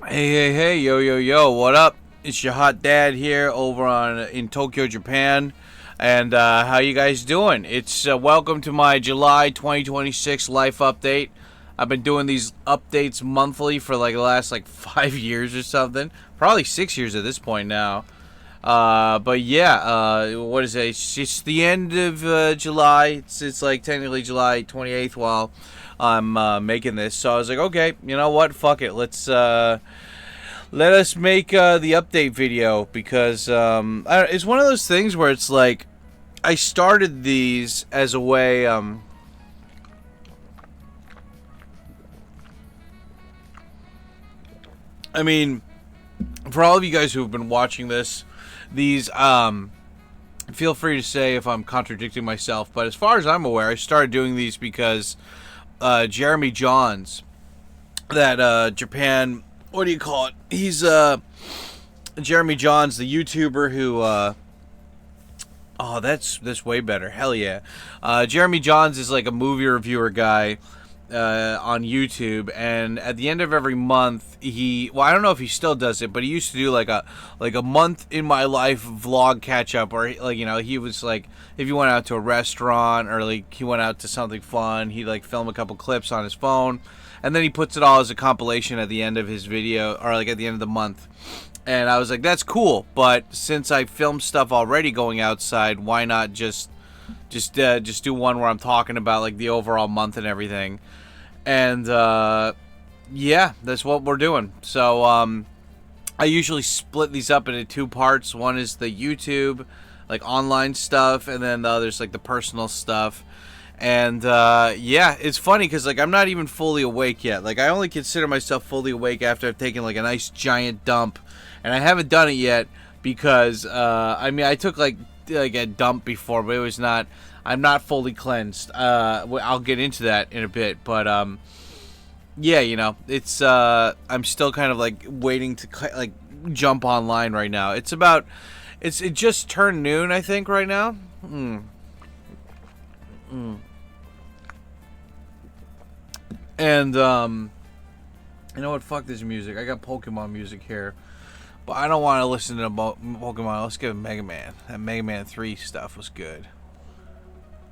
Hey, yo, what up? It's your hot dad here over in Tokyo, Japan. And how you guys doing? It's welcome to my July 2026 life update. I've been doing these updates monthly for like the last like 5 years or something. Probably 6 years at this point now. But yeah, what is it? It's the end of July. It's like technically July 28th while I'm making this. So I was like, okay, you know what? Fuck it. Let us make the update video because it's one of those things where it's like I started these as a way. I mean, for all of you guys who have been watching these feel free to say if I'm contradicting myself, but as far as I'm aware, I started doing these because Jeremy Johns, that Japan, what do you call it? He's Jeremy Johns, the YouTuber who oh, that's way better. Hell yeah. Jeremy Johns is like a movie reviewer guy on YouTube, and at the end of every month, I don't know if he still does it, but he used to do like a month in my life vlog catch up, or like, you know, he was like, if he went out to a restaurant or like he went out to something fun, he'd like film a couple clips on his phone, and then he puts it all as a compilation at the end of his video, or like at the end of the month. And I was like, that's cool, but since I filmed stuff already going outside, why not just do one where I'm talking about like the overall month and everything. And yeah, that's what we're doing. So I usually split these up into two parts. One is the YouTube, like online stuff, and then the other's like the personal stuff. And yeah, it's funny because like I'm not even fully awake yet. Like I only consider myself fully awake after I've taken like a nice giant dump, and I haven't done it yet because I mean I took like a dump before, but it was not. I'm not fully cleansed. I'll get into that in a bit, but yeah, you know, it's I'm still kind of like waiting to like jump online right now. It just turned noon, I think, right now. And you know what? Fuck this music. I got Pokemon music here. But I don't want to listen to Pokemon. Let's get Mega Man. That Mega Man 3 stuff was good.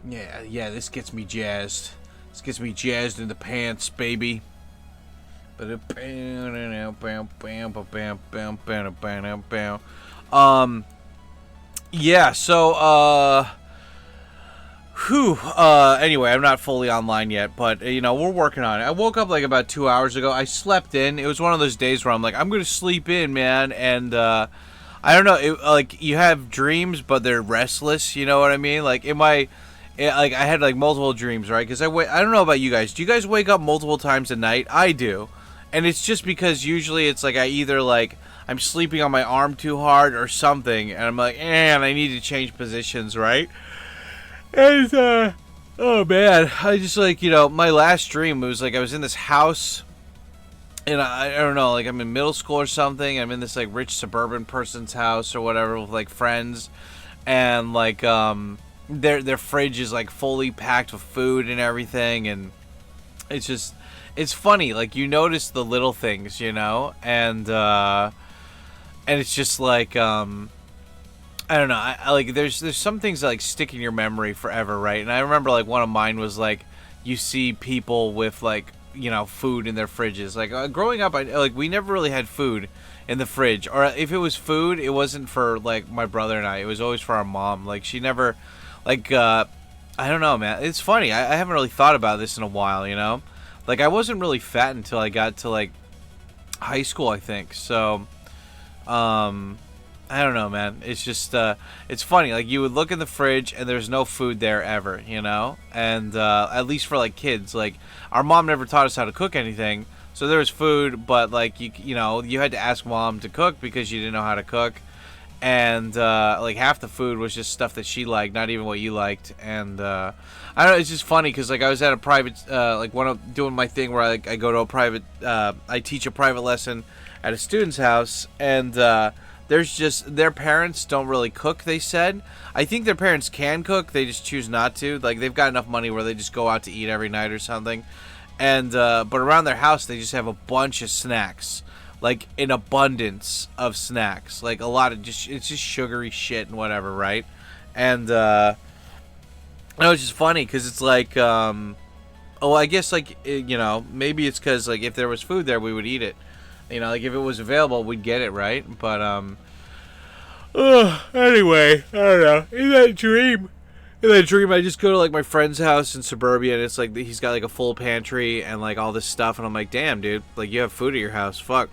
Yeah, this gets me jazzed. This gets me jazzed in the pants, baby. Yeah, so, anyway, I'm not fully online yet, but, you know, we're working on it. I woke up, like, about 2 hours ago. I slept in. It was one of those days where I'm like, I'm gonna sleep in, man, and, I don't know, like, you have dreams, but they're restless, you know what I mean? Like, like, I had, like, multiple dreams, right? Because I don't know about you guys. Do you guys wake up multiple times a night? I do. And it's just because usually it's, like, I either, like, I'm sleeping on my arm too hard or something, and I'm like, and I need to change positions, right? And, oh man, I just like, you know, my last dream was like I was in this house, and I don't know, like I'm in middle school or something. I'm in this like rich suburban person's house or whatever with like friends, and like their fridge is like fully packed with food and everything, and it's funny, like you notice the little things, you know, and it's just like I don't know. I like there's some things that like stick in your memory forever, right? And I remember like one of mine was like you see people with like, you know, food in their fridges. Like growing up, we never really had food in the fridge, or if it was food, it wasn't for like my brother and I. It was always for our mom. Like she never, like I don't know, man. It's funny. I haven't really thought about this in a while, you know. Like I wasn't really fat until I got to like high school, I think. So, I don't know, man. It's just, it's funny. Like, you would look in the fridge and there's no food there ever, you know? And, at least for, like, kids. Like, our mom never taught us how to cook anything. So there was food, but, like, you know, you had to ask mom to cook because you didn't know how to cook. And, like, half the food was just stuff that she liked, not even what you liked. And, I don't know, it's just funny because, like, I was at a private, like, doing my thing where I go to a private, I teach a private lesson at a student's house, and, there's just, their parents don't really cook, they said. I think their parents can cook, they just choose not to. Like, they've got enough money where they just go out to eat every night or something. And, but around their house, they just have a bunch of snacks. like an abundance of snacks, like a lot of it's just sugary shit and whatever, right? And it's just funny because it's like, I guess like maybe it's because like if there was food there, we would eat it. Like if it was available, we'd get it, right? But anyway, I don't know. In that dream, I just go to like my friend's house in suburbia, and it's like he's got like a full pantry and like all this stuff, and I'm like, damn, dude, like you have food at your house, fuck.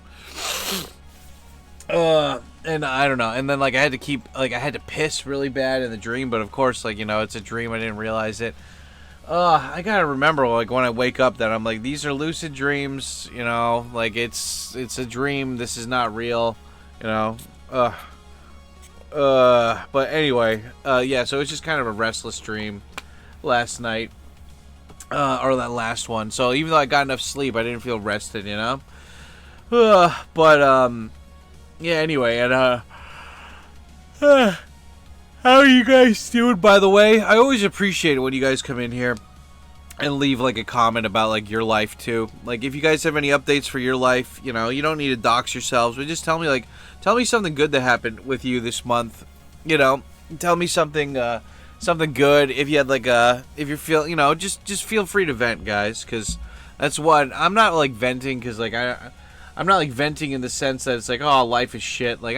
And I don't know, and then like I had to piss really bad in the dream, but of course, like it's a dream, I didn't realize it. I gotta remember, like when I wake up, that I'm like, these are lucid dreams, like it's a dream. This is not real, But anyway, yeah, so it's just kind of a restless dream last night, or that last one. So even though I got enough sleep, I didn't feel rested, But yeah, anyway, and how are you guys doing, by the way? I always appreciate it when you guys come in here and leave like a comment about like your life too. Like if you guys have any updates for your life, you don't need to dox yourselves, but just tell me something good that happened with you this month. Tell me something good. If you had like if you feel, just feel free to vent, guys, because that's what I'm not like venting, because like I'm not like venting in the sense that it's like, oh, life is shit. Like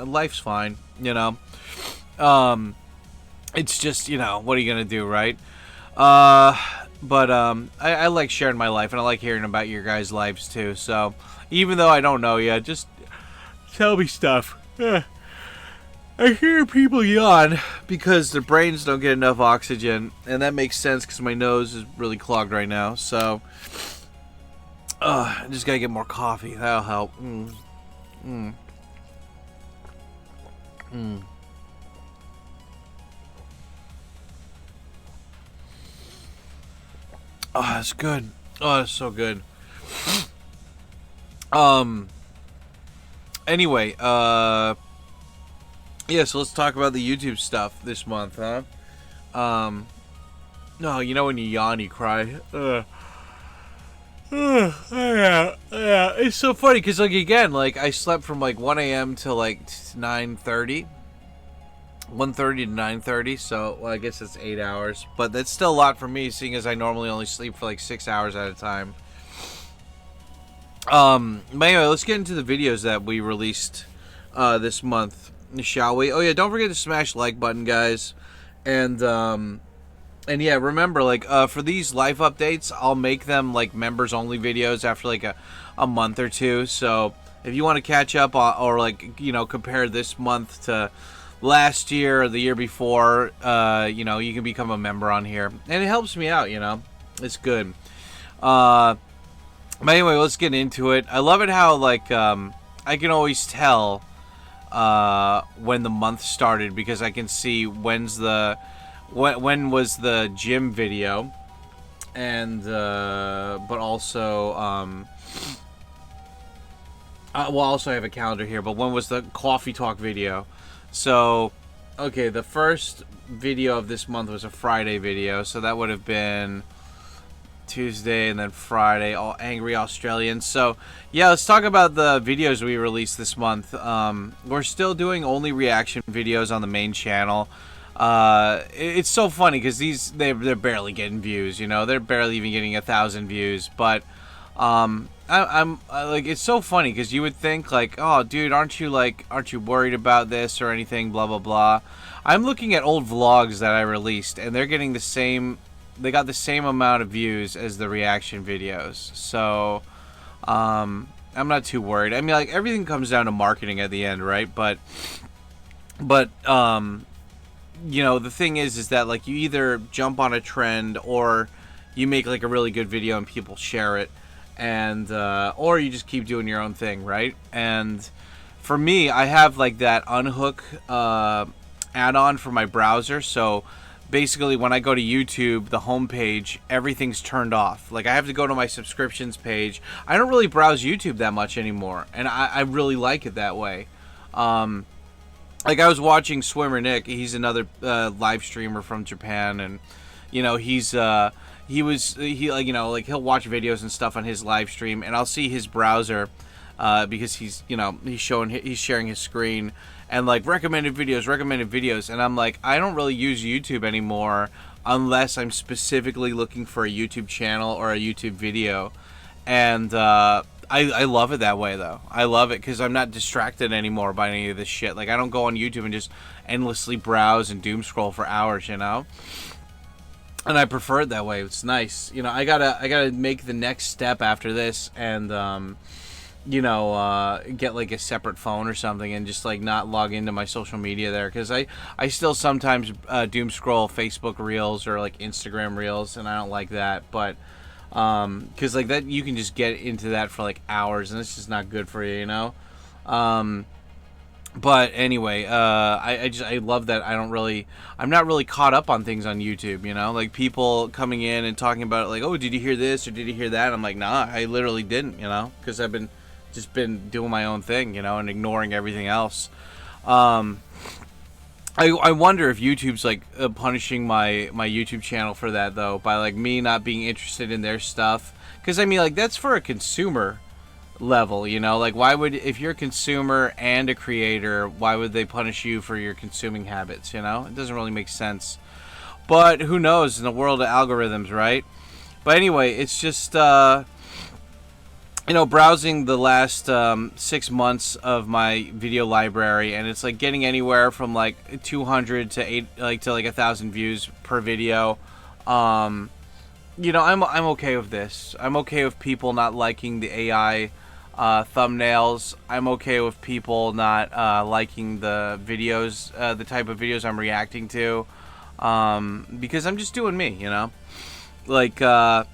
life's fine. It's just, what are you gonna do, right? But I like sharing my life, and I like hearing about your guys' lives too. So even though I don't know yet, just tell me stuff. I hear people yawn because their brains don't get enough oxygen, and that makes sense because my nose is really clogged right now. So I just gotta get more coffee. That'll help. Oh, that's good. Oh, that's so good. Anyway, yeah, so let's talk about the YouTube stuff this month, huh? No, when you yawn, you cry. Yeah, it's so funny, because, like, again, like, I slept from, like, 1 a.m. to, like, 9:30. 1:30 to 9:30, so well, I guess it's 8 hours, but that's still a lot for me, seeing as I normally only sleep for like 6 hours at a time. But anyway, let's get into the videos that we released this month, shall we? Oh yeah, don't forget to smash like button, guys, and yeah, remember, like for these live updates, I'll make them like members only videos after like a month or two. So if you want to catch up or like compare this month to last year or the year before, you can become a member on here, and it helps me out. It's good. But anyway, let's get into it. I love it how like I can always tell when the month started, because I can see when was the gym video, and but also well, also I have a calendar here, but when was the coffee talk video? So, okay, the first video of this month was a Friday video, so that would have been Tuesday, and then Friday, all Angry Australians. So, yeah, let's talk about the videos we released this month. We're still doing only reaction videos on the main channel. It's so funny, because they're barely getting views, they're barely even getting 1,000 views, but I'm like, it's so funny, because you would think like, oh dude, aren't you worried about this or anything, blah blah blah. I'm looking at old vlogs that I released, and they're getting they got the same amount of views as the reaction videos. So I'm not too worried. I mean, like, everything comes down to marketing at the end, right? But the thing is that like, you either jump on a trend, or you make like a really good video and people share it, and or you just keep doing your own thing, right? And for me, I have like that unhook add-on for my browser. So basically, when I go to YouTube, the homepage, everything's turned off. Like, I have to go to my subscriptions page. I don't really browse YouTube that much anymore, and I really like it that way. Like, I was watching Swimmer Nick. He's another live streamer from Japan, and he'll watch videos and stuff on his live stream, and I'll see his browser because he's sharing his screen and like recommended videos, and I'm like, I don't really use YouTube anymore unless I'm specifically looking for a YouTube channel or a YouTube video, and I love it that way though. I love it because I'm not distracted anymore by any of this shit. Like I don't go on YouTube and just endlessly browse and doom scroll for hours, you know. And I prefer it that way. It's nice, you know. I gotta make the next step after this, and get like a separate phone or something, and just like not log into my social media there, because I still sometimes doom scroll Facebook Reels or like Instagram Reels, and I don't like that. But because like that, you can just get into that for like hours, and it's just not good for you, you know. But anyway, I love that I'm not really caught up on things on YouTube, you know, like people coming in and talking about it, like, oh, did you hear this or did you hear that? And I'm like, nah, I literally didn't, you know, because I've been doing my own thing, you know, and ignoring everything else. I wonder if YouTube's like punishing my YouTube channel for that though, by like me not being interested in their stuff, because I mean, like, that's for a consumer level, you know, like why would, if you're a consumer and a creator, why would they punish you for your consuming habits, you know? It doesn't really make sense, but who knows, in the world of algorithms, right? But anyway, it's just browsing the last 6 months of my video library, and it's like getting anywhere from like 200 to 1,000 views per video. I'm okay with this. I'm okay with people not liking the AI thumbnails. I'm okay with people not liking the videos, the type of videos I'm reacting to, because I'm just doing me, you know. Like I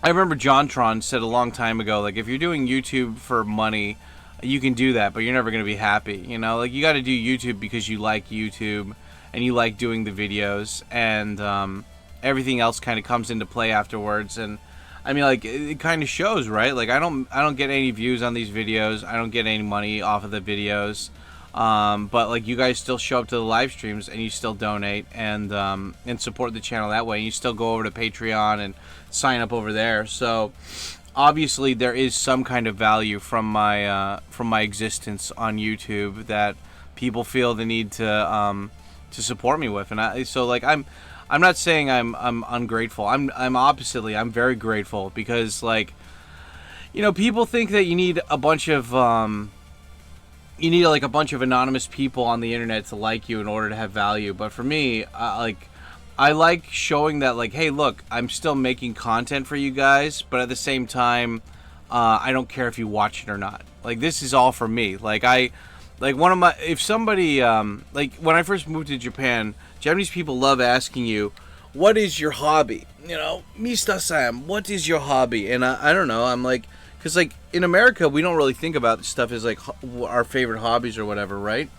remember JonTron said a long time ago, like, if you're doing YouTube for money, you can do that, but you're never going to be happy, you know. Like, you got to do YouTube because you like YouTube and you like doing the videos, and everything else kind of comes into play afterwards. And I mean, like, it kind of shows, right? Like, I don't get any views on these videos. I don't get any money off of the videos. But like, you guys still show up to the live streams and you still donate and support the channel that way. And you still go over to Patreon and sign up over there. So obviously there is some kind of value from my existence on YouTube that people feel the need to support me with. And I'm not saying I'm ungrateful. I'm oppositely, I'm very grateful, because, like, you know, people think that you need a bunch of anonymous people on the internet to like you in order to have value. But for me, I like showing that, like, hey, look, I'm still making content for you guys, but at the same time, I don't care if you watch it or not. Like, this is all for me. Like, if somebody, like, when I first moved to Japan, Japanese people love asking you, what is your hobby? You know, Mista-san, what is your hobby? And I don't know, I'm like, because, like, in America, we don't really think about this stuff as, like, our favorite hobbies or whatever, right?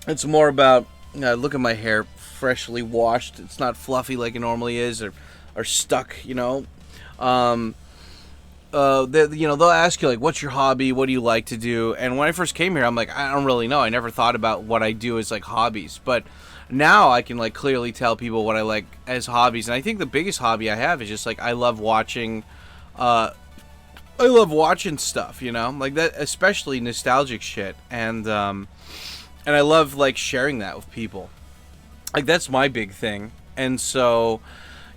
It's more about, look at my hair, freshly washed. It's not fluffy like it normally is, or stuck, you know. They'll ask you, like, what's your hobby? What do you like to do? And when I first came here, I'm like, I don't really know. I never thought about what I do as, like, hobbies. But now I can, like, clearly tell people what I like as hobbies. And I think the biggest hobby I have is just, like, I love watching stuff, you know, like that, especially nostalgic shit. And I love, like, sharing that with people. Like, that's my big thing. And so,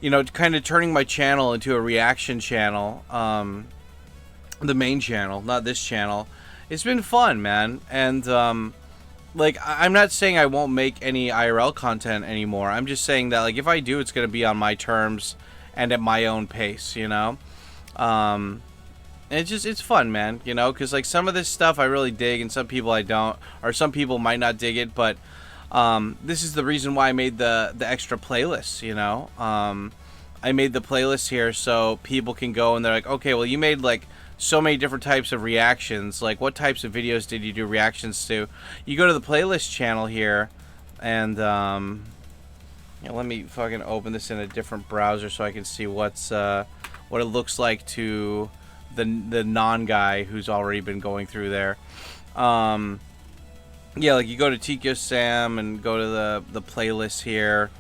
you know, kind of turning my channel into a reaction channel, the main channel, not this channel, it's been fun, man. And like, I'm not saying I won't make any IRL content anymore. I'm just saying that, like, if I do, it's going to be on my terms and at my own pace, you know. And it's fun, man, you know, because, like, some of this stuff I really dig and some people I don't, or some people might not dig it, but this is the reason why I made the extra playlists, you know. I made the playlist here so people can go and they're like, okay, well, you made, like, so many different types of reactions. Like, what types of videos did you do reactions to? You go to the playlist channel here, and let me fucking open this in a different browser so I can see what it looks like to the non-guy who's already been going through there. Yeah, like, you go to Tikyo Sam and go to the playlist here,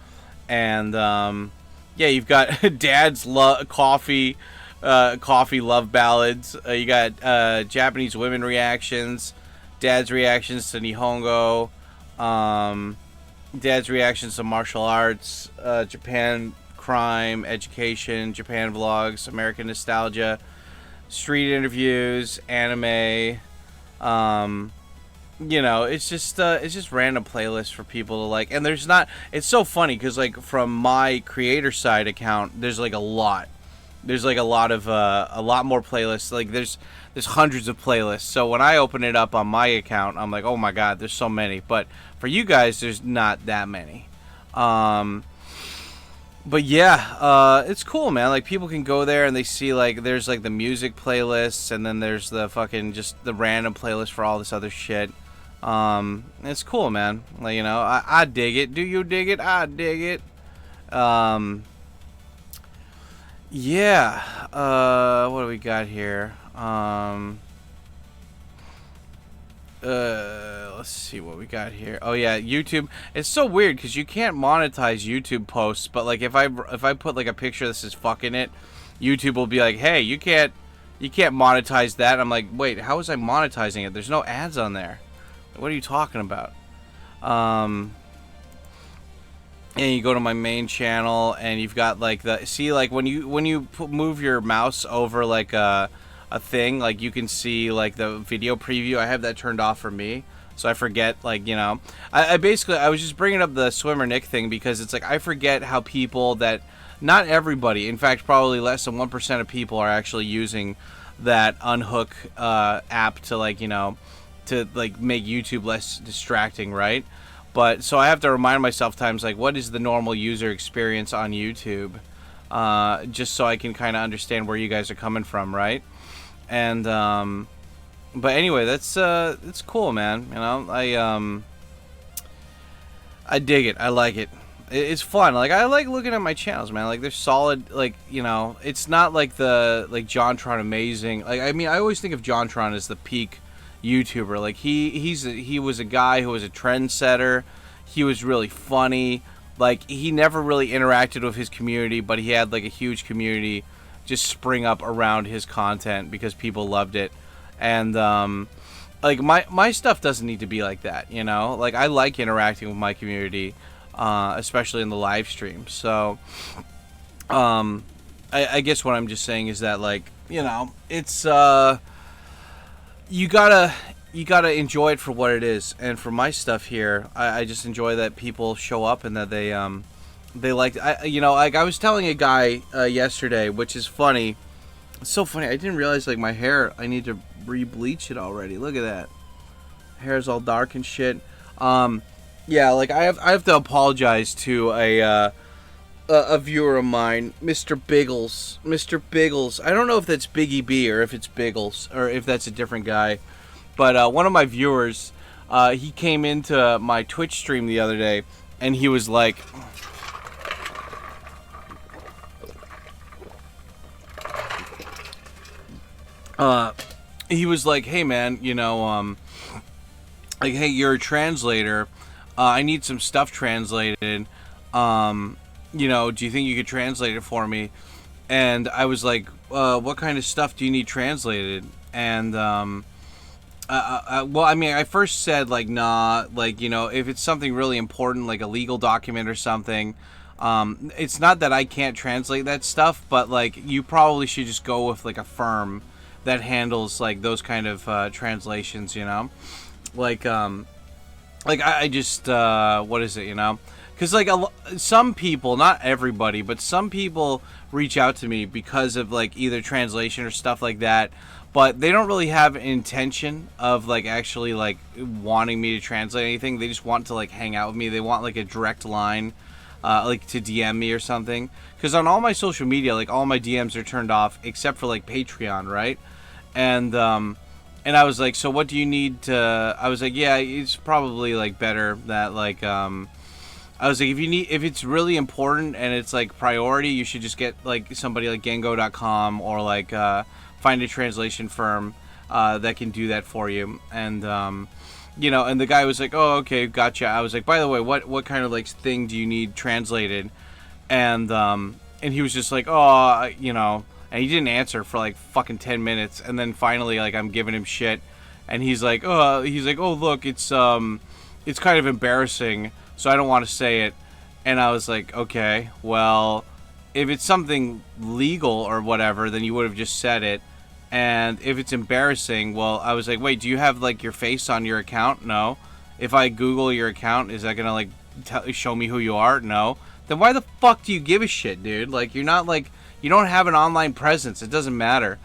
and yeah, you've got Dad's Coffee, coffee love ballads. You got Japanese women reactions, dad's reactions to Nihongo, dad's reactions to martial arts, Japan crime, education, Japan vlogs, American nostalgia, street interviews, anime. You know, it's just random playlists for people to like. And there's not. It's so funny because like from my creator side account, there's like a lot. There's like a lot more playlists. Like there's hundreds of playlists. So when I open it up on my account, I'm like, oh my god, there's so many. But for you guys, there's not that many. But yeah, it's cool, man. Like people can go there and they see like there's like the music playlists, and then there's the fucking just the random playlist for all this other shit. It's cool, man. Like, you know, I dig it. Do you dig it? I dig it. Yeah. What do we got here? Let's see what we got here. Oh yeah, YouTube. It's so weird because you can't monetize YouTube posts, but like if I put like a picture that says "fucking it," YouTube will be like, "Hey, you can't monetize that." I'm like, "Wait, how was I monetizing it? There's no ads on there. What are you talking about?" And you go to my main channel, and you've got like like when you move your mouse over like a thing, like you can see like the video preview. I have that turned off for me, so I forget, like, you know, I was just bringing up the Swimmer Nick thing because it's like I forget how people that, not everybody, in fact probably less than 1% of people are actually using that Unhook app to, like, you know, to like make YouTube less distracting, right? But so I have to remind myself times like, what is the normal user experience on YouTube, just so I can kind of understand where you guys are coming from, right? And but anyway, that's it's cool, man. You know, I dig it. I like it. It's fun. Like, I like looking at my channels, man. Like, they're solid. Like, you know, it's not like the JonTron amazing. Like, I mean, I always think of JonTron as the peak YouTuber. Like, he was a guy who was a trendsetter. He was really funny. Like, he never really interacted with his community, but he had like a huge community just spring up around his content because people loved it. And like my stuff doesn't need to be like that, you know. Like, I like interacting with my community, especially in the live stream. So I guess what I'm just saying is that, like, you know, it's you gotta enjoy it for what it is. And for my stuff here, I just enjoy that people show up and that they like, you know, like I was telling a guy yesterday, which is funny. It's so funny. I didn't realize, like, my hair, I need to re-bleach it already. Look at that. Hair's all dark and shit. Yeah, like I have to apologize to a viewer of mine, Mr. Biggles. Mr. Biggles. I don't know if that's Biggie B or if it's Biggles or if that's a different guy. But one of my viewers, he came into my Twitch stream the other day, and he was like, hey man, you know, like, hey, you're a translator. I need some stuff translated. You know, do you think you could translate it for me? And I was like, what kind of stuff do you need translated? And well, I mean, I first said, like, nah, like, you know, if it's something really important, like a legal document or something, it's not that I can't translate that stuff, but like, you probably should just go with like a firm that handles like those kind of translations, you know. Like I just what is it, you know? Because like some people, not everybody, but some people reach out to me because of like either translation or stuff like that, but they don't really have an intention of like actually like wanting me to translate anything. They just want to like hang out with me. They want like a direct line, like to DM me or something. Because on all my social media, like all my DMs are turned off except for like Patreon, right? And I was like, so what do you need to? I was like, yeah, it's probably like better that like I was like, if it's really important and it's like priority, you should just get like somebody like Gengo.com or like find a translation firm that can do that for you. And you know, and the guy was like, oh, okay, gotcha. I was like, by the way, what kind of like thing do you need translated? And he was just like, oh, you know, and he didn't answer for like fucking 10 minutes, and then finally like I'm giving him shit, and he's like, oh look, it's kind of embarrassing, so I don't want to say it. And I was like, okay, well, if it's something legal or whatever, then you would have just said it. And if it's embarrassing, well, I was like, wait, do you have like your face on your account? No. If I Google your account, is that gonna like show me who you are? No. Then why the fuck do you give a shit, dude? Like, you're not like, you don't have an online presence. It doesn't matter.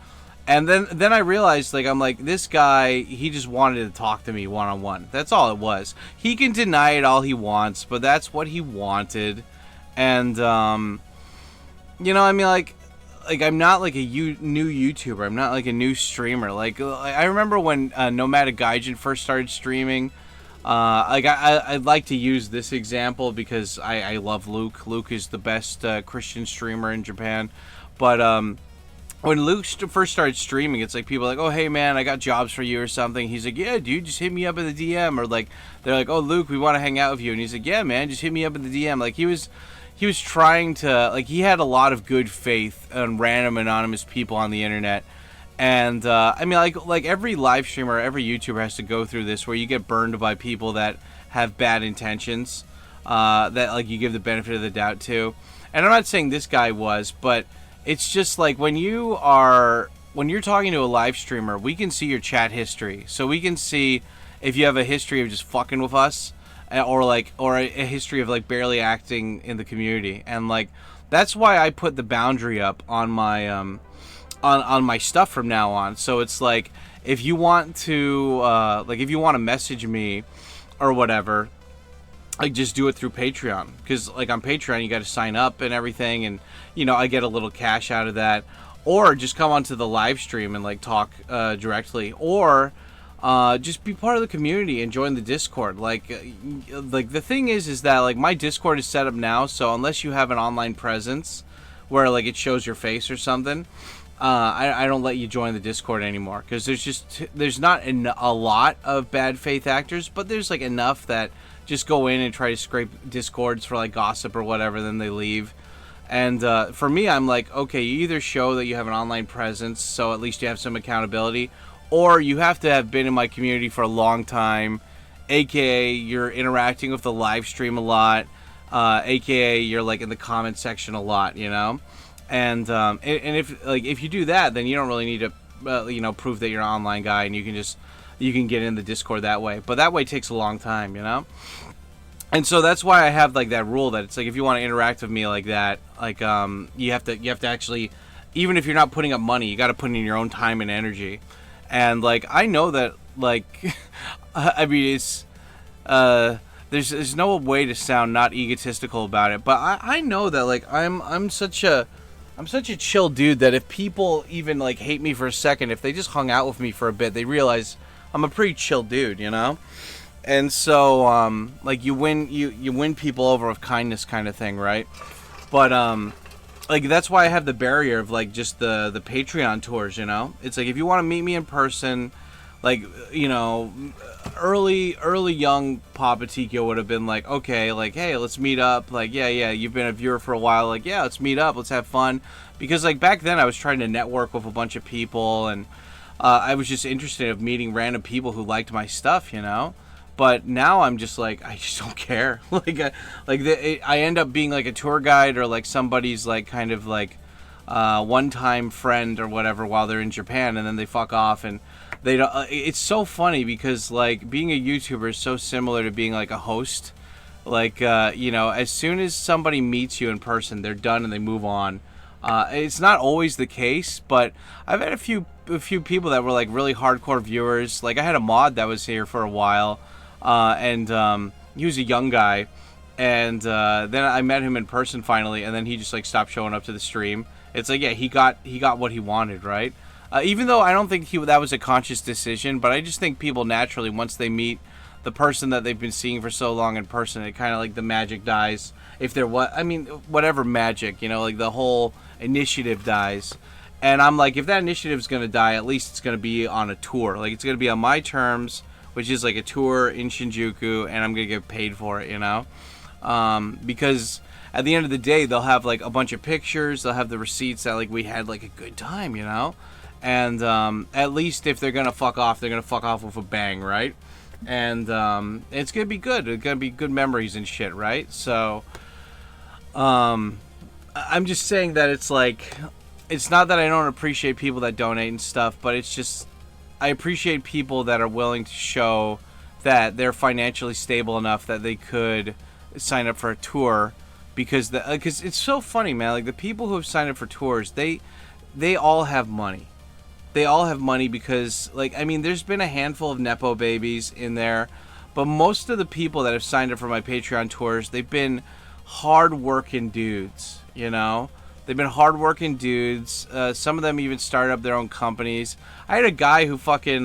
And then I realized, like, I'm like, this guy, he just wanted to talk to me one-on-one. That's all it was. He can deny it all he wants, but that's what he wanted. And, you know, I mean, like I'm not like a new YouTuber. I'm not like a new streamer. Like, I remember when Nomadic Gaijin first started streaming. Like, I'd like to use this example because I love Luke. Luke is the best Christian streamer in Japan. But, when Luke first started streaming, it's like people are like, oh, hey, man, I got jobs for you or something. He's like, yeah, dude, just hit me up in the DM. Or, like, they're like, oh, Luke, we want to hang out with you. And he's like, yeah, man, just hit me up in the DM. Like, he was trying to, like, he had a lot of good faith on random anonymous people on the internet. And, I mean, like every live streamer, every YouTuber has to go through this where you get burned by people that have bad intentions, that, like, you give the benefit of the doubt to. And I'm not saying this guy was, but it's just like when you're talking to a live streamer, we can see your chat history. So we can see if you have a history of just fucking with us, or a history of like barely acting in the community. And like, that's why I put the boundary up on my on my stuff from now on. So it's like, if you want to if you want to message me or whatever, like, just do it through Patreon, because like on Patreon you got to sign up and everything, and you know, I get a little cash out of that. Or just come onto the live stream and like talk directly, or just be part of the community and join the Discord. Like the thing is that like my Discord is set up now, so unless you have an online presence where like it shows your face or something, I don't let you join the Discord anymore, because there's not a lot of bad faith actors, but there's like enough that just go in and try to scrape Discords for like gossip or whatever, then they leave. And for me, I'm like, okay, you either show that you have an online presence, so at least you have some accountability, or you have to have been in my community for a long time, aka you're interacting with the live stream a lot, aka you're like in the comment section a lot, you know. And if you do that, then you don't really need to prove that you're an online guy, and you can get in the Discord that way. But that way takes a long time, you know. And so that's why I have like that rule that it's like, if you want to interact with me like that, like you have to actually, even if you're not putting up money, you got to put in your own time and energy. And like, I know that, like, I mean, it's there's no way to sound not egotistical about it, but I know that like I'm such a chill dude that if people even like hate me for a second, if they just hung out with me for a bit, they realize I'm a pretty chill dude, you know. And so, like, you win people over with kindness, kind of thing, right? But, like, that's why I have the barrier of, like, just the Patreon tours, you know? It's like, if you want to meet me in person, like, you know, early young Papa Tikio would have been like, okay, like, hey, let's meet up. Like, yeah, you've been a viewer for a while. Like, yeah, let's meet up. Let's have fun. Because, like, back then I was trying to network with a bunch of people, and I was just interested in meeting random people who liked my stuff, you know? But now I'm just like, I just don't care. I end up being like a tour guide, or like somebody's like kind of like one-time friend or whatever while they're in Japan, and then they fuck off, and they don't. It's so funny because like being a YouTuber is so similar to being like a host. Like you know, as soon as somebody meets you in person, they're done and they move on. It's not always the case, but I've had a few people that were like really hardcore viewers. Like, I had a mod that was here for a while. And he was a young guy, and then I met him in person finally, and then he just like stopped showing up to the stream. It's like, yeah, he got what he wanted, right? Even though I don't think that was a conscious decision, but I just think people naturally, once they meet the person that they've been seeing for so long in person, it kind of like the magic dies. If there was, I mean, whatever magic, you know, like the whole initiative dies. And I'm like, if that initiative's gonna die, at least it's gonna be on a tour. Like, it's gonna be on my terms, which is like a tour in Shinjuku, and I'm gonna get paid for it, you know? Because at the end of the day, they'll have like a bunch of pictures, they'll have the receipts that like we had like a good time, you know. And at least if they're gonna fuck off, they're gonna fuck off with a bang, right? And it's gonna be good. It's gonna be good memories and shit, right? So I'm just saying that it's like, it's not that I don't appreciate people that donate and stuff, but it's just, I appreciate people that are willing to show that they're financially stable enough that they could sign up for a tour, because it's so funny, man. Like the people who have signed up for tours, they all have money. They all have money because, like, I mean, there's been a handful of Nepo babies in there, but most of the people that have signed up for my Patreon tours, they've been hard-working dudes, you know? They've been hard-working dudes. Some of them even started up their own companies. I had a guy who fucking,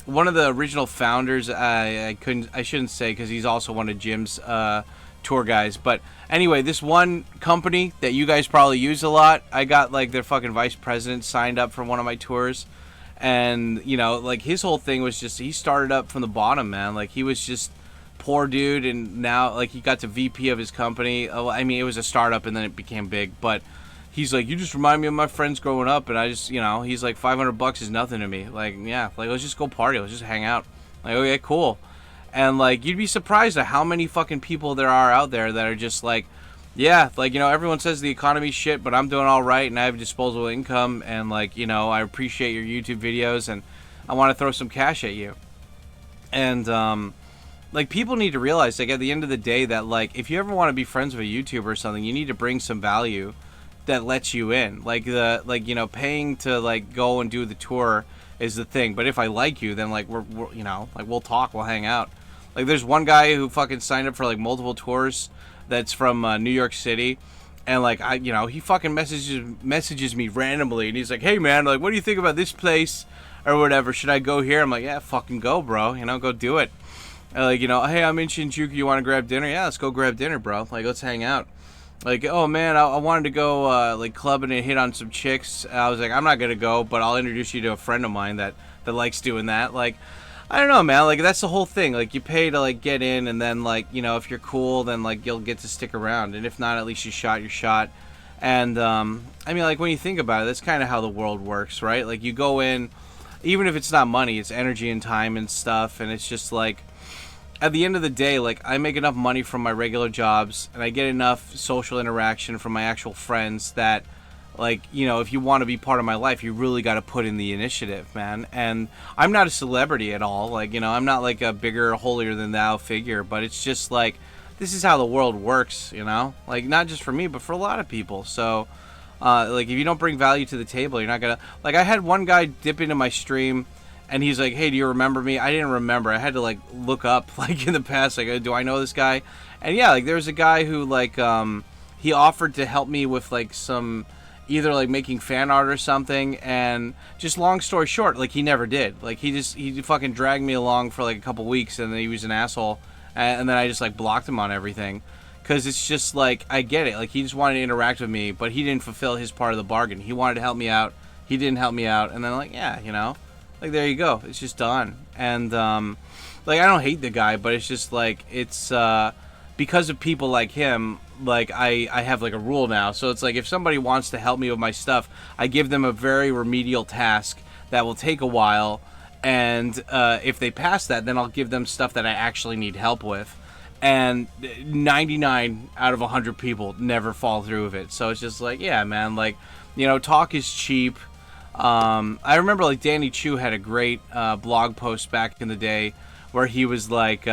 one of the original founders, I shouldn't say because he's also one of Jim's tour guys, but anyway, this one company that you guys probably use a lot, I got like their fucking vice president signed up for one of my tours, and you know, like his whole thing was just, he started up from the bottom, man. Like he was just poor dude, and now like he got to VP of his company. I mean, it was a startup and then it became big, but he's like, you just remind me of my friends growing up, and I just, you know, he's like, $500 is nothing to me. Like, yeah, like let's just go party, let's just hang out. Like, okay, cool. And like, you'd be surprised at how many fucking people there are out there that are just like, yeah, like, you know, everyone says the economy's shit, but I'm doing all right and I have disposable income, and like, you know, I appreciate your YouTube videos and I want to throw some cash at you. And like, people need to realize, like, at the end of the day, that like, if you ever want to be friends with a YouTuber or something, you need to bring some value that lets you in. Like you know, paying to like go and do the tour is the thing, but if I like you, then like we're you know, like we'll talk, we'll hang out. Like there's one guy who fucking signed up for like multiple tours that's from New York City, and like you know, he fucking messages me randomly, and he's like, hey man, like what do you think about this place or whatever, should I go here? I'm like, yeah, fucking go, bro, you know, go do it. And like, you know, hey, I'm in Shinjuku, you want to grab dinner? Yeah, let's go grab dinner, bro, like let's hang out. Like, oh man, I wanted to go like clubbing and hit on some chicks. I was like, I'm not gonna go, but I'll introduce you to a friend of mine that likes doing that. Like, I don't know, man. Like, that's the whole thing. Like, you pay to like get in, and then like, you know, if you're cool, then like you'll get to stick around, and if not, at least you shot your shot. And I mean, like when you think about it, that's kind of how the world works, right? Like, you go in, even if it's not money, it's energy and time and stuff, and it's just like, at the end of the day, like, I make enough money from my regular jobs, and I get enough social interaction from my actual friends that, like, you know, if you want to be part of my life, you really got to put in the initiative, man. And I'm not a celebrity at all. Like, you know, I'm not like a bigger, holier-than-thou figure, but it's just like, this is how the world works, you know? Like, not just for me, but for a lot of people. So, like, if you don't bring value to the table, you're not going to... Like, I had one guy dip into my stream, and he's like, hey, do you remember me? I didn't remember. I had to, like, look up, like, in the past, like, do I know this guy? And, yeah, like, there was a guy who, like, he offered to help me with, like, some, either, like, making fan art or something, and just long story short, like, he never did. Like, he fucking dragged me along for, like, a couple weeks, and then he was an asshole, and then I just, like, blocked him on everything. Because it's just, like, I get it. Like, he just wanted to interact with me, but he didn't fulfill his part of the bargain. He wanted to help me out. He didn't help me out, and then, like, yeah, you know? Like, there you go. It's just done. And, like, I don't hate the guy, but it's just, like, it's, because of people like him, like, I have, like, a rule now. So it's, like, if somebody wants to help me with my stuff, I give them a very remedial task that will take a while. And, if they pass that, then I'll give them stuff that I actually need help with. And 99 out of 100 people never fall through with it. So it's just, like, yeah, man, like, you know, talk is cheap. I remember, like, Danny Chu had a great blog post back in the day where he was like,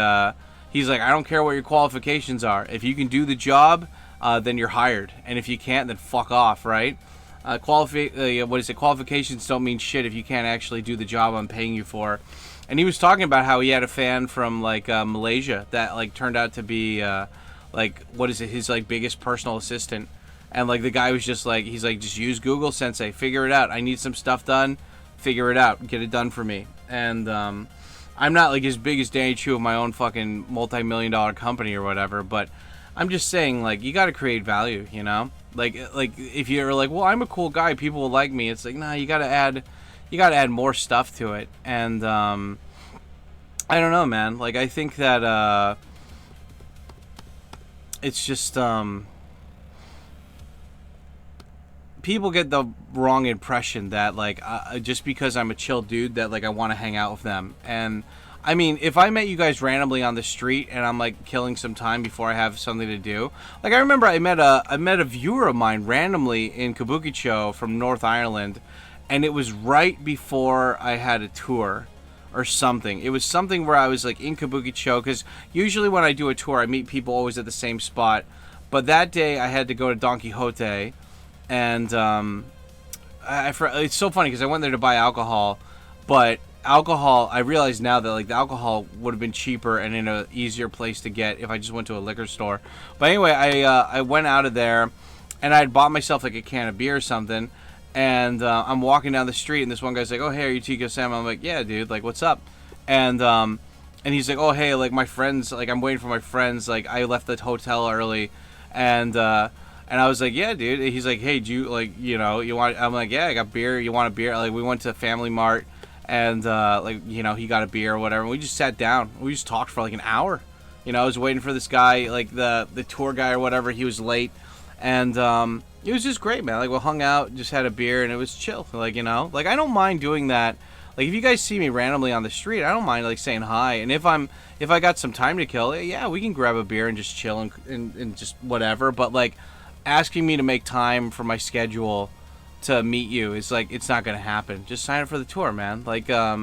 he's like, I don't care what your qualifications are. If you can do the job, then you're hired. And if you can't, then fuck off, right? Qualifications don't mean shit if you can't actually do the job I'm paying you for. And he was talking about how he had a fan from, like, Malaysia that, like, turned out to be, like, his, like, biggest personal assistant. And, like, the guy was just like, he's like, just use Google, Sensei, figure it out. I need some stuff done, figure it out, get it done for me. And I'm not, like, as big as Danny Chu of my own fucking multi-million-dollar company or whatever, but I'm just saying, like, you got to create value, you know? Like, if you're like, well, I'm a cool guy, people will like me. It's like, nah, you got to add more stuff to it. And I don't know, man. Like, I think that it's just people get the wrong impression that like just because I'm a chill dude that like I want to hang out with them. And I mean, if I met you guys randomly on the street and I'm like killing some time before I have something to do, like I remember I met a viewer of mine randomly in Kabukicho from North Ireland, and it was right before I had a tour or something. It was something where I was like in Kabukicho, because usually when I do a tour I meet people always at the same spot, but that day I had to go to Don Quixote. And it's so funny because I went there to buy alcohol, but alcohol, I realize now that like the alcohol would have been cheaper and in a easier place to get if I just went to a liquor store. But anyway, I went out of there, and I had bought myself like a can of beer or something, and I'm walking down the street, and this one guy's like, "Oh, hey, are you Tico Sam?" I'm like, "Yeah, dude, like, what's up?" And he's like, "Oh, hey, like my friends, like I'm waiting for my friends, like I left the hotel early," and I was like, "Yeah, dude." He's like, "Hey, do you like, you know, you want?" I'm like, "Yeah, I got beer. You want a beer?" Like we went to Family Mart, and like, you know, he got a beer or whatever. And we just sat down. We just talked for like an hour. You know, I was waiting for this guy, like the tour guy or whatever. He was late, and it was just great, man. Like we hung out, just had a beer, and it was chill. Like, you know, like I don't mind doing that. Like if you guys see me randomly on the street, I don't mind like saying hi. And if I got some time to kill, yeah, we can grab a beer and just chill and just whatever. But like, asking me to make time for my schedule to meet you is like, it's not gonna happen. Just sign up for the tour, man. Like I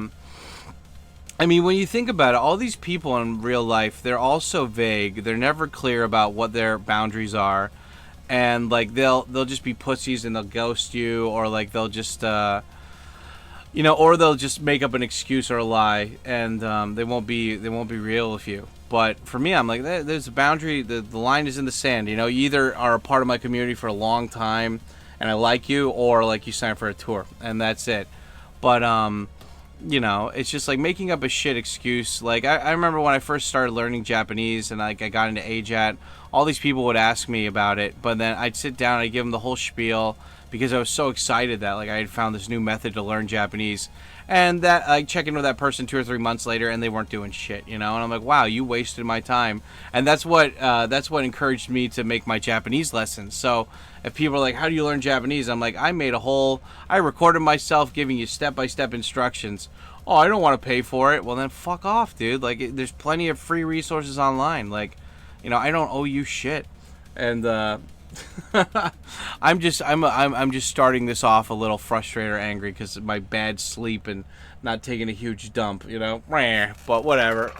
mean, when you think about it, all these people in real life, they're all so vague. They're never clear about what their boundaries are, and like they'll just be pussies and they'll ghost you, or like they'll just you know, or they'll just make up an excuse or a lie, and they won't be real with you. But for me, I'm like, there's a boundary. The line is in the sand. You know, you either are a part of my community for a long time, and I like you, or like you sign for a tour, and that's it. But you know, it's just like making up a shit excuse. Like I remember when I first started learning Japanese, and like I got into ADVJapan, all these people would ask me about it, but then I'd sit down, I'd give them the whole spiel, because I was so excited that like I had found this new method to learn Japanese, and that I check in with that person 2 or 3 months later and they weren't doing shit, you know, and I'm like, wow, you wasted my time. And that's what encouraged me to make my Japanese lessons. So if people are like, how do you learn Japanese? I'm like, I recorded myself giving you step-by-step instructions. Oh, I don't want to pay for it. Well, then fuck off, dude. Like, there's plenty of free resources online. Like, you know, I don't owe you shit. And I'm just starting this off a little frustrated or angry because of my bad sleep and not taking a huge dump, you know. But whatever.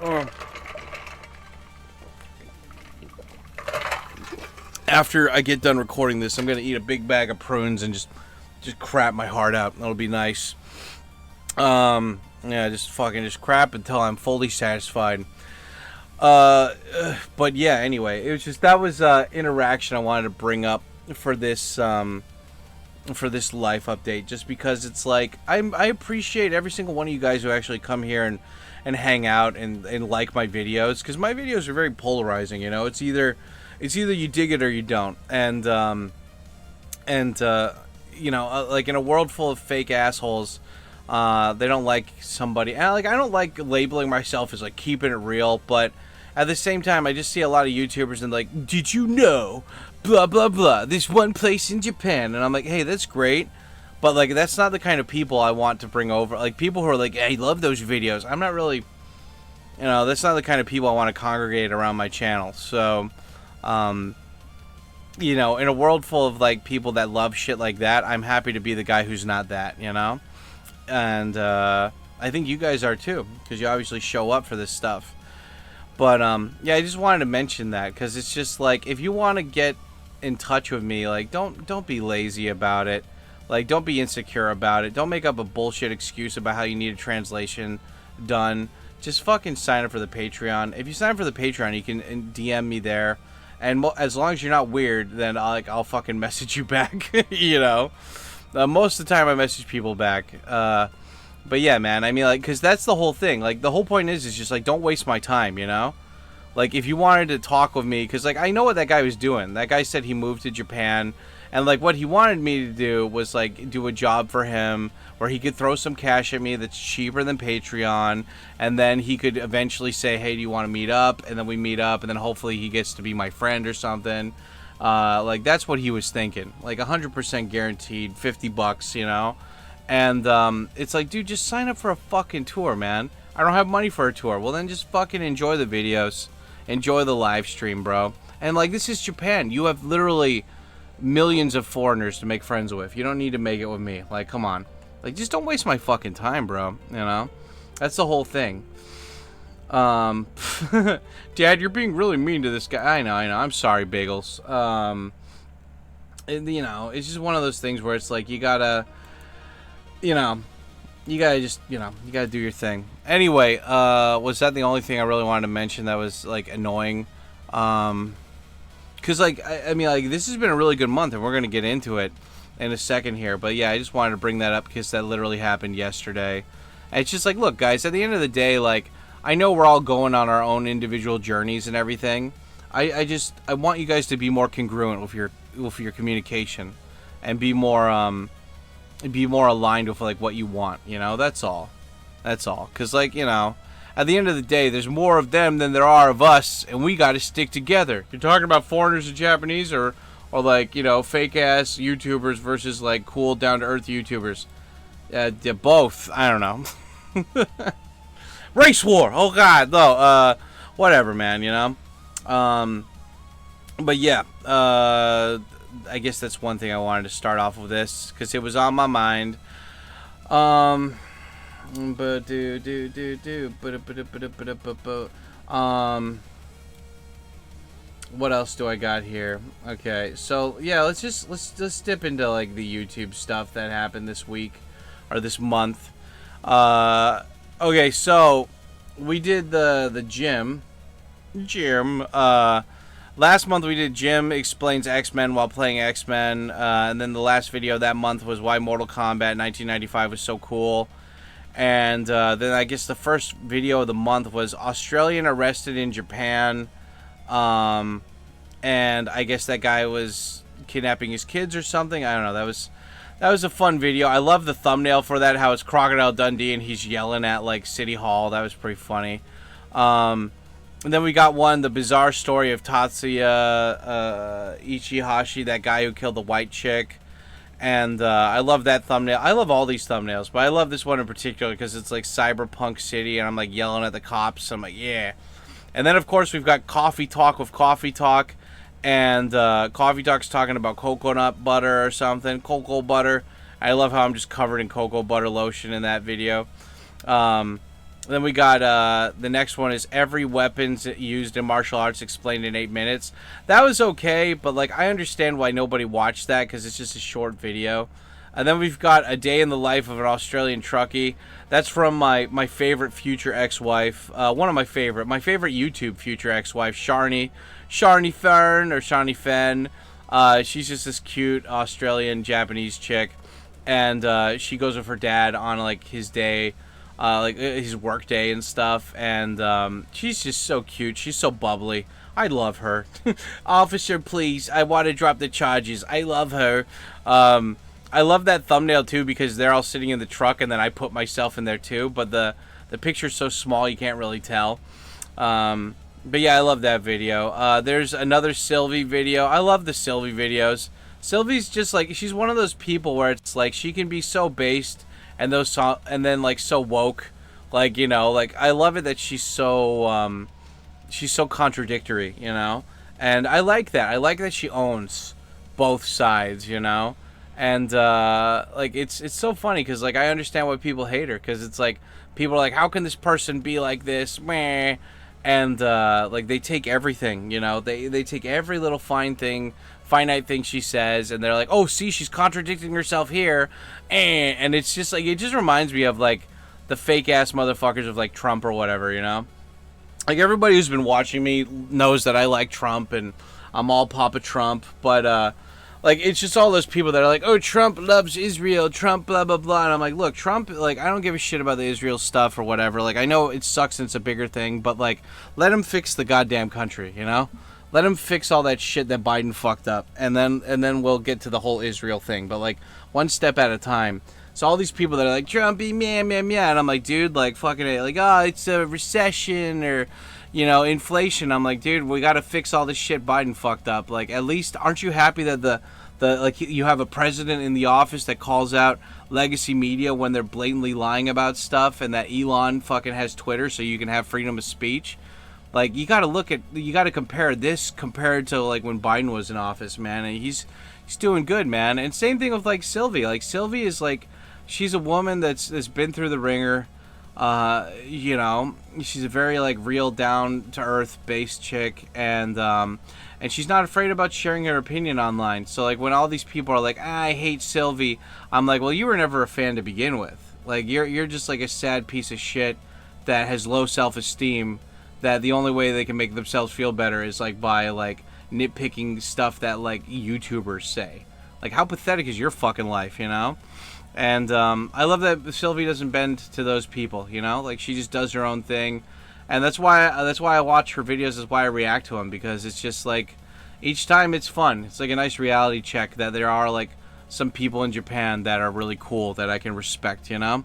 After I get done recording this, I'm gonna eat a big bag of prunes and just crap my heart out. That'll be nice. Yeah, just crap until I'm fully satisfied. But yeah, anyway, it was just, that was interaction I wanted to bring up for this life update, just because it's like I appreciate every single one of you guys who actually come here and hang out and like my videos, because my videos are very polarizing, you know. It's either you dig it or you don't, and you know, like in a world full of fake assholes, they don't like somebody, and like I don't like labeling myself as like keeping it real, but at the same time, I just see a lot of YouTubers and like, did you know, blah blah blah, this one place in Japan, and I'm like, hey, that's great, but like that's not the kind of people I want to bring over. Like people who are like, hey, I love those videos. I'm not really, you know, that's not the kind of people I want to congregate around my channel. So, you know, in a world full of like people that love shit like that, I'm happy to be the guy who's not that, you know. And I think you guys are too, because you obviously show up for this stuff. But yeah, I just wanted to mention that, because it's just like, if you want to get in touch with me, like don't be lazy about it. Like, don't be insecure about it. Don't make up a bullshit excuse about how you need a translation done. Just fucking sign up for the Patreon. If you sign up for the Patreon, you can DM me there, and as long as you're not weird, then I'll fucking message you back. You know, most of the time I message people back. But yeah, man, I mean, like, because that's the whole thing. Like, the whole point is just, like, don't waste my time, you know? Like, if you wanted to talk with me, because, like, I know what that guy was doing. That guy said he moved to Japan, And like what he wanted me to do was like do a job for him where he could throw some cash at me that's cheaper than Patreon, and then he could eventually say, hey, do you want to meet up? And then we meet up, and then hopefully he gets to be my friend or something. Like that's what he was thinking, like 100% guaranteed, $50, you know. And it's like, dude, just sign up for a fucking tour, man. I don't have money for a tour. Well, then just fucking enjoy the videos, enjoy the live stream, bro. And like, this is Japan. You have literally millions of foreigners to make friends with. You don't need to make it with me. Like, come on. Like, just don't waste my fucking time, bro. You know? That's the whole thing. Dad, you're being really mean to this guy. I know. I'm sorry, Bagels. You know, it's just one of those things where it's like, you gotta, you know, you gotta just, you know, you gotta do your thing. Anyway, was that the only thing I really wanted to mention that was, like, annoying? Because, like, I mean, like, this has been a really good month, and we're going to get into it in a second here. But, yeah, I just wanted to bring that up because that literally happened yesterday. And it's just like, look, guys, at the end of the day, like, I know we're all going on our own individual journeys and everything. I want you guys to be more congruent with your communication and be more aligned with, like, what you want, you know? That's all. That's all. Because, like, you know, at the end of the day, there's more of them than there are of us, and we got to stick together. You're talking about foreigners and Japanese, or like, you know, fake-ass YouTubers versus, like, cool, down-to-earth YouTubers? They're both. I don't know. Race war! Oh, God, no. Whatever, man, you know? But, yeah. I guess that's one thing I wanted to start off with this, because it was on my mind. What else do I got here? Okay, so yeah, let's dip into like the YouTube stuff that happened this week or this month. Okay, so we did the gym. Last month we did Jim Explains X-Men while playing X-Men, and then the last video that month was why Mortal Kombat 1995 was so cool. And then I guess the first video of the month was Australian arrested in Japan. And I guess that guy was kidnapping his kids or something. I don't know. That was a fun video. I love the thumbnail for that, how it's Crocodile Dundee and he's yelling at like City Hall. That was pretty funny. And then we got the bizarre story of Tatsuya Ichihashi, that guy who killed the white chick. And I love that thumbnail. I love all these thumbnails, but I love this one in particular because it's like Cyberpunk City, and I'm like yelling at the cops. I'm like, yeah. And then, of course, we've got Coffee Talk with Coffee Talk. And Coffee Talk's talking about coconut butter or something. Cocoa butter. I love how I'm just covered in cocoa butter lotion in that video. Then we got the next one is every weapons used in martial arts explained in 8 minutes. That was okay, but like I understand why nobody watched that because it's just a short video. And then we've got a day in the life of an Australian truckie. That's from my favorite future ex-wife. One of my favorite YouTube future ex-wife, Sharni Fern or Sharni Fen. She's just this cute Australian Japanese chick, and she goes with her dad on like his day. Like his work day and stuff, and she's just so cute. She's so bubbly. I love her. Officer, please, I want to drop the charges. I love her. I love that thumbnail too because they're all sitting in the truck, and then I put myself in there too. But the picture's so small you can't really tell. But yeah, I love that video. There's another Sylvie video. I love the Sylvie videos. Sylvie's just like, she's one of those people where it's like she can be so based. And then like so woke, like, you know, like I love it that she's so contradictory, you know, and I like that. I like that she owns both sides, you know, and like it's so funny because like I understand why people hate her because it's like people are like, how can this person be like this, meh, and like they take everything, you know, they take every little finite thing she says, and they're like, oh, see, she's contradicting herself here, and it's just like, it just reminds me of like the fake ass motherfuckers of like Trump or whatever, you know. Like everybody who's been watching me knows that I like Trump and I'm all Papa Trump, but like it's just all those people that are like, oh, Trump loves Israel, Trump blah blah blah, and I'm like, look, Trump, like I don't give a shit about the Israel stuff or whatever. Like I know it sucks and it's a bigger thing, but like let him fix the goddamn country, you know. Let him fix all that shit that Biden fucked up, and then we'll get to the whole Israel thing. But like one step at a time. So all these people that are like Trumpy, man, and I'm like, dude, like fucking, like, oh, it's a recession or, you know, inflation. I'm like, dude, we got to fix all this shit Biden fucked up. Like, at least, aren't you happy that the like you have a president in the office that calls out legacy media when they're blatantly lying about stuff, and that Elon fucking has Twitter so you can have freedom of speech? Like, you got to compare this compared to like when Biden was in office, man, and he's doing good, man. And same thing with like Sylvie. Like Sylvie is like, she's a woman that's been through the ringer. You know, she's a very like real, down to earth based chick, and she's not afraid about sharing her opinion online. So like when all these people are like, I hate Sylvie, I'm like, well, you were never a fan to begin with. Like you're just like a sad piece of shit that has low self-esteem, that the only way they can make themselves feel better is like by like nitpicking stuff that like YouTubers say. Like, how pathetic is your fucking life, you know? And I love that Sylvie doesn't bend to those people, you know? Like, she just does her own thing. And that's why I watch her videos, that's why I react to them, because it's just like, each time it's fun. It's like a nice reality check that there are like some people in Japan that are really cool that I can respect, you know?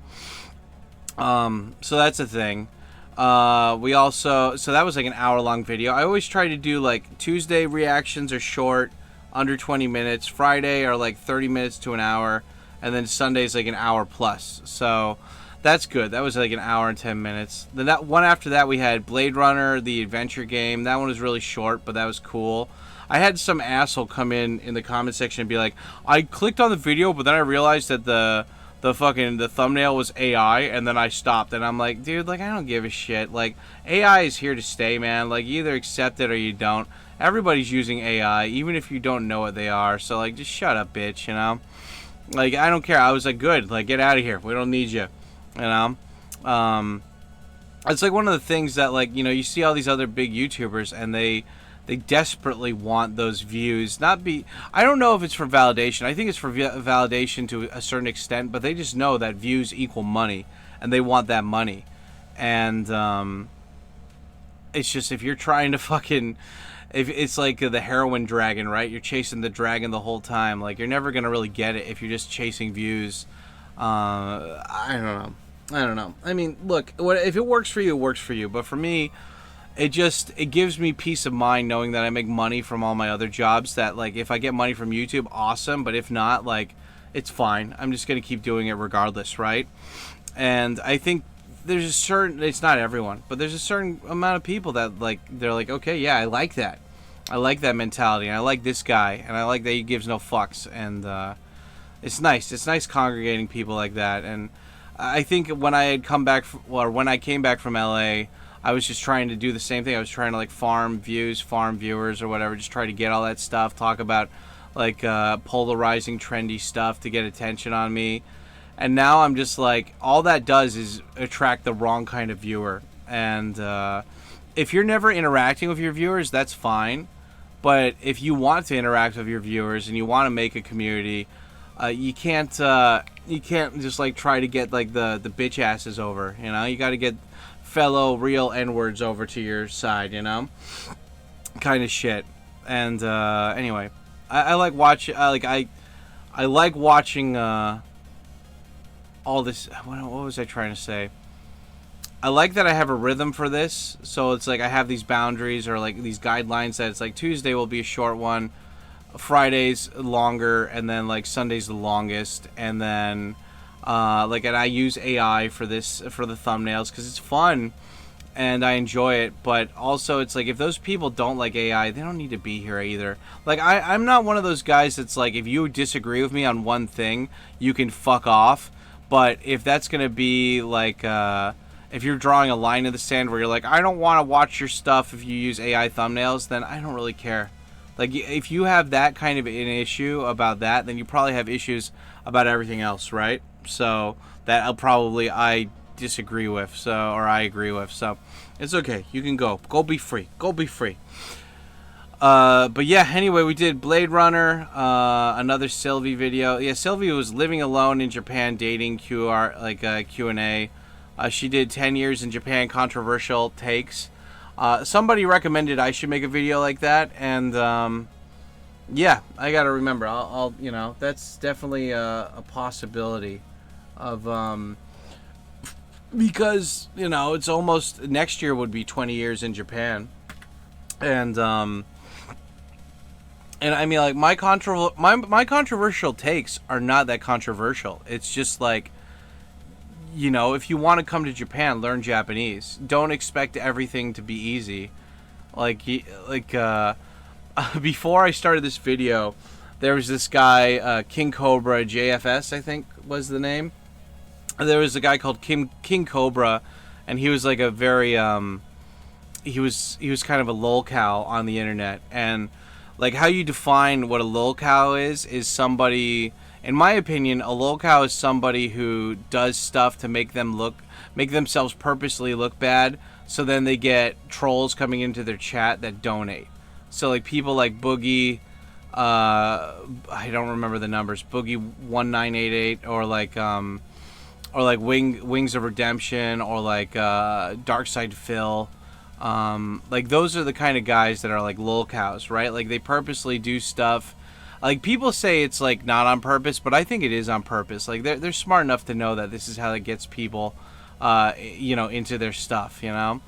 So that's a thing. We also, so that was like an hour-long video. I always try to do like Tuesday reactions are short, under 20 minutes. Friday are like 30 minutes to an hour, and then Sunday's like an hour plus. So that's good. That was like an hour and 10 minutes. Then that one after that, we had Blade Runner, the adventure game. That one was really short, but that was cool. I had some asshole come in the comment section and be like, I clicked on the video, but then I realized that the thumbnail was AI, and then I stopped, and I'm like, dude, like, I don't give a shit. Like, AI is here to stay, man. Like, you either accept it or you don't. Everybody's using AI, even if you don't know what they are. So like, just shut up, bitch, you know? Like, I don't care. I was like, good, like, get out of here, we don't need you, you know? It's like one of the things that, like, you know, you see all these other big YouTubers, and they desperately want those views. I don't know if it's for validation. I think it's for validation to a certain extent, but they just know that views equal money, and they want that money. And it's just, if you're trying to fucking, if it's like the heroin dragon, right? You're chasing the dragon the whole time. Like, you're never gonna really get it if you're just chasing views. I don't know. I mean, look, if it works for you, it works for you. But for me, it gives me peace of mind knowing that I make money from all my other jobs, that like if I get money from YouTube, awesome, but if not, like, it's fine. I'm just going to keep doing it regardless, right? And I think there's a certain, it's not everyone, but there's a certain amount of people that like, they're like, okay, yeah, I like that. I like that mentality, and I like this guy, and I like that he gives no fucks, and it's nice. It's nice congregating people like that. And I think when I had come back, when I came back from LA, I was just trying to do the same thing. I was trying to like farm views, farm viewers or whatever, just try to get all that stuff, talk about like polarizing, trendy stuff to get attention on me. And now I'm just like, all that does is attract the wrong kind of viewer. And if you're never interacting with your viewers, that's fine. But if you want to interact with your viewers and you want to make a community, you can't just like try to get like the bitch asses over, you know? You got to get fellow real N-words over to your side, you know, kind of shit. And anyway, I like watching. I like watching all this. What was I trying to say? I like that I have a rhythm for this, so it's like I have these boundaries or like these guidelines that it's like Tuesday will be a short one, Friday's longer, and then like Sunday's the longest, and then and I use AI for this, for the thumbnails, because it's fun and I enjoy it. But also it's like, if those people don't like AI, they don't need to be here either. Like, I'm not one of those guys that's like, if you disagree with me on one thing, you can fuck off. But if that's gonna be like if you're drawing a line in the sand where you're like, I don't want to watch your stuff if you use AI thumbnails, then I don't really care. Like, if you have that kind of an issue about that, then you probably have issues about everything else, right? So that I disagree with, so, or I agree with. So it's okay. You can go be free. Go be free. But yeah, anyway, we did Blade Runner, another Sylvie video. Yeah, Sylvie was living alone in Japan, dating Q&A. She did 10 years in Japan, controversial takes Somebody recommended I should make a video like that, and yeah, I gotta remember. I'll you know, that's definitely a possibility of because you know it's almost next year would be 20 years in Japan, and I mean like my controversial takes are not that controversial. It's just like, you know, if you want to come to Japan, learn Japanese. Don't expect everything to be easy. Like before I started this video, there was this guy, King Cobra JFS, I think was the name. There was a guy called King Cobra, and he was like a very he was kind of a lolcow on the internet. And like how you define what a lolcow is somebody, in my opinion, a lolcow is somebody who does stuff to make themselves purposely look bad, so then they get trolls coming into their chat that donate. So like people like Boogie, I don't remember the numbers, Boogie 1988, or like Wings of Redemption, or like Darkside Phil. Like those are the kind of guys that are like lolcows, right? Like they purposely do stuff. Like people say it's like not on purpose, but I think it is on purpose. Like they're smart enough to know that this is how it gets people, you know, into their stuff, you know.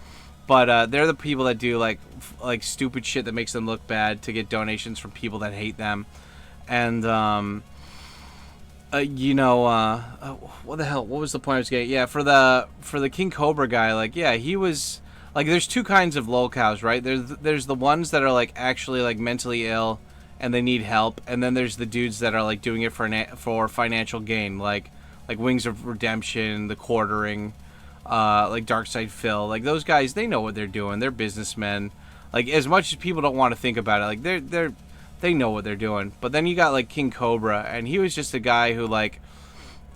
But they're the people that do like stupid shit that makes them look bad to get donations from people that hate them, and you know, what the hell? What was the point I was getting? Yeah, for the King Cobra guy, like yeah, he was like, there's two kinds of lolcows, right? There's the ones that are like actually like mentally ill and they need help, and then there's the dudes that are like doing it for financial gain, like Wings of Redemption, The Quartering, like Darkside Phil. Like those guys, they know what they're doing. They're businessmen. Like as much as people don't want to think about it, like they know what they're doing. But then you got like King Cobra, and he was just a guy who like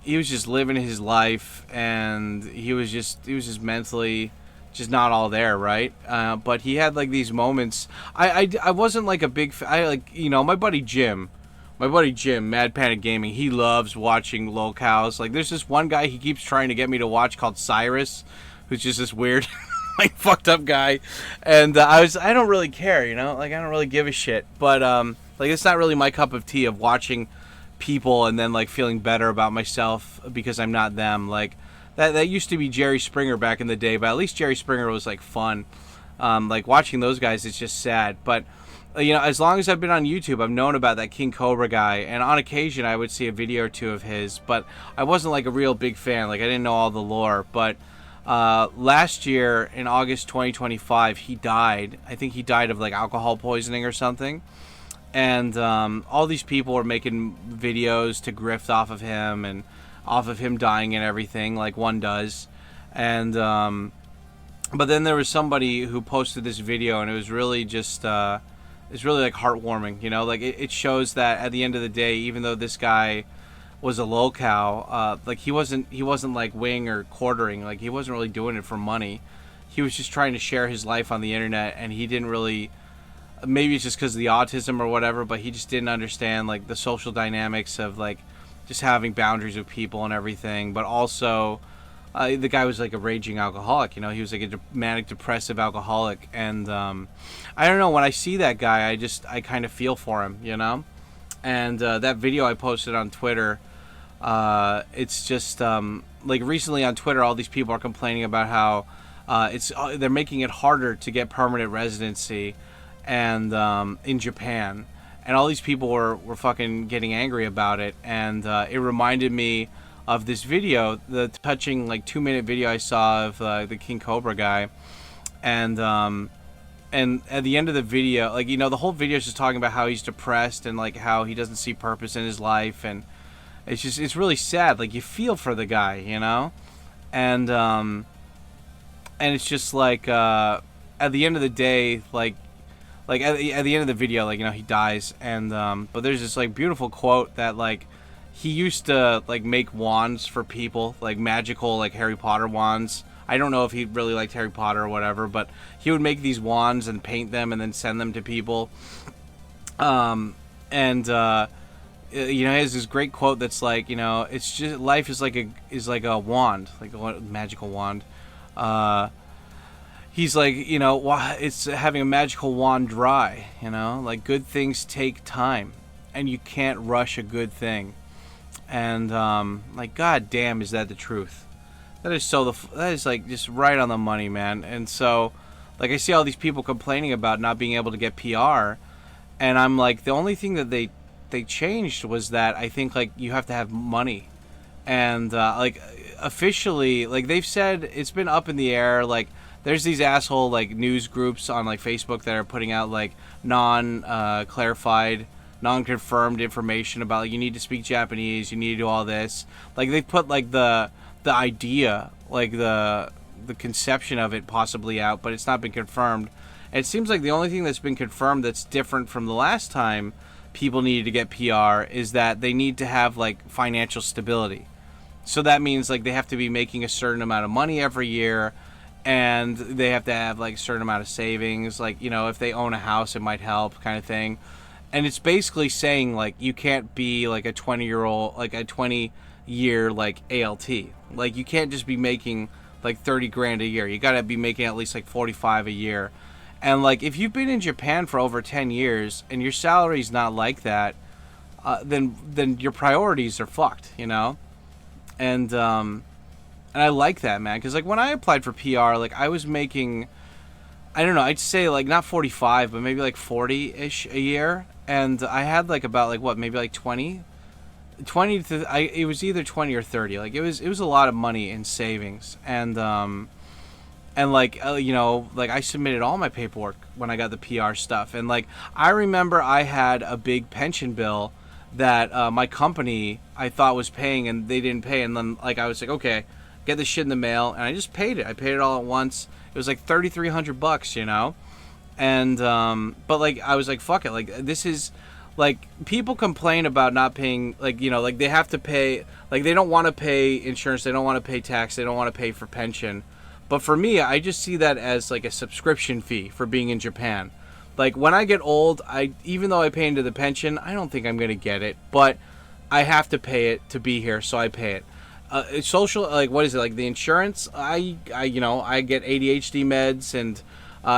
he was just living his life, and he was just mentally just not all there, right? But he had like these moments. I wasn't like a big I like, you know, my buddy Jim, Mad Panic Gaming, he loves watching lolcows. Like there's this one guy he keeps trying to get me to watch called Cyrus, who's just this weird like fucked up guy, and I don't really care, you know, like I don't really give a shit. But like it's not really my cup of tea of watching people and then like feeling better about myself because I'm not them. Like that used to be Jerry Springer back in the day, but at least Jerry Springer was like fun. Like watching those guys, it's just sad. But you know, as long as I've been on YouTube, I've known about that King Cobra guy, and on occasion I would see a video or two of his, but I wasn't like a real big fan. Like I didn't know all the lore. But last year in August 2025, he died. I think he died of like alcohol poisoning or something. And all these people were making videos to grift off of him and off of him dying and everything, like one does. And but then there was somebody who posted this video, and it was really just it's really like heartwarming, you know. Like it shows that at the end of the day, even though this guy was a lolcow, like he wasn't like Wing or Quartering. Like he wasn't really doing it for money. He was just trying to share his life on the internet, and he didn't really, maybe it's just because of the autism or whatever, but he just didn't understand like the social dynamics of like just having boundaries with people and everything. But also the guy was like a raging alcoholic, you know. He was like a manic depressive alcoholic, and I don't know, when I see that guy, I kind of feel for him, you know. And that video I posted on Twitter, it's just like recently on Twitter, all these people are complaining about how they're making it harder to get permanent residency and in Japan, and all these people were fucking getting angry about it. And it reminded me of this video, the touching like 2-minute video I saw of the King Cobra guy. And at the end of the video, like, you know, the whole video is just talking about how he's depressed and like how he doesn't see purpose in his life, and it's really sad. Like you feel for the guy, you know. And it's just like at the end of the day, like at the end of the video, like, you know, he dies, and but there's this like beautiful quote that like he used to like make wands for people, like magical like Harry Potter wands. I don't know if he really liked Harry Potter or whatever, but he would make these wands and paint them and then send them to people. You know, he has this great quote that's like, you know, it's just life is like a wand, like a magical wand. he's like, you know, it's having a magical wand dry, you know, like good things take time and you can't rush a good thing. And like, god damn, is that the truth? That is that is like just right on the money, man. And so like I see all these people complaining about not being able to get PR, and I'm like, the only thing that they changed was that I think like you have to have money. And like officially, like they've said it's been up in the air. Like there's these asshole like news groups on like Facebook that are putting out like clarified, non-confirmed information about like, you need to speak Japanese, you need to do all this. Like they put like the idea, like the conception of it possibly out, but it's not been confirmed. And it seems like the only thing that's been confirmed that's different from the last time people needed to get PR is that they need to have like financial stability. So that means like they have to be making a certain amount of money every year, and they have to have like a certain amount of savings. Like, you know, if they own a house, it might help, kind of thing. And it's basically saying like you can't be like a 20-year-old, like a 20-year like ALT. Like you can't just be making like 30 grand a year. You got to be making at least like 45 a year. And like if you've been in Japan for over 10 years and your salary's not like that, then your priorities are fucked, you know? And I like that, man, because like when I applied for PR, like I was making, I don't know, I'd say like not 45, but maybe like 40-ish a year, and I had like about like what, maybe like 20 to it was either 20 or 30. Like it was a lot of money in savings, and like you know, like I submitted all my paperwork when I got the PR stuff, and like I remember I had a big pension bill that my company I thought was paying, and they didn't pay, and then like I was like, okay, get this shit in the mail, and I just paid it. I paid it all at once. It was like $3,300, you know, and but like I was like, fuck it, like this is like people complain about not paying, like, you know, like they have to pay, like they don't want to pay insurance, they don't want to pay tax, they don't want to pay for pension. But for me, I just see that as like a subscription fee for being in Japan. Like when I get old, even though I pay into the pension, I don't think I'm gonna get it, but I have to pay it to be here, so I pay it. Social, like what is it, like the insurance? I you know, I get ADHD meds, and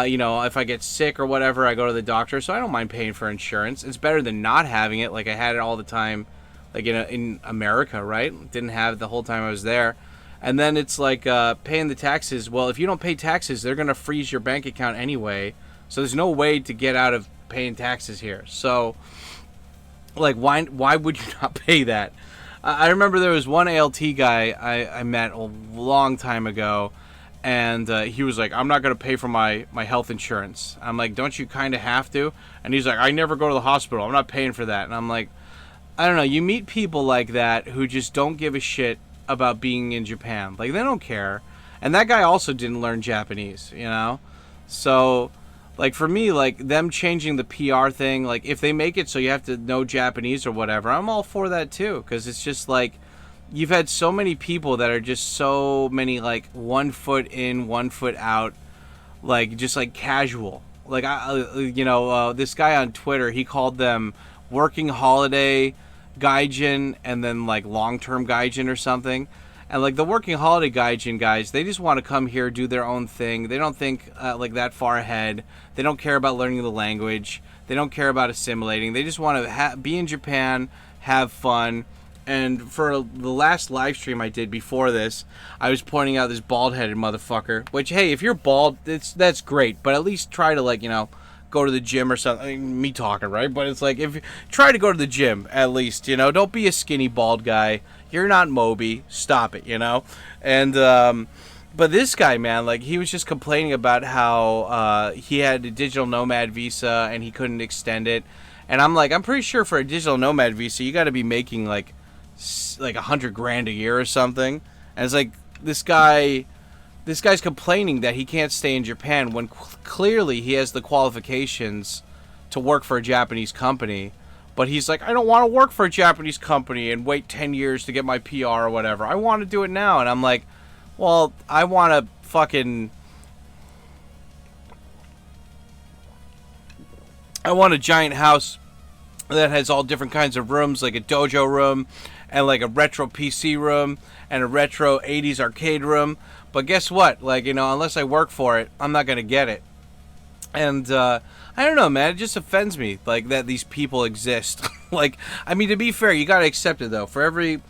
you know, if I get sick or whatever, I go to the doctor, so I don't mind paying for insurance. It's better than not having it. Like I had it all the time, like in America, right? Didn't have it the whole time I was there. And then it's like paying the taxes. Well, if you don't pay taxes, they're gonna freeze your bank account anyway. So there's no way to get out of paying taxes here. So, like, why would you not pay that? I remember there was one ALT guy I met a long time ago, and he was like, I'm not going to pay for my health insurance. I'm like, don't you kind of have to? And he's like, I never go to the hospital. I'm not paying for that. And I'm like, I don't know. You meet people like that who just don't give a shit about being in Japan. Like, they don't care. And that guy also didn't learn Japanese, you know? So, like, for me, like, them changing the PR thing, like, if they make it so you have to know Japanese or whatever, I'm all for that, too. Because it's just, like, you've had so many people that are just so many, like, 1 foot in, 1 foot out, like, just, like, casual. Like, you know, this guy on Twitter, he called them working holiday gaijin and then, like, long-term gaijin or something. And, like, the working holiday gaijin guys, they just want to come here, do their own thing. They don't think, like, that far ahead. They don't care about learning the language. They don't care about assimilating. They just want to be in Japan, have fun. And for the last live stream I did before this, I was pointing out this bald-headed motherfucker. Which, hey, if you're bald, that's great. But at least try to, like, you know, go to the gym or something. I mean, me talking, right? But it's like, if you try to go to the gym, at least, you know. Don't be a skinny bald guy. You're not Moby. Stop it, you know? And, but this guy, man, like, he was just complaining about how he had a digital nomad visa and he couldn't extend it. And I'm like, I'm pretty sure for a digital nomad visa, you got to be making, like 100 grand a year or something. And it's like, this guy's complaining that he can't stay in Japan when clearly he has the qualifications to work for a Japanese company. But he's like, I don't want to work for a Japanese company and wait 10 years to get my PR or whatever. I want to do it now. And I'm like, well, I want a giant house that has all different kinds of rooms, like a dojo room and like a retro PC room and a retro 80s arcade room. But guess what? Like, unless I work for it, I'm not gonna get it. And I don't know, man. It just offends me, like, that these people exist. Like, I mean, to be fair, you gotta accept it though. For every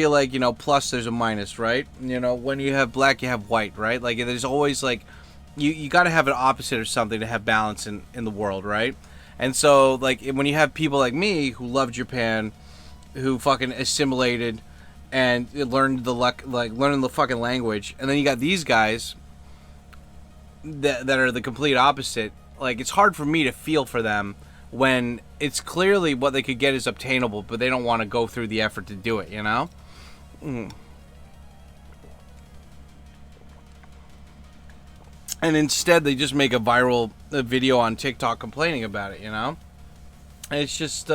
like, plus, there's a minus, right? When you have black, you have white, right? Like, there's always like, you gotta have an opposite or something to have balance in the world, right? And so, like, when you have people like me who love Japan, who fucking assimilated and learned learning the fucking language, and then you got these guys that are the complete opposite. Like, it's hard for me to feel for them when it's clearly what they could get is obtainable, but they don't want to go through the effort to do it, And instead, they just make a viral video on TikTok complaining about it, And it's just,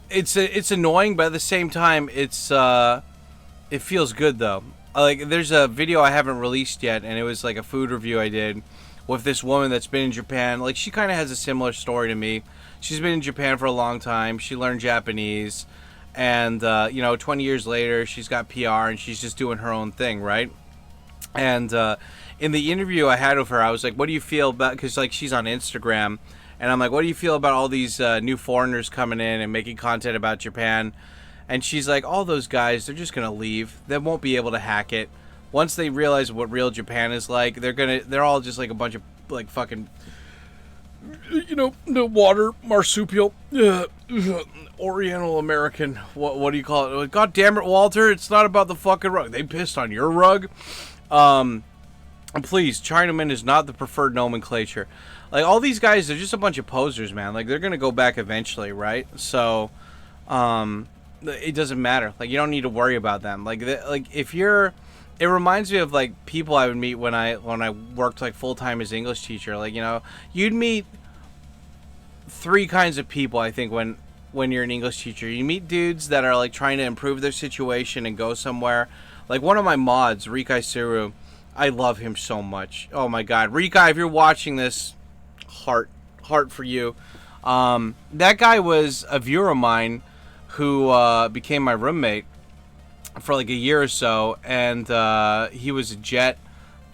it's annoying, but at the same time, it feels good though. Like, there's a video I haven't released yet, and it was like a food review I did with this woman that's been in Japan. Like, she kind of has a similar story to me. She's been in Japan for a long time. She learned Japanese, and 20 years later, she's got PR, and she's just doing her own thing, right? And in the interview I had with her, I was like, what do you feel about, because like she's on Instagram, and I'm like, what do you feel about all these new foreigners coming in and making content about Japan? And she's like, all those guys, they're just gonna leave. They won't be able to hack it. Once they realize what real Japan is like, they're all just like a bunch of like fucking, the water marsupial, Oriental American. What do you call it? God damn it, Walter! It's not about the fucking rug. They pissed on your rug. Please, Chinaman is not the preferred nomenclature. Like, all these guys, they're just a bunch of posers, man. Like, they're gonna go back eventually, right? So, it doesn't matter. Like, you don't need to worry about them. Like, if you're, it reminds me of like people I would meet when I worked like full time as English teacher. Like, you'd meet three kinds of people. I think when you're an English teacher, you meet dudes that are like trying to improve their situation and go somewhere. Like, one of my mods, Rikai Suru, I love him so much. Oh my god, Rikai, if you're watching this, heart for you. That guy was a viewer of mine who became my roommate for like a year or so, and he was a jet,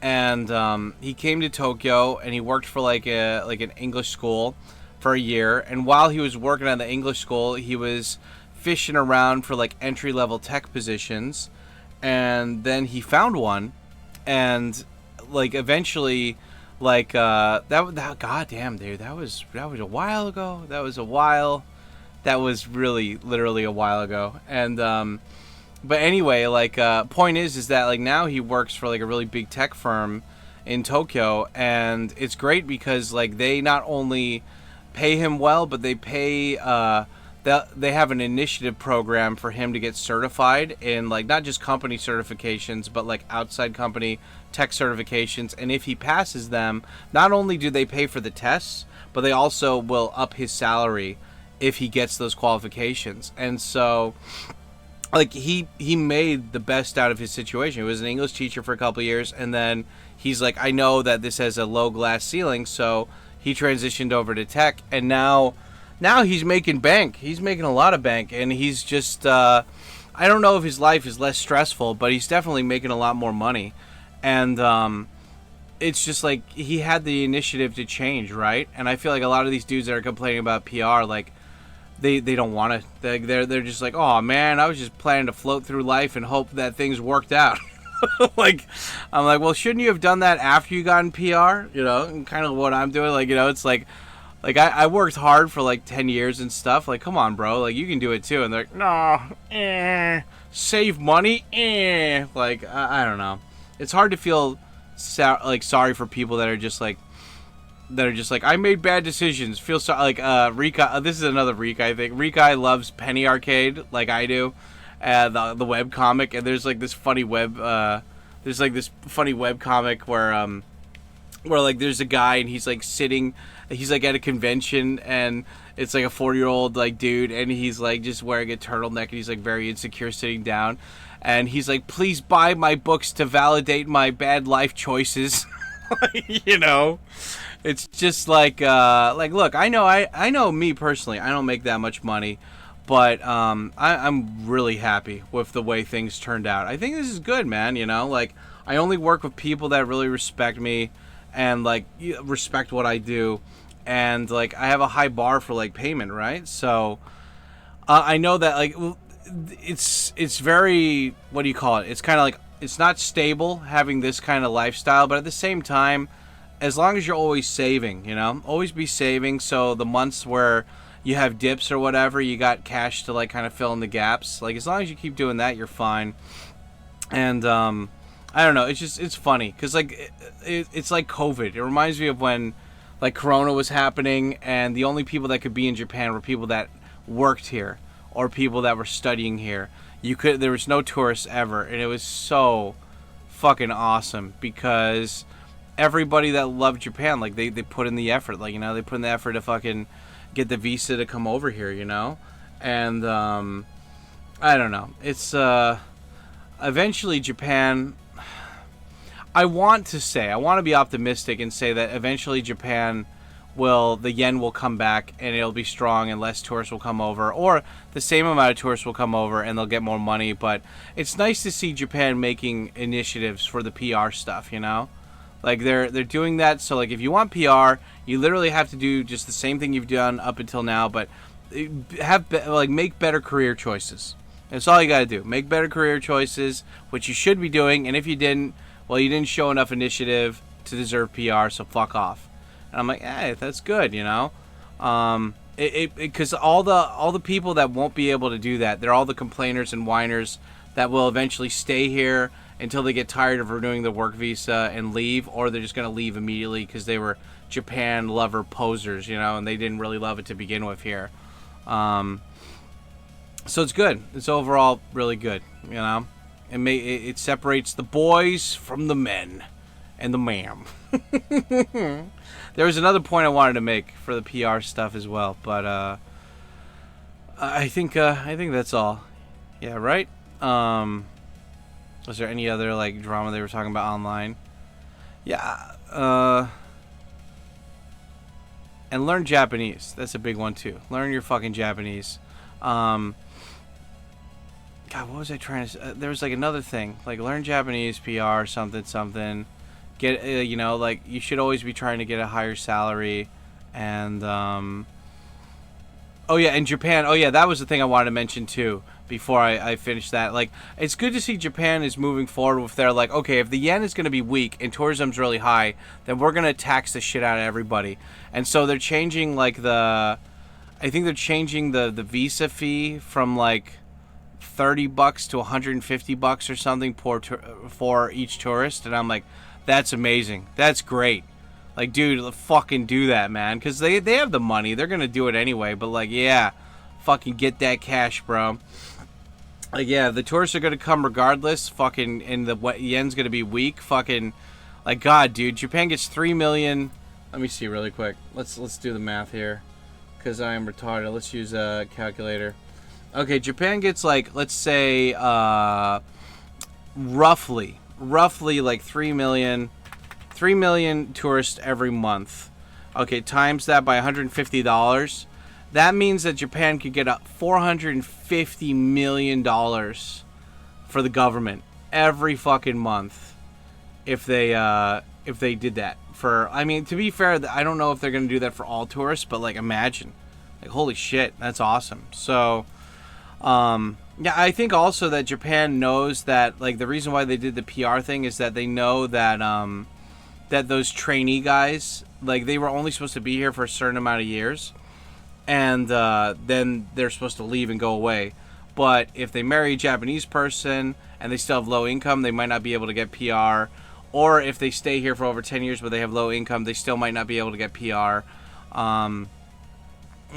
and he came to Tokyo, and he worked for like an English school for a year. And while he was working at the English school, he was fishing around for like entry-level tech positions, and then he found one, and like eventually, like that goddamn dude, that was a while ago. That was really literally a while ago. And but anyway, like point is that like now he works for like a really big tech firm in Tokyo, and it's great because like they not only pay him well, but they pay they have an initiative program for him to get certified in like not just company certifications, but like outside company tech certifications. And if he passes them, not only do they pay for the tests, but they also will up his salary if he gets those qualifications. And so like he made the best out of his situation. He was an English teacher for a couple of years, and then he's like, I know that this has a low glass ceiling, so he transitioned over to tech, and now he's making bank. He's making a lot of bank, and he's just I don't know if his life is less stressful, but he's definitely making a lot more money. And it's just like he had the initiative to change, right? And I feel like a lot of these dudes that are complaining about PR, like they don't want to. They're just like, oh man, I was just planning to float through life and hope that things worked out. Like, I'm like, well, shouldn't you have done that after you got in PR? And kind of what I'm doing. Like, it's like I worked hard for like 10 years and stuff. Like, come on, bro. Like, you can do it too. And they're like, no, save money. Like, I don't know. It's hard to feel sorry for people that are just like I made bad decisions. Feel sorry. Like Rika. This is another Rika. I think Rika loves Penny Arcade like I do. The web comic, and there's like this funny web comic where like there's a guy and he's like sitting, he's like at a convention, and it's like a 40-year-old like dude, and he's like just wearing a turtleneck, and he's like very insecure sitting down, and he's like, please buy my books to validate my bad life choices. It's just like look, I know me personally, I don't make that much money, But I'm really happy with the way things turned out. I think this is good, man. You know, like, I only work with people that really respect me and, like, respect what I do. And, like, I have a high bar for, like, payment, right? So I know that, like, it's very, what do you call it? It's kind of like, it's not stable having this kind of lifestyle, but at the same time, as long as you're always saving, you know, always be saving. So the months where you have dips or whatever, you got cash to, like, kind of fill in the gaps. Like, as long as you keep doing that, you're fine. And I don't know, it's funny because, like, it's like COVID. It reminds me of when, like, Corona was happening, and the only people that could be in Japan were people that worked here or people that were studying here. There was no tourists ever, and it was so fucking awesome because everybody that loved Japan, like, they put in the effort, like, you know, they put in the effort to fucking get the visa to come over here, you know. And I don't know, it's eventually Japan, I want to be optimistic and say that eventually Japan the yen will come back and it'll be strong and less tourists will come over, or the same amount of tourists will come over and they'll get more money. But it's nice to see Japan making initiatives for the PR stuff, you know? Like, they're doing that. So, like, if you want PR, you literally have to do just the same thing you've done up until now, but make better career choices. That's all you got to do. Make better career choices, which you should be doing. And if you didn't, well, you didn't show enough initiative to deserve PR, so fuck off. And I'm like, hey, that's good, you know? Because all the people that won't be able to do that, they're all the complainers and whiners that will eventually stay here until they get tired of renewing the work visa and leave, or they're just going to leave immediately because they were Japan lover posers, you know, and they didn't really love it to begin with here. So it's good. It's overall really good, you know? It separates the boys from the men and the ma'am. There was another point I wanted to make for the PR stuff as well, but I think that's all. Yeah, right? Was there any other, like, drama they were talking about online? Yeah, and learn Japanese. That's a big one too. Learn your fucking Japanese. God, what was I trying to say? There was, like, another thing, like, learn Japanese, PR, something. Get, you know, like, you should always be trying to get a higher salary. And oh yeah, in Japan, oh yeah, that was the thing I wanted to mention too before I finish that. Like, it's good to see Japan is moving forward with their, like, okay, if the yen is going to be weak and tourism's really high, then we're going to tax the shit out of everybody. And so they're changing, like, I think they're changing the visa fee from, like, $30 to $150 or something for each tourist. And I'm like, that's amazing. That's great. Like, dude, fucking do that, man. Because they have the money. They're going to do it anyway. But, like, yeah, fucking get that cash, bro. Like, yeah, the tourists are going to come regardless. Fucking, and the yen's going to be weak. Fucking, like, God, dude. Japan gets 3 million. Let me see really quick. Let's do the math here. Because I am retarded. Let's use a calculator. Okay, Japan gets, like, let's say, roughly like 3 million tourists every month. Okay, times that by $150. That means that Japan could get $450 million for the government every fucking month if they did that. I mean, to be fair, I don't know if they're gonna do that for all tourists, but, like, imagine, like, holy shit, that's awesome. So yeah, I think also that Japan knows that, like, the reason why they did the PR thing is that they know that that those trainee guys, like, they were only supposed to be here for a certain amount of years, and then they're supposed to leave and go away. But if they marry a Japanese person and they still have low income, they might not be able to get PR. Or if they stay here for over 10 years but they have low income, they still might not be able to get PR.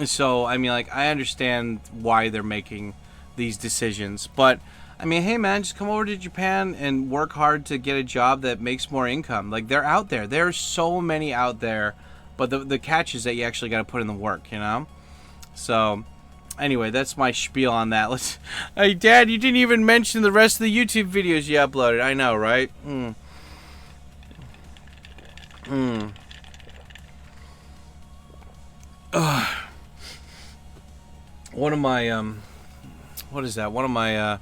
So, I mean, like, I understand why they're making these decisions. But, I mean, hey, man, just come over to Japan and work hard to get a job that makes more income. Like, they're out there. There's so many out there. But the catch is that you actually got to put in the work, you know? So, anyway, that's my spiel on that. Hey, Dad, you didn't even mention the rest of the YouTube videos you uploaded. I know, right? one of my what is that? One of my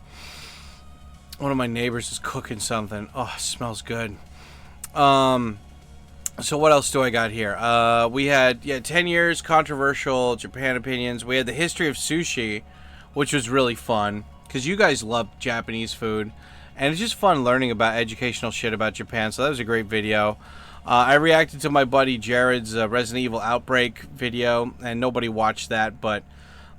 neighbors is cooking something. Oh, it smells good. So what else do I got here? We had 10 years controversial Japan opinions. We had the history of sushi, which was really fun because you guys love Japanese food, and it's just fun learning about educational shit about Japan. So that was a great video. I reacted to my buddy Jared's Resident Evil Outbreak video, and nobody watched that, but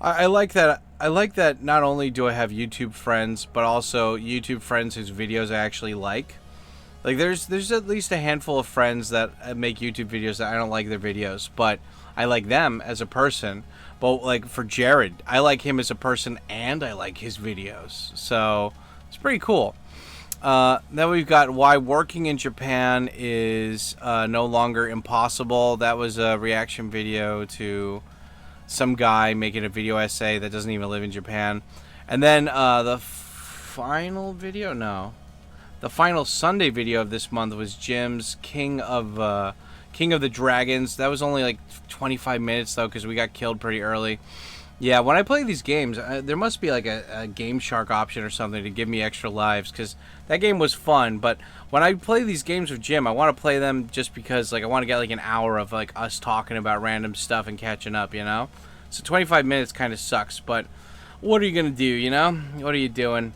I like that. I like that not only do I have YouTube friends, but also YouTube friends whose videos I actually like. Like, there's at least a handful of friends that make YouTube videos that I don't like their videos, but I like them as a person. But, like, for Jared, I like him as a person and I like his videos. So, it's pretty cool. Then we've got why working in Japan is no longer impossible. That was a reaction video to some guy making a video essay that doesn't even live in Japan. And then the final video? No. The final Sunday video of this month was Jim's King of the Dragons. That was only like 25 minutes though, because we got killed pretty early. Yeah, when I play these games, there must be like a Game Shark option or something to give me extra lives, because that game was fun. But when I play these games with Jim, I want to play them just because like I want to get like an hour of like us talking about random stuff and catching up, you know? So 25 minutes kind of sucks, but what are you going to do, you know? What are you doing?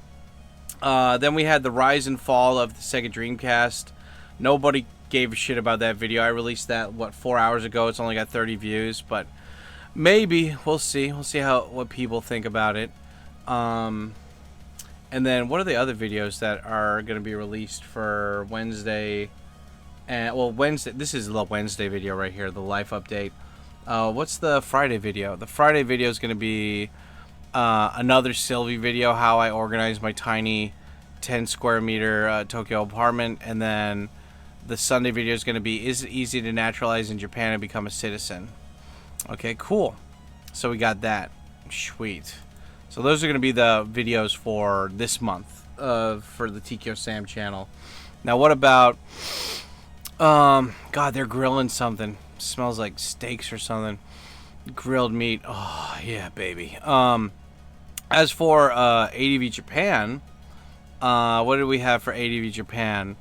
Then we had the rise and fall of the Sega Dreamcast. Nobody gave a shit about that video. I released that, 4 hours ago. It's only got 30 views, but maybe. We'll see. We'll see what people think about it. And then what are the other videos that are going to be released for Wednesday? Wednesday. This is the Wednesday video right here, the life update. What's the Friday video? The Friday video is going to be another Sylvie video, how I organize my tiny 10 square meter Tokyo apartment. And then the Sunday video is going to be, is it easy to naturalize in Japan and become a citizen? Okay, cool. So we got that. Sweet. So those are going to be the videos for this month for the TKO Sam channel. Now what about, God, they're grilling something. Smells like steaks or something. Grilled meat. Oh, yeah, baby. As for ADVJapan, what did we have for ADVJapan?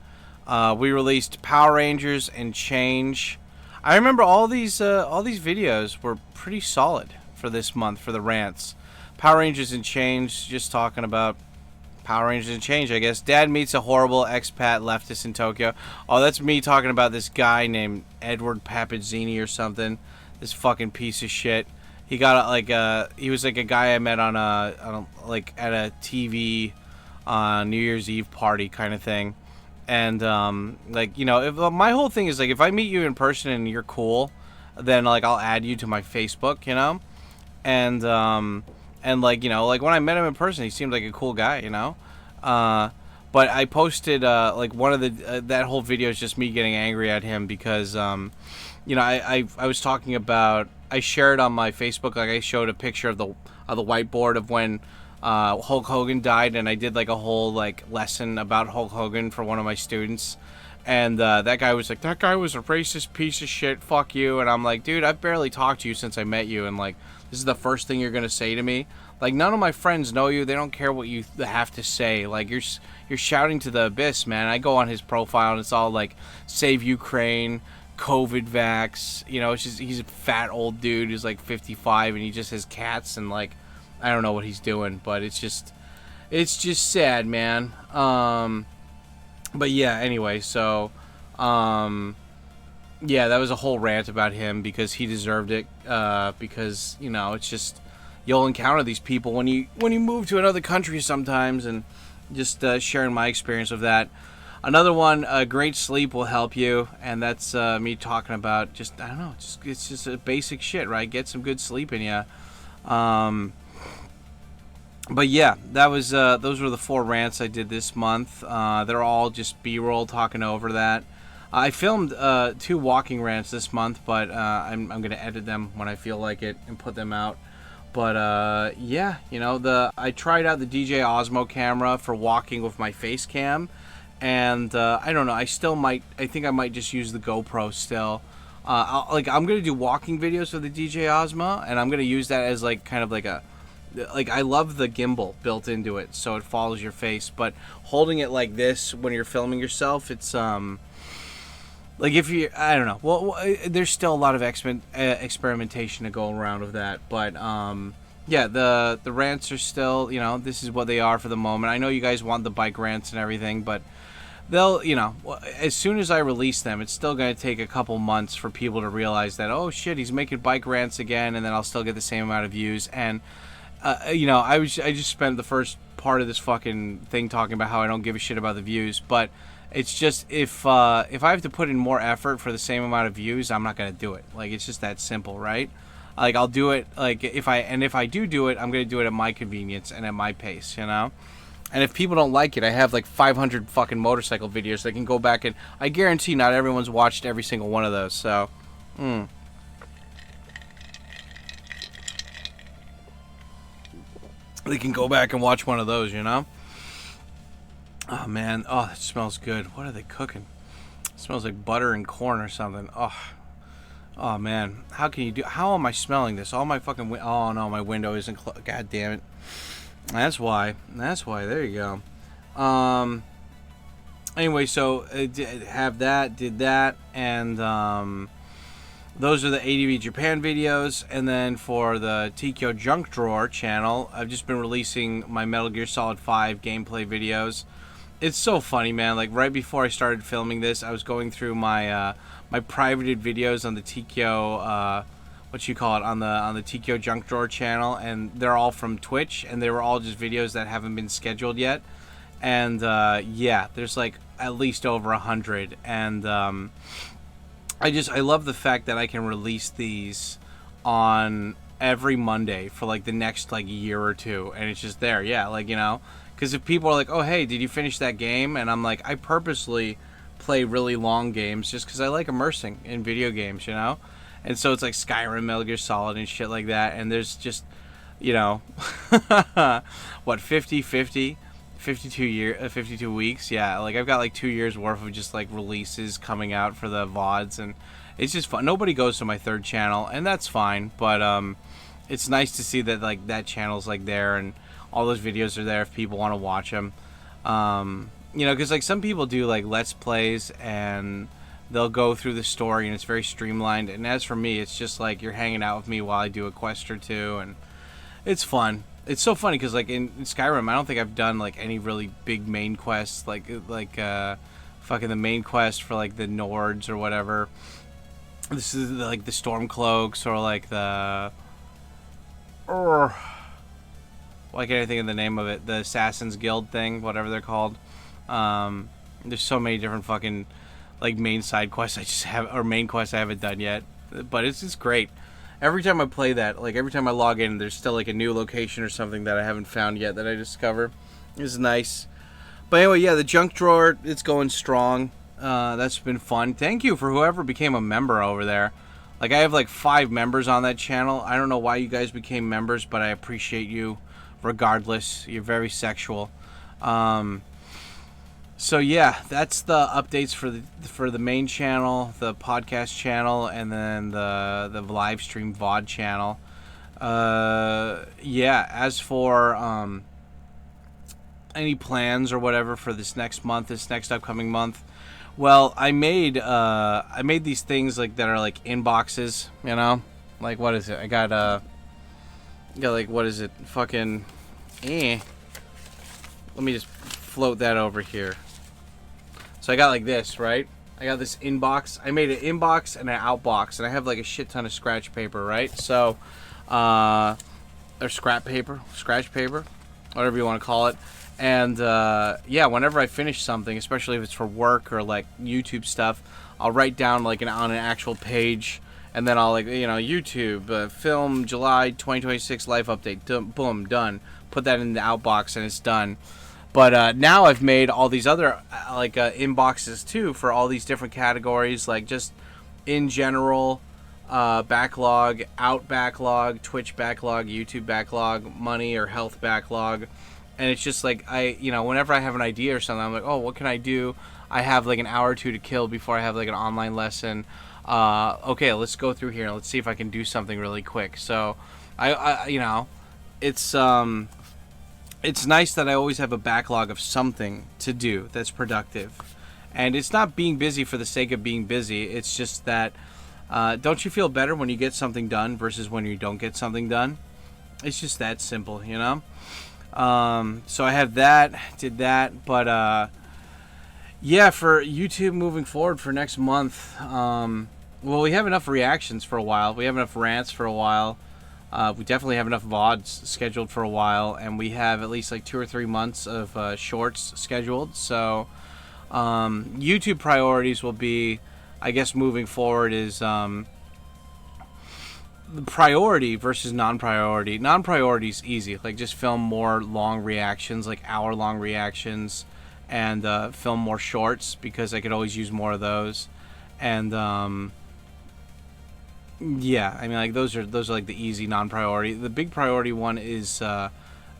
We released Power Rangers and Change. I remember all these videos were pretty solid for this month for the rants. Power Rangers and Change, just talking about Power Rangers and Change, I guess. Dad meets a horrible expat leftist in Tokyo. Oh, that's me talking about this guy named Edward Papazzini or something. This fucking piece of shit. He got he was like a guy I met on at a TV New Year's Eve party kind of thing. And like, you know, my whole thing is like, if I meet you in person and you're cool, then like I'll add you to my Facebook, you know. And like, you know, like when I met him in person, he seemed like a cool guy, you know. But I posted like one of the that whole video is just me getting angry at him because you know, I was talking about, I shared on my Facebook, like I showed a picture of the whiteboard of when Hulk Hogan died, and I did like a whole like lesson about Hulk Hogan for one of my students, and that guy was like, that guy was a racist piece of shit, fuck you. And I'm like, dude, I've barely talked to you since I met you, and like, this is the first thing you're gonna say to me? Like, none of my friends know you. They don't care what you have to say. Like, you're shouting to the abyss, man. I go on his profile and it's all like, save Ukraine, COVID vax, you know. It's just, he's a fat old dude who's like 55 and he just has cats, and like, I don't know what he's doing, but it's just sad, man. But yeah, anyway, so yeah, that was a whole rant about him because he deserved it, because, you know, it's just, you'll encounter these people when you move to another country sometimes, and just sharing my experience of that. Another one, great sleep will help you, and that's me talking about just, I don't know, it's just a basic shit, right? Get some good sleep in you. But yeah, that was those were the 4 rants I did this month. They're all just B-roll talking over that. I filmed 2 walking rants this month, but I'm gonna edit them when I feel like it and put them out. But yeah, you know, I tried out the DJ Osmo camera for walking with my face cam, and I don't know, I think I might just use the GoPro still. I'm gonna do walking videos for the DJ Osmo, and I'm gonna use that as like kind of like a like I love the gimbal built into it, so it follows your face. But holding it like this when you're filming yourself, it's like if you, I don't know. Well, there's still a lot of experimentation to go around with that, but yeah, the rants are still, this is what they are for the moment. I know you guys want the bike rants and everything, but they'll, as soon as I release them, it's still going to take a couple months for people to realize that, oh shit, he's making bike rants again, and then I'll still get the same amount of views. And I just spent the first part of this fucking thing talking about how I don't give a shit about the views, but it's just if I have to put in more effort for the same amount of views, I'm not gonna do it. Like, it's just that simple, right? Like, I'll do it like if I do it, I'm gonna do it at my convenience and at my pace, And if people don't like it, I have like 500 fucking motorcycle videos they can go back and I guarantee not everyone's watched every single one of those. So, they can go back and watch one of those, Oh man, oh, that smells good. What are they cooking? It smells like butter and corn or something. Oh man, how am I smelling this? All my fucking oh no, my window isn't God damn it. That's why. There you go. Anyway, so have that, did that, and those are the ADVJapan videos. And then for the TKO Junk Drawer channel, I've just been releasing my Metal Gear Solid 5 gameplay videos. It's so funny, man. Like, right before I started filming this, I was going through my my privated videos on the TKO on the TKO Junk Drawer channel, and they're all from Twitch, and they were all just videos that haven't been scheduled yet. And yeah, there's like at least over 100, and I love the fact that I can release these on every Monday for like the next like year or two, and it's just there. Yeah, like, because if people are like, oh hey, did you finish that game? And I'm like, I purposely play really long games just because I like immersing in video games, and so it's like Skyrim, Metal Gear Solid, and shit like that. And there's just, what, 52 weeks. Yeah, like I've got like 2 years worth of just like releases coming out for the VODs, and it's just fun. Nobody goes to my third channel, and that's fine, but it's nice to see that like that channel's like there, and all those videos are there if people want to watch them. Because like some people do like Let's Plays, and they'll go through the story, and it's very streamlined. And as for me, it's just like you're hanging out with me while I do a quest or two, and it's fun. It's so funny because like in Skyrim, I don't think I've done like any really big main quests, like fucking the main quest for like the Nords or whatever. This is like the Stormcloaks or like the why can't I think of the name of it? The Assassin's Guild thing, whatever they're called. There's so many different fucking like main side quests main quests I haven't done yet, but it's just great. Every time I play that, like every time I log in, there's still like a new location or something that I haven't found yet that I discover. It's nice. But anyway, yeah, the Junk Drawer, it's going strong. That's been fun. Thank you for whoever became a member over there. Like I have like 5 members on that channel. I don't know why you guys became members, but I appreciate you regardless. You're very sexual. So yeah, that's the updates for the main channel, the podcast channel, and then the live stream VOD channel. Yeah, as for any plans or whatever for this next upcoming month, well, I made these things like that are like inboxes, like what is it? I got like, what is it? Fucking let me just float that over here. So I got like this, right? I got this inbox. I made an inbox and an outbox, and I have like a shit ton of scratch paper, right? So, or scratch paper, whatever you want to call it. And yeah, whenever I finish something, especially if it's for work or like YouTube stuff, I'll write down like on an actual page, and then I'll like, YouTube film July 2026 life update. Boom, done. Put that in the outbox, and it's done. But now I've made all these other inboxes too for all these different categories, like just in general, backlog, out backlog, Twitch backlog, YouTube backlog, money or health backlog. And it's just like whenever I have an idea or something, I'm like, oh, what can I do? I have like an hour or two to kill before I have like an online lesson. Okay, let's go through here and let's see if I can do something really quick. So I it's nice that I always have a backlog of something to do that's productive. And it's not being busy for the sake of being busy. It's just that, don't you feel better when you get something done versus when you don't get something done? It's just that simple, you know? So I have that, did that. But, yeah, for YouTube moving forward for next month, well, we have enough reactions for a while. We have enough rants for a while. We definitely have enough VODs scheduled for a while, and we have at least like 2 or 3 months of shorts scheduled. So YouTube priorities will be, I guess, moving forward is the priority versus non-priority. Non-priority is easy, like just film more long reactions, like hour-long reactions, and film more shorts because I could always use more of those. And yeah, I mean, like those are like the easy non-priority. The big priority one is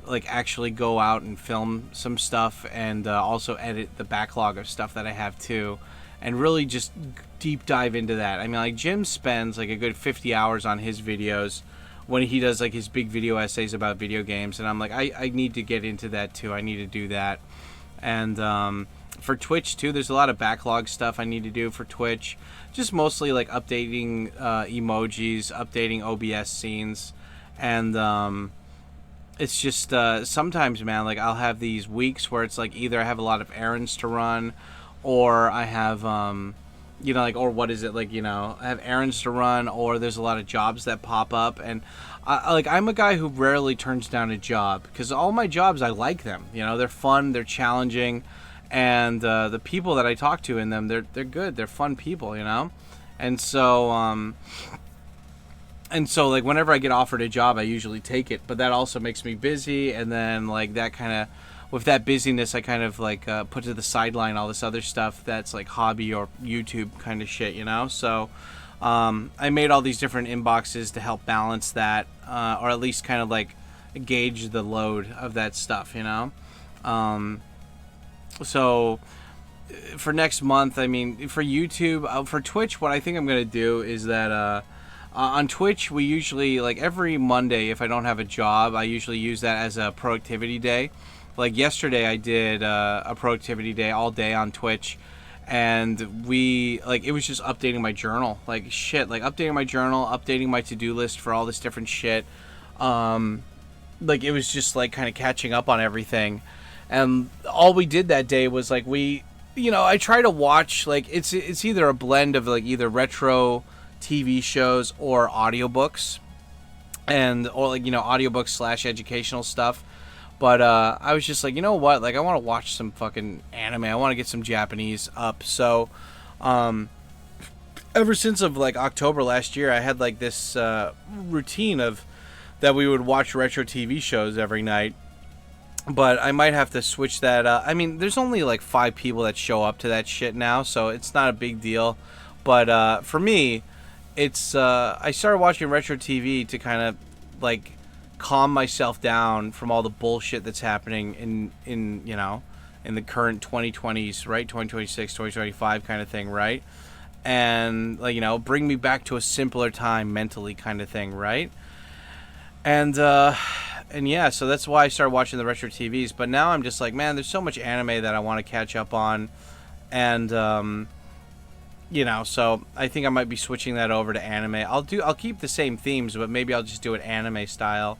like actually go out and film some stuff and also edit the backlog of stuff that I have too, and really just deep dive into that. I mean, like Jim spends like a good 50 hours on his videos when he does like his big video essays about video games, and I'm like, I need to get into that too. I need to do that. And for Twitch too, there's a lot of backlog stuff I need to do for Twitch. Just mostly like updating emojis, updating OBS scenes, and it's just sometimes, man, like I'll have these weeks where it's like either I have a lot of errands to run, or I have you know, like, or what is it, like, you know, I have errands to run, or there's a lot of jobs that pop up, and like I'm a guy who rarely turns down a job because all my jobs, I like them, you know, they're fun, they're challenging. And the people that I talk to in them, they're good. They're fun people, you know. And so like whenever I get offered a job, I usually take it. But that also makes me busy, and then like that kind of, with that busyness, I kind of like put to the sideline all this other stuff that's like hobby or YouTube kind of shit, you know. So I made all these different inboxes to help balance that, or at least kind of like gauge the load of that stuff, you know. So for next month, I mean, for YouTube, for Twitch, what I think I'm going to do is that on Twitch, we usually, like every Monday, if I don't have a job, I usually use that as a productivity day. Like yesterday, I did a productivity day all day on Twitch, and it was just updating my journal, like shit, like updating my journal, updating my to-do list for all this different shit. Like it was just like kind of catching up on everything. And all we did that day was like I try to watch, like it's either a blend of like either retro TV shows or audiobooks, or like, you know, audiobooks / educational stuff. But I was just like, you know what, like I want to watch some fucking anime. I want to get some Japanese up. So ever since of like October last year, I had like this routine of that we would watch retro TV shows every night. But I might have to switch that up. I mean, there's only like 5 people that show up to that shit now, so it's not a big deal. But for me, it's I started watching retro TV to kind of like calm myself down from all the bullshit that's happening in you know, in the current 2020s, right? 2026, 2025 kind of thing, right? And like, you know, bring me back to a simpler time mentally kind of thing, right? And yeah, so that's why I started watching the retro TVs. But now I'm just like, man, there's so much anime that I want to catch up on. And, you know, so I think I might be switching that over to anime. I'll keep the same themes, but maybe I'll just do it anime style.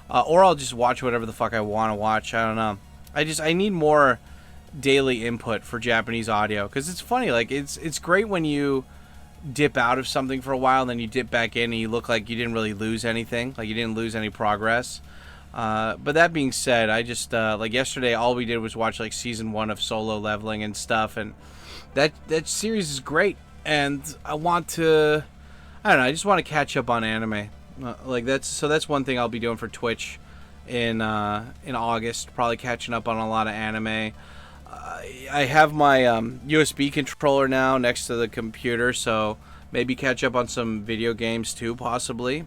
Or I'll just watch whatever the fuck I want to watch. I don't know. I need more daily input for Japanese audio. Because it's funny, like, it's great when you dip out of something for a while, and then you dip back in and you look like you didn't really lose anything. Like, you didn't lose any progress. But that being said, I just like yesterday, all we did was watch like season 1 of Solo Leveling and stuff, and that series is great. And I don't know, I just want to catch up on anime. Like that's one thing I'll be doing for Twitch in August. Probably catching up on a lot of anime. I have my USB controller now next to the computer, so maybe catch up on some video games too, possibly.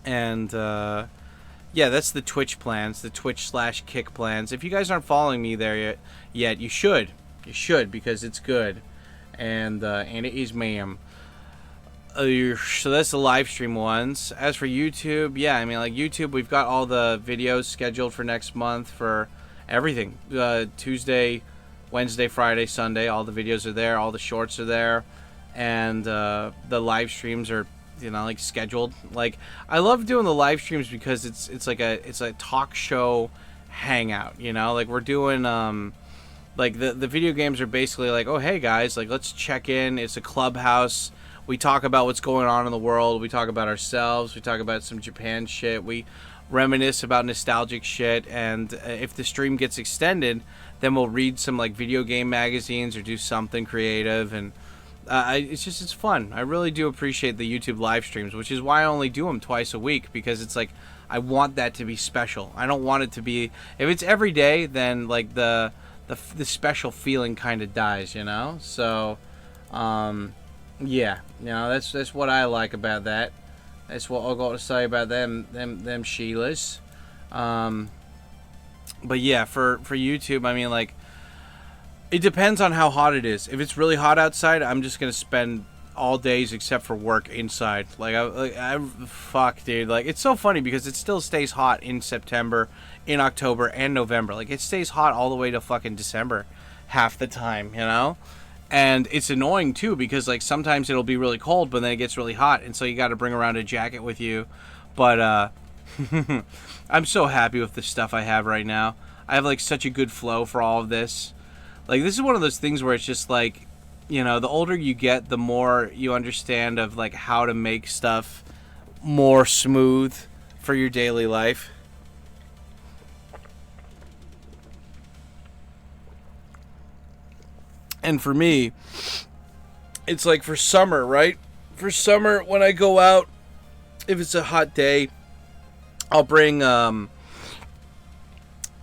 And yeah, that's the Twitch plans, the Twitch / Kick plans. If you guys aren't following me there yet, you should. You should, because it's good. And it is, ma'am. So that's the live stream ones. As for YouTube, yeah, I mean, like YouTube, we've got all the videos scheduled for next month for everything. Tuesday, Wednesday, Friday, Sunday, all the videos are there, all the shorts are there, and the live streams are, you know, like scheduled. Like, I love doing the live streams because it's a talk show hangout, you know? Like, we're doing like the video games are basically like, oh, hey guys, like, let's check in. It's a clubhouse. We talk about what's going on in the world. We talk about ourselves. We talk about some Japan shit. We reminisce about nostalgic shit. And if the stream gets extended, then we'll read some like video game magazines or do something creative. And it's fun. I really do appreciate the YouTube live streams, which is why I only do them twice a week, because it's like I want that to be special. I don't want it to be, if it's every day, then like the special feeling kind of dies, you know. So yeah, you know, that's what I like about that. That's what I got to say about them Sheilas. But yeah, for YouTube, I mean, like, it depends on how hot it is. If it's really hot outside, I'm just gonna spend all days except for work inside. Fuck, dude. Like, it's so funny because it still stays hot in September, in October, and November. Like, it stays hot all the way to fucking December, half the time, you know. And it's annoying too, because like sometimes it'll be really cold, but then it gets really hot, and so you got to bring around a jacket with you. But I'm so happy with the stuff I have right now. I have like such a good flow for all of this. Like, this is one of those things where it's just like, you know, the older you get, the more you understand of like how to make stuff more smooth for your daily life. And for me, it's like for summer, right? For summer, when I go out, if it's a hot day, I'll bring, if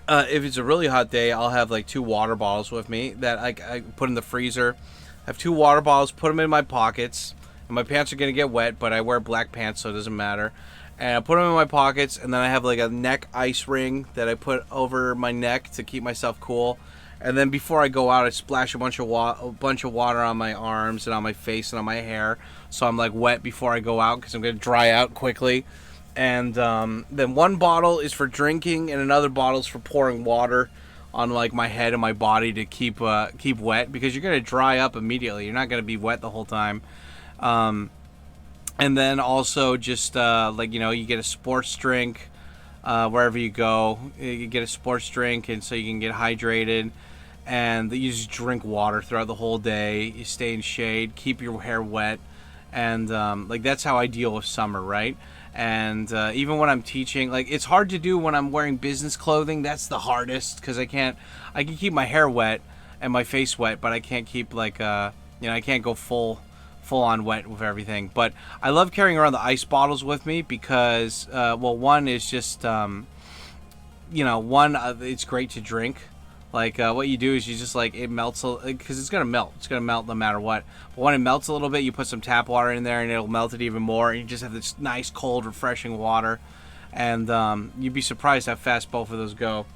it's a really hot day, I'll have like 2 water bottles with me that I put in the freezer. I have 2 water bottles, put them in my pockets, and my pants are going to get wet, but I wear black pants, so it doesn't matter. And I put them in my pockets, and then I have like a neck ice ring that I put over my neck to keep myself cool. And then before I go out, I splash a bunch of water on my arms and on my face and on my hair, so I'm like wet before I go out, because I'm going to dry out quickly. And then 1 bottle is for drinking, and another bottle is for pouring water on like my head and my body to keep wet, because you're going to dry up immediately. You're not going to be wet the whole time. And then also just like, you know, you get a sports drink wherever you go. You get a sports drink, and so you can get hydrated. And you just drink water throughout the whole day. You stay in shade, keep your hair wet, and like, that's how I deal with summer, right? And even when I'm teaching, like, it's hard to do when I'm wearing business clothing. That's the hardest, because I can keep my hair wet and my face wet, but I can't keep like you know, I can't go full on wet with everything. But I love carrying around the ice bottles with me because well, one is just you know, it's great to drink. Like, what you do is you just, like, it melts, because it's going to melt. It's going to melt no matter what. But when it melts a little bit, you put some tap water in there, and it'll melt it even more. And you just have this nice, cold, refreshing water. And you'd be surprised how fast both of those go.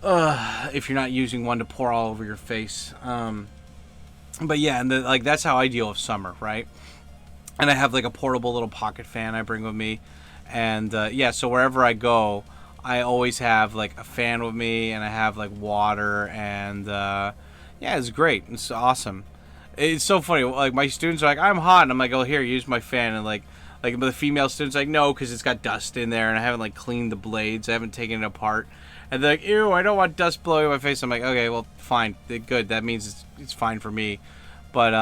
If you're not using one to pour all over your face. But yeah, and like, that's how I deal with summer, right? And I have, like, a portable little pocket fan I bring with me. And, yeah, so wherever I go, I always have like a fan with me, and I have like water, and yeah, it's great. It's awesome. It's so funny. Like, my students are like, I'm hot, and I'm like, oh, here, use my fan. And like the female students are like, no, because it's got dust in there, and I haven't like cleaned the blades. I haven't taken it apart. And they're like, ew, I don't want dust blowing in my face. I'm like, okay, well, fine, good. That means it's fine for me. But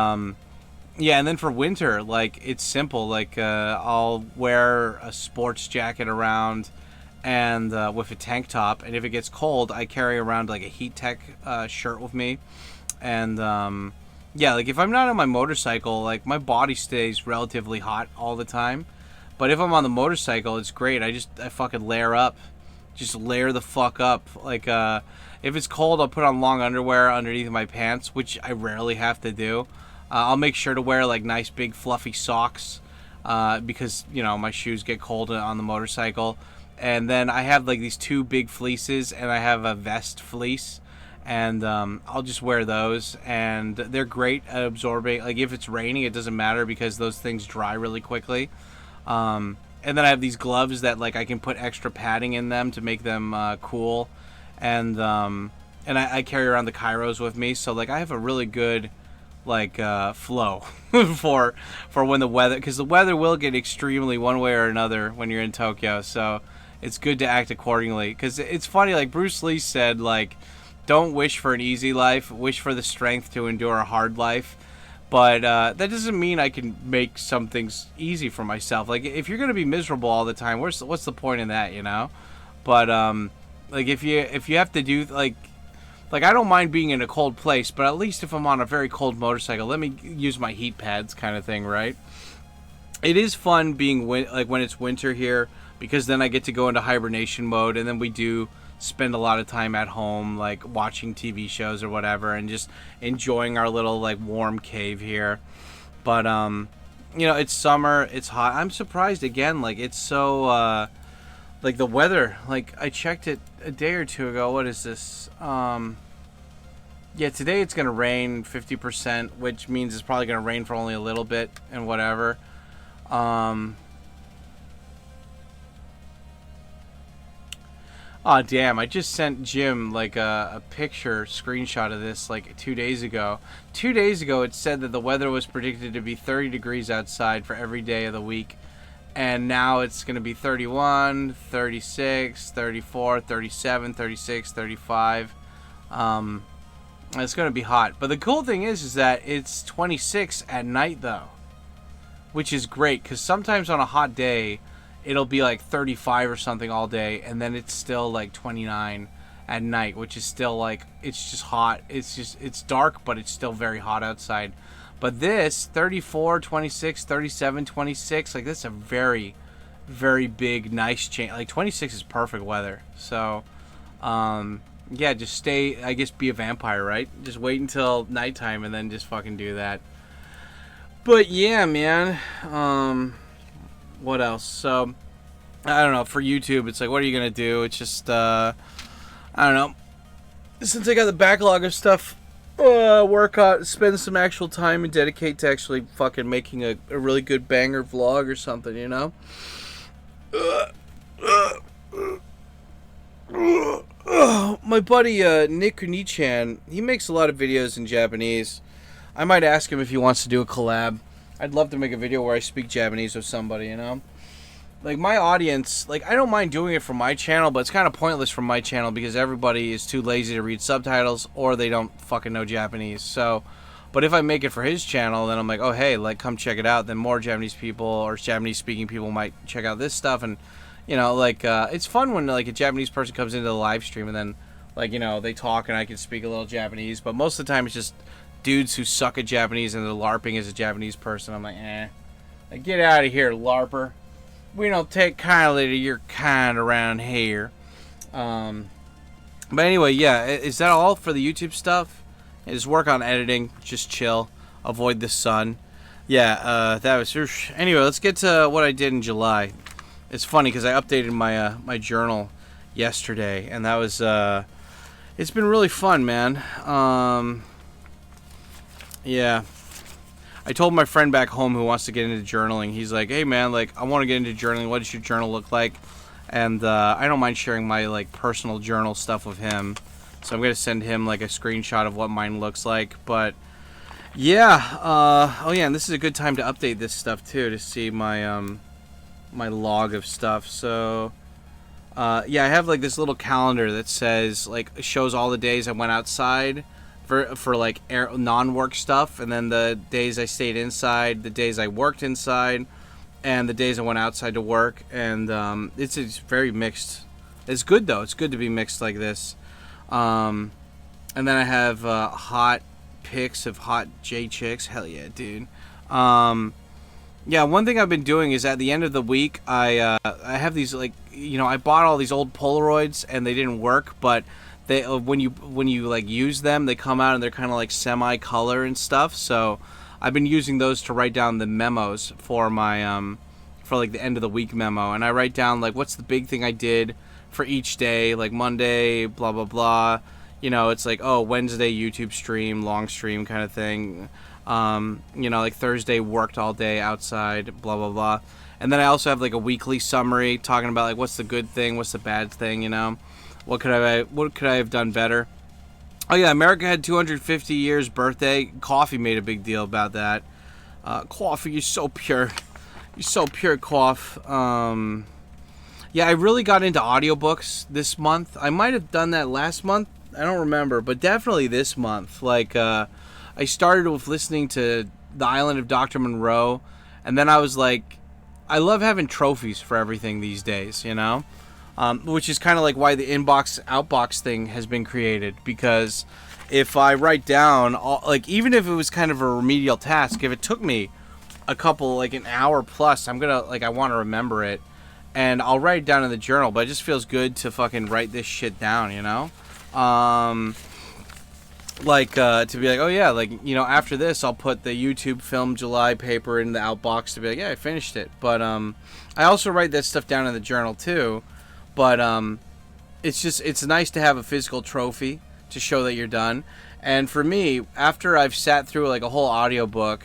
yeah, and then for winter, like, it's simple. Like, I'll wear a sports jacket around, and with a tank top, and if it gets cold, I carry around like a heat tech shirt with me. And yeah, like, if I'm not on my motorcycle, like, my body stays relatively hot all the time, but if I'm on the motorcycle, it's great. I fucking layer up, just layer the fuck up. Like, if it's cold, I'll put on long underwear underneath my pants, which I rarely have to do. I'll make sure to wear like nice big fluffy socks, because, you know, my shoes get cold on the motorcycle. And then I have like these 2 big fleeces, and I have a vest fleece, and I'll just wear those, and they're great at absorbing. Like if it's raining, it doesn't matter because those things dry really quickly. And then I have these gloves that like I can put extra padding in them to make them cool, and I carry around the Kairos with me, so like I have a really good like flow for when the weather, because the weather will get extremely one way or another when you're in Tokyo, so it's good to act accordingly. Because it's funny, like Bruce Lee said, like don't wish for an easy life, wish for the strength to endure a hard life. But that doesn't mean I can make some things easy for myself. Like if you're gonna be miserable all the time, what's the point in that, you know? But like if you have to do like I don't mind being in a cold place, but at least if I'm on a very cold motorcycle, let me use my heat pads, kind of thing, right? It is fun being like when it's winter here, because then I get to go into hibernation mode, and then we do spend a lot of time at home, like watching TV shows or whatever, and just enjoying our little like warm cave here. But you know, it's summer, it's hot. I'm surprised again, like it's so like the weather, like I checked it a day or two ago. What is this? Yeah, today it's gonna rain 50%, which means it's probably gonna rain for only a little bit and whatever. Oh damn, I just sent Jim like a picture screenshot of this like 2 days ago. 2 days ago it said that the weather was predicted to be 30 degrees outside for every day of the week. And now it's going to be 31, 36, 34, 37, 36, 35. It's going to be hot. But the cool thing is that it's 26 at night though, which is great, because sometimes on a hot day it'll be like 35 or something all day, and then it's still like 29 at night, which is still like, it's just hot. It's dark, but it's still very hot outside. But this 34, 26, 37, 26, like that's a very, very big, nice change. Like 26 is perfect weather. So, yeah, just stay, I guess, be a vampire, right? Just wait until nighttime and then just fucking do that. But yeah, man. What else? So, I don't know. For YouTube, it's like, what are you gonna do? It's just, I don't know. Since I got the backlog of stuff, work out, spend some actual time and dedicate to actually fucking making a really good banger vlog or something, you know? My buddy Nick Kunichan, he makes a lot of videos in Japanese. I might ask him if he wants to do a collab. I'd love to make a video where I speak Japanese with somebody, you know? Like, my audience, like, I don't mind doing it for my channel, but it's kind of pointless for my channel because everybody is too lazy to read subtitles, or they don't fucking know Japanese. So, but if I make it for his channel, then I'm like, oh, hey, like, come check it out. Then more Japanese people or Japanese-speaking people might check out this stuff. And, you know, like, it's fun when, like, a Japanese person comes into the live stream and then, like, you know, they talk and I can speak a little Japanese. But most of the time, it's just dudes who suck at Japanese and they're LARPing as a Japanese person. I'm like, like, get out of here, LARPer. We don't take kindly to your kind around here. But anyway, yeah, is that all for the YouTube stuff? Just work on editing, just chill, avoid the sun. Yeah, that was... Anyway, let's get to what I did in July. It's funny because I updated my my journal yesterday, and that was... it's been really fun, man. Yeah. I told my friend back home who wants to get into journaling, he's like, hey man, like, I want to get into journaling, what does your journal look like? And I don't mind sharing my like personal journal stuff with him, so I'm going to send him like a screenshot of what mine looks like. But yeah, oh yeah, and this is a good time to update this stuff too, to see my my log of stuff. So yeah, I have like this little calendar that says, like, shows all the days I went outside for like non-work stuff, and then the days I stayed inside, the days I worked inside, and the days I went outside to work. And it's very mixed. It's good though. It's good to be mixed like this. And then I have hot pics of hot J chicks. Hell yeah, dude. Yeah, one thing I've been doing is at the end of the week, I have these, like, you know, I bought all these old Polaroids and they didn't work, but they when you like use them, they come out and they're kind of like semi-color and stuff. So I've been using those to write down the memos for my for like the end of the week memo, and I write down like what's the big thing I did for each day, like Monday, blah blah blah, you know, it's like, oh, Wednesday YouTube stream, long stream kind of thing. You know, like Thursday worked all day outside, blah blah blah. And then I also have like a weekly summary talking about like what's the good thing, what's the bad thing, you know, what could I have done better. Oh yeah, America had 250 years birthday. Coffee made a big deal about that. Coffee, you're so pure. You're so pure, Coff. Yeah, I really got into audiobooks this month. I might have done that last month. I don't remember, but definitely this month. Like, I started with listening to The Island of Dr. Monroe, and then I was like, I love having trophies for everything these days, you know? Which is kind of like why the inbox outbox thing has been created, because if I write down, like, even if it was kind of a remedial task, if it took me a couple, like an hour plus, I'm gonna, like, I want to remember it, and I'll write it down in the journal, but it just feels good to fucking write this shit down, you know? To be like, oh yeah, like, you know, after this I'll put the YouTube Film July paper in the outbox to be like, yeah, I finished it. But I also write that stuff down in the journal too. But it's nice to have a physical trophy to show that you're done. And for me, after I've sat through like a whole audiobook,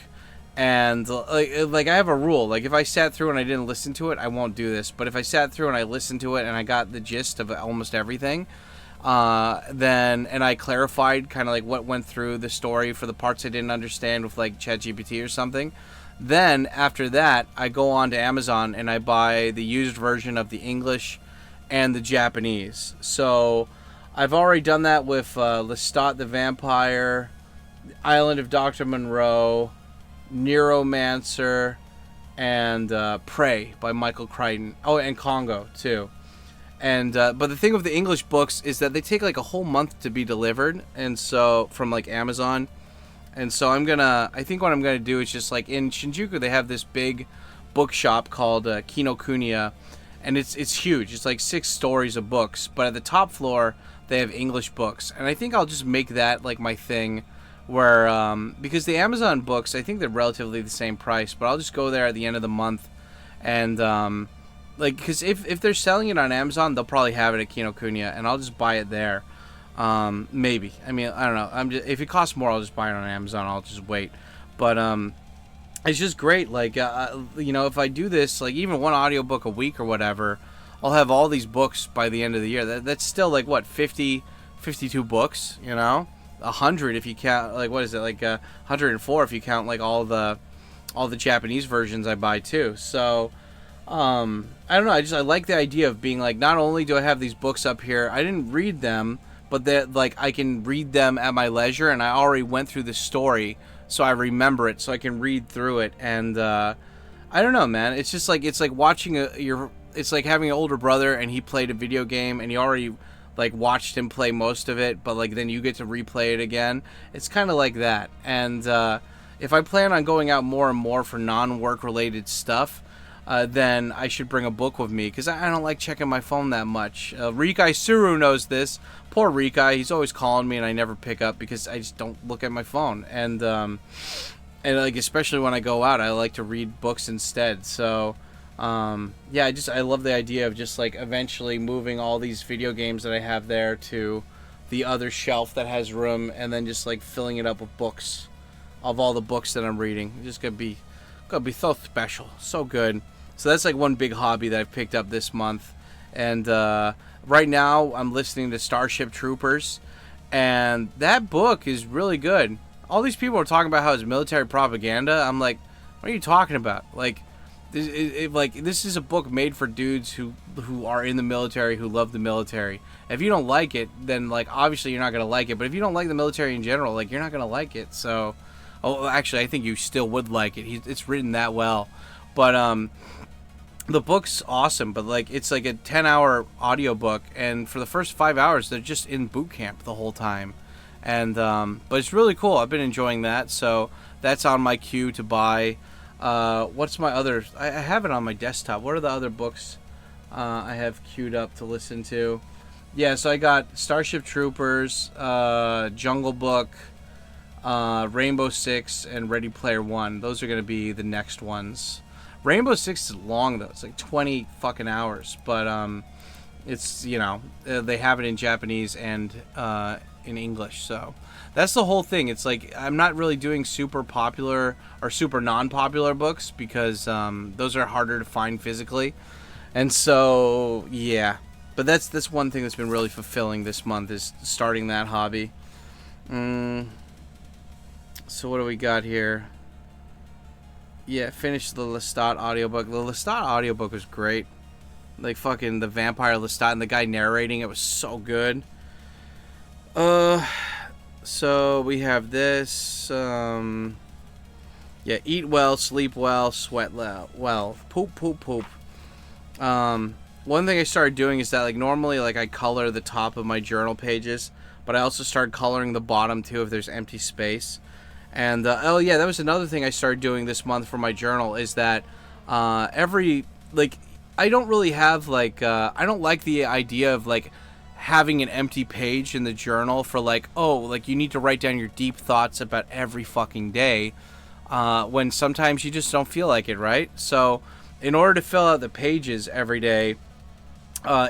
and like I have a rule, like if I sat through and I didn't listen to it, I won't do this. But if I sat through and I listened to it and I got the gist of almost everything, and I clarified kind of like what went through the story for the parts I didn't understand with like ChatGPT or something. Then after that, I go on to Amazon and I buy the used version of the English and the Japanese. So I've already done that with Lestat the Vampire, Island of Dr. Monroe, Neuromancer, and Prey by Michael Crichton. Oh, and Congo too. And but the thing with the English books is that they take like a whole month to be delivered, and so from like Amazon. And so I think what I'm gonna do is just like in Shinjuku they have this big bookshop called Kinokuniya, and it's huge. It's like 6 stories of books, but at the top floor they have English books, and I think I'll just make that like my thing, where because the Amazon books I think they're relatively the same price, but I'll just go there at the end of the month, and like, because if they're selling it on Amazon, they'll probably have it at Kinokuniya, and I'll just buy it there. Maybe. I mean, I don't know. If it costs more, I'll just buy it on Amazon. I'll just wait. But it's just great. Like, you know, if I do this, like even one audiobook a week or whatever, I'll have all these books by the end of the year. That's still like what, 52 books. You know, 100 if you count. Like, what is it? Like 104 if you count like all the Japanese versions I buy too. So. I don't know. I like the idea of being like, not only do I have these books up here, I didn't read them, but that like I can read them at my leisure, and I already went through the story, so I remember it, so I can read through it. And I don't know, man. It's just like watching it's like having an older brother, and he played a video game, and you already like watched him play most of it, but like then you get to replay it again. It's kind of like that. And if I plan on going out more and more for non-work related stuff, then I should bring a book with me, because I don't like checking my phone that much. Rikai Suru knows this. Poor Rikai, he's always calling me and I never pick up because I just don't look at my phone. And like especially when I go out, I like to read books instead. So yeah, I love the idea of just like eventually moving all these video games that I have there to the other shelf that has room, and then just like filling it up with books, of all the books that I'm reading. It's just gonna be so special, so good. So that's like one big hobby that I've picked up this month. And right now I'm listening to Starship Troopers, and that book is really good. All these people are talking about how it's military propaganda. I'm like, what are you talking about? Like, this is a book made for dudes who are in the military, who love the military. If you don't like it, then like obviously you're not gonna like it. But if you don't like the military in general, like you're not gonna like it. So, oh, actually, I think you still would like it. It's written that well. But the book's awesome, but like it's like a 10-hour audiobook, and for the first 5 hours they're just in boot camp the whole time. And but it's really cool. I've been enjoying that, so that's on my queue to buy. What's my other? I have it on my desktop. What are the other books I have queued up to listen to? Yeah, so I got Starship Troopers, Jungle Book, Rainbow Six, and Ready Player One. Those are going to be the next ones. Rainbow Six is long though. It's like 20 fucking hours. But It's, you know, they have it in Japanese and in English. So that's the whole thing. It's like I'm not really doing super popular or super non-popular books because those are harder to find physically. And so, yeah. But that's one thing that's been really fulfilling this month is starting that hobby. So what do we got here? Yeah, finished the Lestat audiobook. The Lestat audiobook was great. Like fucking the vampire Lestat and the guy narrating it was so good. So we have this. Yeah, eat well, sleep well, sweat well. Poop, poop, poop. One thing I started doing is that like normally like I color the top of my journal pages, but I also started coloring the bottom too if there's empty space. And oh yeah, that was another thing I started doing this month for my journal is that every like I don't really have like I don't like the idea of like having an empty page in the journal for like, oh, like you need to write down your deep thoughts about every fucking day when sometimes you just don't feel like it, right? So in order to fill out the pages every day,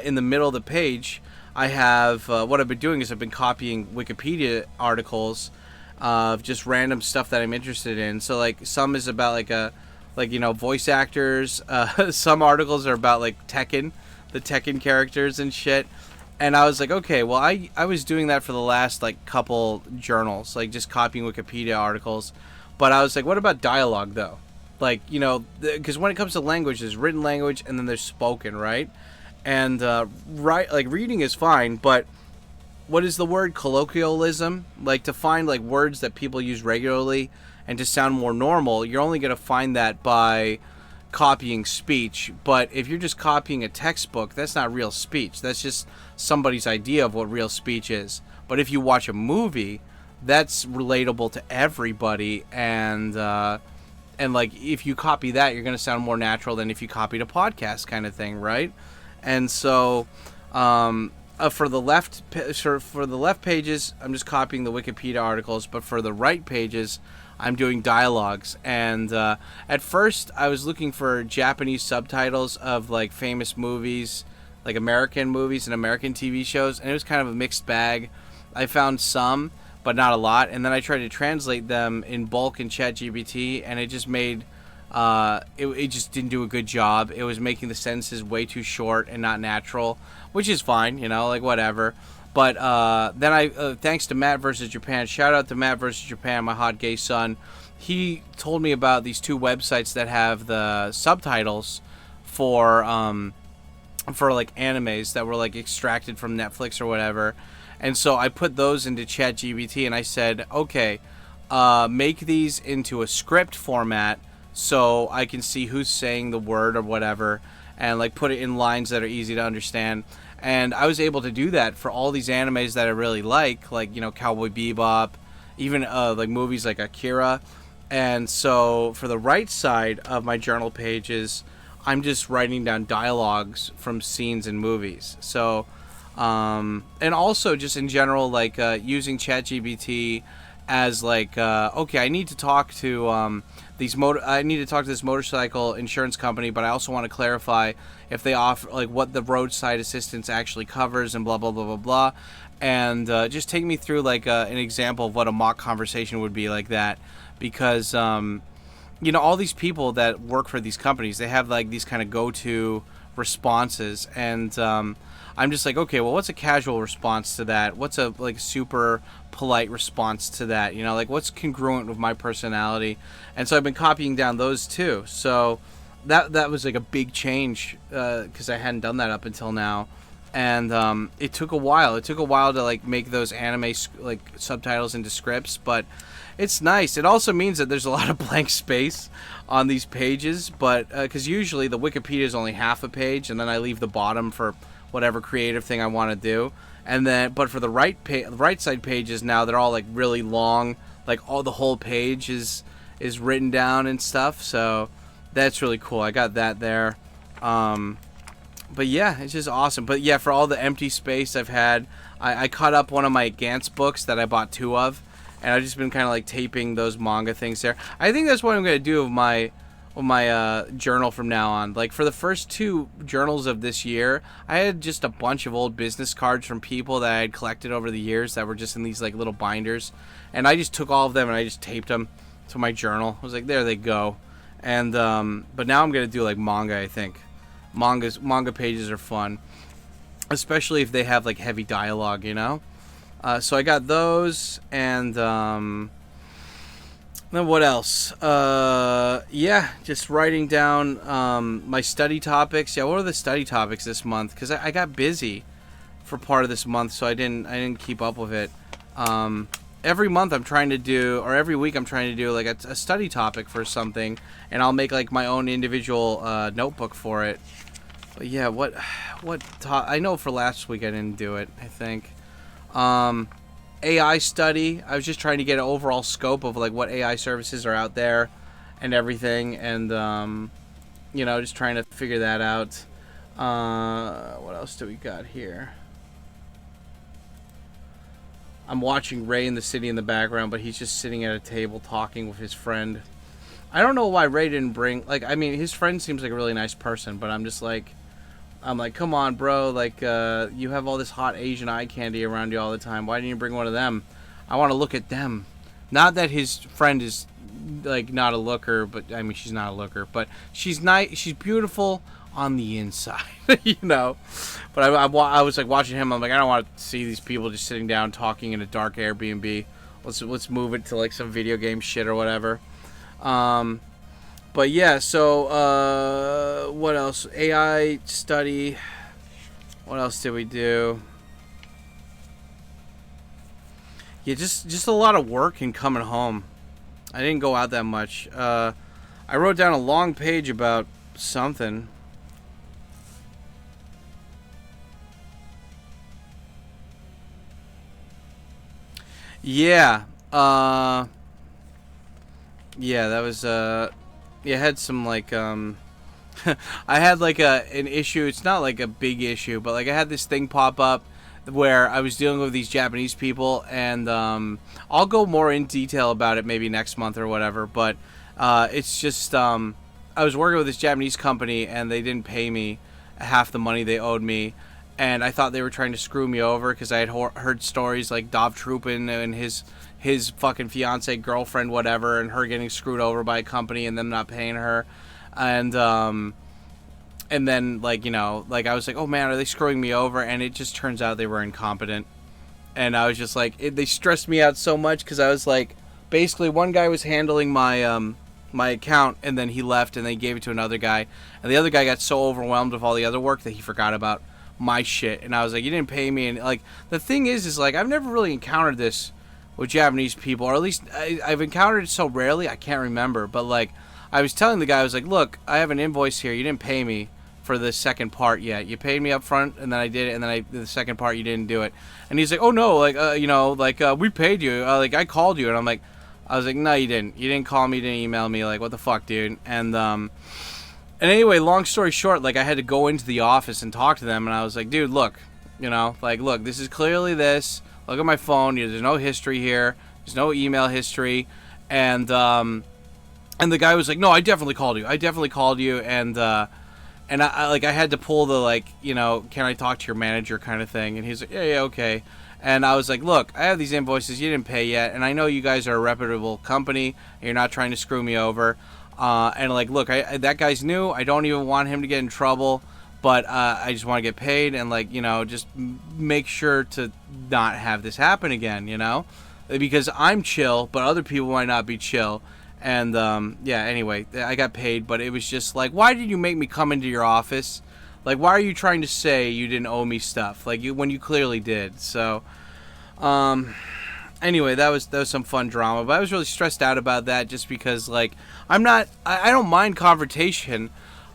in the middle of the page I have what I've been doing is I've been copying Wikipedia articles of just random stuff that I'm interested in. So like some is about like you know, voice actors. Some articles are about like Tekken, the Tekken characters and shit. And I was like, okay, well I was doing that for the last like couple journals, like just copying Wikipedia articles. But I was like, what about dialogue though? Like, you know, because when it comes to language, there's written language and then there's spoken, right? And like reading is fine, but what is the word colloquialism? Like to find like words that people use regularly and to sound more normal, you're only going to find that by copying speech. But if you're just copying a textbook, that's not real speech. That's just somebody's idea of what real speech is. But if you watch a movie, that's relatable to everybody, and like if you copy that, you're going to sound more natural than if you copied a podcast kind of thing, right? And so for the left pages, I'm just copying the Wikipedia articles, but for the right pages, I'm doing dialogues. And at first, I was looking for Japanese subtitles of like famous movies, like American movies and American TV shows, and it was kind of a mixed bag. I found some, but not a lot, and then I tried to translate them in bulk in ChatGPT, and it just made it just didn't do a good job. It was making the sentences way too short and not natural, which is fine, you know, like whatever. But then I, thanks to Matt vs. Japan, shout out to Matt vs. Japan, my hot gay son. He told me about these two websites that have the subtitles for like animes that were like extracted from Netflix or whatever. And so I put those into ChatGPT and I said, okay, make these into a script format so I can see who's saying the word or whatever, and like put it in lines that are easy to understand. And I was able to do that for all these animes that I really like, you know, Cowboy Bebop, even like movies like Akira. And so for the right side of my journal pages, I'm just writing down dialogues from scenes in movies. So and also just in general, like using ChatGPT as like okay, I need to talk to I need to talk to this motorcycle insurance company, but I also want to clarify if they offer like what the roadside assistance actually covers and blah blah blah blah blah, and just take me through like an example of what a mock conversation would be like that, because you know, all these people that work for these companies, they have like these kind of go-to responses, and I'm just like, okay, well, what's a casual response to that? What's a like super polite response to that? You know, like what's congruent with my personality? And so I've been copying down those too. So that was like a big change because I hadn't done that up until now, and it took a while. It took a while to like make those anime like subtitles into scripts, but it's nice. It also means that there's a lot of blank space on these pages, but because usually the Wikipedia is only half a page, and then I leave the bottom for whatever creative thing I want to do. And then, but for the right side pages now, they're all like really long, like all the whole page is written down and stuff. So that's really cool. I got that there. But yeah, it's just awesome. But yeah, for all the empty space I've had, I caught up one of my Gantz books that I bought 2 of, and I've just been kind of like taping those manga things there. I think that's what I'm going to do with journal from now on. Like for the first 2 journals of this year, I had just a bunch of old business cards from people that I had collected over the years that were just in these like little binders, and I just took all of them and I just taped them to my journal. I was like, there they go. And but now I'm gonna do like manga. I think manga pages are fun, especially if they have like heavy dialogue, you know. So I got those, and then what else? Yeah, just writing down my study topics. Yeah, what are the study topics this month? Because I got busy for part of this month, so I didn't keep up with it. Every month I'm trying to do, or every week I'm trying to do like a study topic for something, and I'll make like my own individual notebook for it. But yeah, I know for last week I didn't do it, I think. AI study. I was just trying to get an overall scope of like what AI services are out there and everything, and you know, just trying to figure that out. What else do we got here? I'm watching Ray in the City in the background, but he's just sitting at a table talking with his friend. I don't know why Ray didn't bring, like, I mean, his friend seems like a really nice person, but I'm like, come on, bro, like, you have all this hot Asian eye candy around you all the time. Why didn't you bring one of them? I want to look at them. Not that his friend is, like, not a looker, but, I mean, she's not a looker, but she's nice, she's beautiful on the inside, you know? But I was, like, watching him, I'm like, I don't want to see these people just sitting down talking in a dark Airbnb. Let's move it to, like, some video game shit or whatever. But yeah, so what else? AI study. What else did we do? Yeah, just a lot of work and coming home. I didn't go out that much. I wrote down a long page about something. Yeah. Yeah, that was yeah, I had some like I had like an issue. It's not like a big issue, but like I had this thing pop up where I was dealing with these Japanese people, and I'll go more in detail about it maybe next month or whatever, but it's just I was working with this Japanese company and they didn't pay me half the money they owed me, and I thought they were trying to screw me over because I had heard stories like Dov Trupin and his fucking fiance, girlfriend, whatever, and her getting screwed over by a company and them not paying her. And then, like, you know, like, I was like, oh, man, are they screwing me over? And it just turns out they were incompetent. And I was just like, they stressed me out so much because I was like, basically, one guy was handling my my account, and then he left, and they gave it to another guy. And the other guy got so overwhelmed with all the other work that he forgot about my shit. And I was like, you didn't pay me. And, like, the thing is, like, I've never really encountered this with Japanese people, or at least I've encountered it so rarely, I can't remember. But, like, I was telling the guy, I was like, look, I have an invoice here. You didn't pay me for the second part yet. You paid me up front, and then I did it, and then the second part you didn't do it. And he's like, oh, no, like, you know, like, we paid you. Like, I called you. And I'm like, I was like, no, you didn't. You didn't call me, you didn't email me. Like, what the fuck, dude? And anyway, long story short, like, I had to go into the office and talk to them, and I was like, dude, look, you know, like, look, this is clearly this. Look at my phone. There's no history here. There's no email history. And the guy was like, no, I definitely called you. I definitely called you. And I like, I had to pull the, like, you know, can I talk to your manager kind of thing. And he's like, yeah, okay. And I was like, look, I have these invoices you didn't pay yet. And I know you guys are a reputable company. And you're not trying to screw me over. And, like, look, that guy's new. I don't even want him to get in trouble. But I just want to get paid and, like, you know, just make sure to not have this happen again, you know? Because I'm chill, but other people might not be chill. And, yeah, anyway, I got paid, but it was just like, why did you make me come into your office? Like, why are you trying to say you didn't owe me stuff? Like, when you clearly did. So, anyway, that was some fun drama. But I was really stressed out about that just because, like, I don't mind confrontation.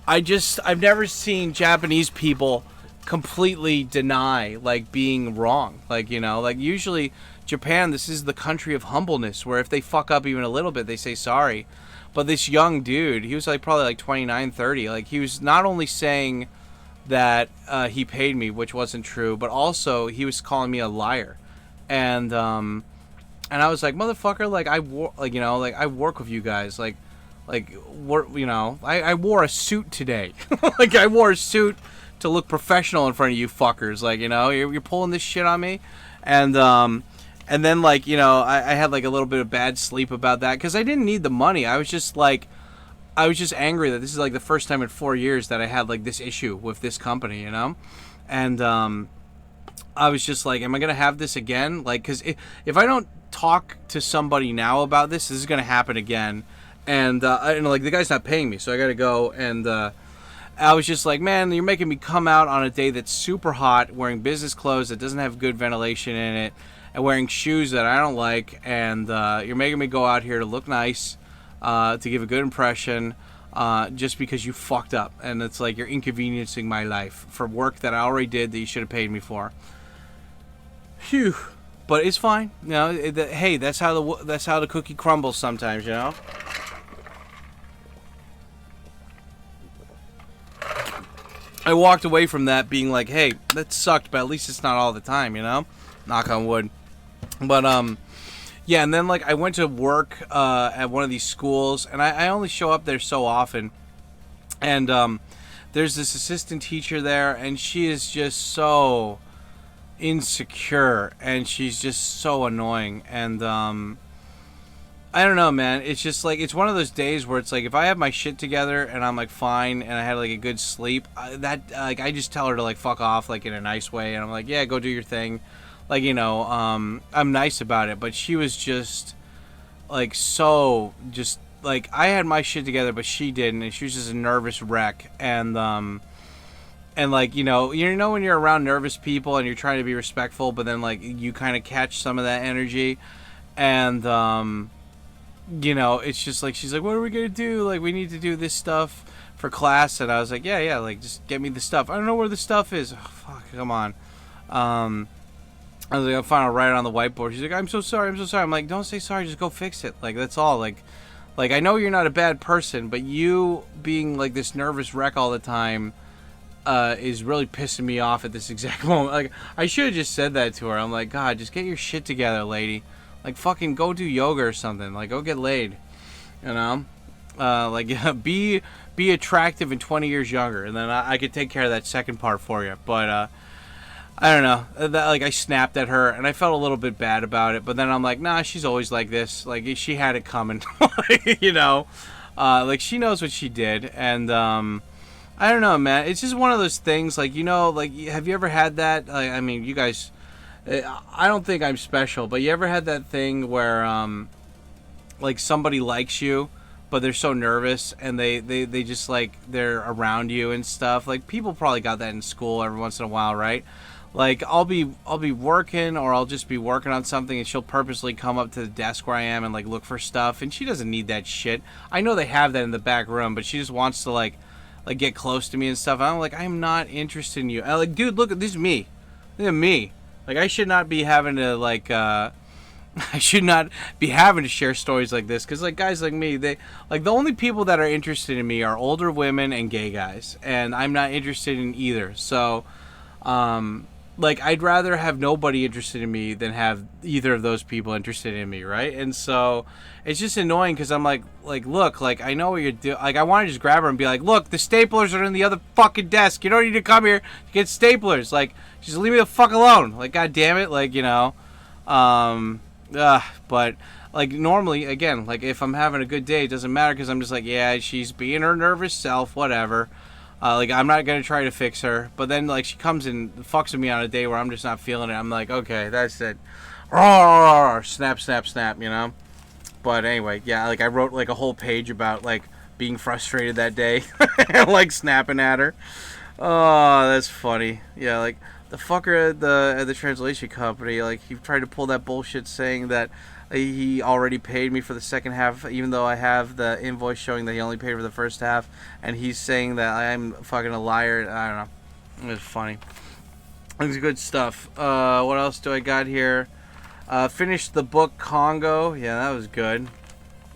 I've never seen Japanese people completely deny, like, being wrong. Like, you know, like, usually Japan, this is the country of humbleness, where if they fuck up even a little bit, they say sorry. But this young dude, he was, like, probably, like, 29, 30. Like, he was not only saying that he paid me, which wasn't true, but also he was calling me a liar. And I was like, motherfucker, like, I work with you guys. Like, like, I wore a suit today. Like, I wore a suit to look professional in front of you fuckers. Like, you're pulling this shit on me. And then, like, I had, like, a little bit of bad sleep about that because I didn't need the money. I was just angry that this is, like, the first time in 4 years that I had, like, this issue with this company, And I was just like, am I going to have this again? Like, because if I don't talk to somebody now about this is going to happen again. And, like, the guy's not paying me, so I got to go. And I was just like, man, you're making me come out on a day that's super hot, wearing business clothes that doesn't have good ventilation in it, and wearing shoes that I don't like. And you're making me go out here to look nice, to give a good impression, just because you fucked up. And it's like you're inconveniencing my life for work that I already did that you should have paid me for. Phew. But it's fine. Hey, that's how the cookie crumbles sometimes, I walked away from that being like, hey, that sucked, but at least it's not all the time, Knock on wood. But, yeah, and then, like, I went to work at one of these schools, and I only show up there so often. And there's this assistant teacher there, and she is just so insecure, and she's just so annoying. And I don't know, man. It's just like, it's one of those days where it's like, if I have my shit together and I'm like fine and I had like a good sleep, I just tell her to like fuck off, like in a nice way, and I'm like, yeah, go do your thing, like, I'm nice about it. But she was just like, so just like, I had my shit together but she didn't, and she was just a nervous wreck. And like, when you're around nervous people and you're trying to be respectful, but then like you kind of catch some of that energy. And it's just like, she's like, what are we gonna do? Like, we need to do this stuff for class. And I was like, yeah, like, just get me the stuff. I don't know where the stuff is. Oh, fuck, come on. I was like, I'll write it on the whiteboard. She's like, I'm so sorry. I'm like, don't say sorry, just go fix it. Like, that's all. Like I know you're not a bad person, but you being like this nervous wreck all the time is really pissing me off at this exact moment. Like, I should have just said that to her. I'm like, God, just get your shit together, lady. Like, fucking go do yoga or something. Like, go get laid. Like, be attractive and 20 years younger, and then I could take care of that second part for you. But I don't know. Like, I snapped at her, and I felt a little bit bad about it. But then I'm like, nah, she's always like this. Like, she had it coming. Like, she knows what she did. And I don't know, man. It's just one of those things. Like, like, have you ever had that? Like, I mean, you guys, I don't think I'm special, but you ever had that thing where like, somebody likes you, but they're so nervous, and they just, like, they're around you and stuff. Like, people probably got that in school every once in a while, right? Like, I'll be working, or I'll just be working on something, and she'll purposely come up to the desk where I am and like look for stuff, and she doesn't need that shit. I know they have that in the back room, but she just wants to like get close to me and stuff. I'm like, I'm not interested in you. I'm like, dude, look, this is me. Look at me. Like, I should not be having to like I should not be having to share stories like this, because like, guys like me, they like, the only people that are interested in me are older women and gay guys, and I'm not interested in either. So like, I'd rather have nobody interested in me than have either of those people interested in me, right? And so it's just annoying, because I'm like, look, like, I know what you're doing. Like, I want to just grab her and be like, look, the staplers are in the other fucking desk. You don't need to come here to get staplers. Like, just leave me the fuck alone. Like, God damn it. Like, but like, normally, again, like, if I'm having a good day, it doesn't matter, because I'm just like, yeah, she's being her nervous self, whatever. Like, I'm not going to try to fix her. But then, like, she comes and fucks with me on a day where I'm just not feeling it. I'm like, okay, that's it. Snap, snap, snap, But anyway, yeah, like, I wrote, like, a whole page about, like, being frustrated that day. And, like, snapping at her. Oh, that's funny. Yeah, like, the fucker at the translation company, like, he tried to pull that bullshit saying that he already paid me for the second half, even though I have the invoice showing that he only paid for the first half, and he's saying that I'm fucking a liar. I don't know. It's funny. It's good stuff. What else do I got here? Finished the book Congo. Yeah, that was good.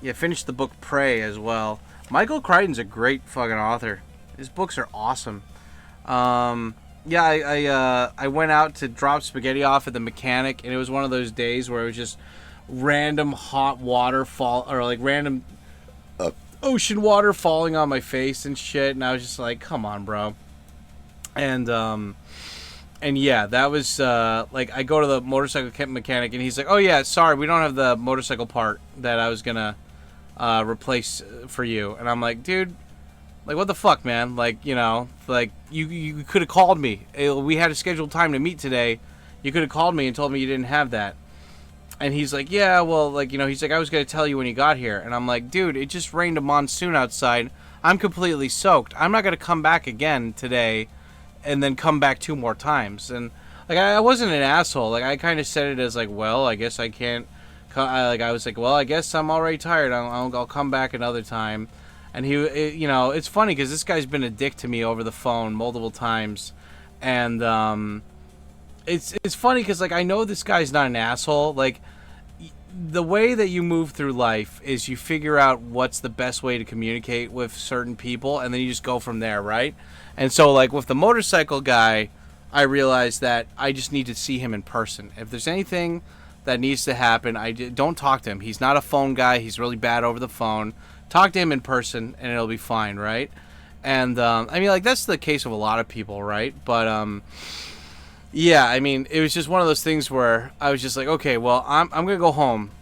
Yeah, finished the book Prey as well. Michael Crichton's a great fucking author. His books are awesome. Yeah, I went out to drop spaghetti off at the mechanic, and it was one of those days where it was just random hot water fall, or like random ocean water falling on my face and shit, and I was just like, come on, bro. And yeah, that was like, I go to the motorcycle mechanic and he's like, oh yeah, sorry, we don't have the motorcycle part that I was gonna replace for you. And I'm like, dude, like, what the fuck, man? Like, you know, like, you could have called me. We had a scheduled time to meet today. You could have called me and told me you didn't have that. And he's like, yeah, well, like, you know, he's like, I was going to tell you when you got here. And I'm like, dude, it just rained a monsoon outside. I'm completely soaked. I'm not going to come back again today and then come back 2 more times. And, like, I wasn't an asshole. Like, I kind of said it as, like, well, I guess I can't. I was like, well, I guess I'm already tired. I'll come back another time. And you know, it's funny because this guy's been a dick to me over the phone multiple times. And, it's funny because, like, I know this guy's not an asshole. Like, the way that you move through life is you figure out what's the best way to communicate with certain people, and then you just go from there, right? And so, like, with the motorcycle guy, I realized that I just need to see him in person. If there's anything that needs to happen, don't talk to him. He's not a phone guy. He's really bad over the phone. Talk to him in person, and it'll be fine, right? And, I mean, like, that's the case of a lot of people, right? But, yeah, I mean, it was just one of those things where I was just like, okay, well, I'm going to go home.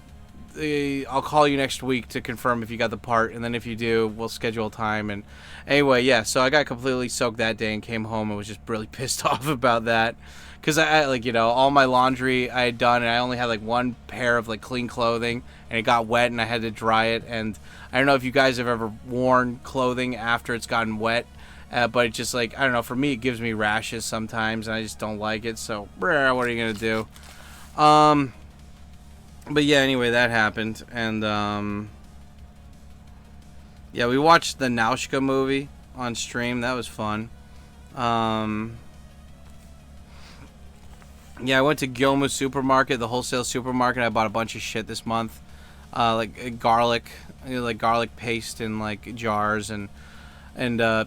I'll call you next week to confirm if you got the part, and then if you do, we'll schedule a time. And anyway, yeah, so I got completely soaked that day and came home and was just really pissed off about that. Because I, like, you know, all my laundry I had done, and I only had, like, 1 pair of, like, clean clothing, and it got wet, and I had to dry it. And I don't know if you guys have ever worn clothing after it's gotten wet. But it just, like, I don't know, for me, it gives me rashes sometimes, and I just don't like it, so, what are you gonna do? But yeah, anyway, that happened, and, yeah, we watched the Nausicaä movie on stream. That was fun. Yeah, I went to Gilma Supermarket, the wholesale supermarket. I bought a bunch of shit this month, like garlic paste in, like, jars, and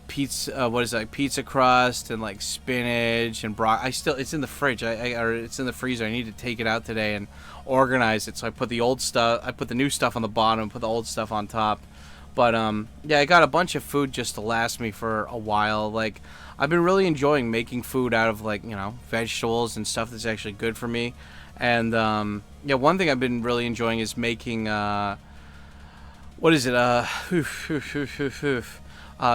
pizza, what is it, like pizza crust, and, like, spinach and it's in the fridge. Or it's in the freezer. I need to take it out today and organize it. So I put the old stuff, I put the new stuff on the bottom, and put the old stuff on top. But yeah, I got a bunch of food just to last me for a while. Like, I've been really enjoying making food out of, like, you know, vegetables and stuff that's actually good for me. And yeah, one thing I've been really enjoying is making what is it?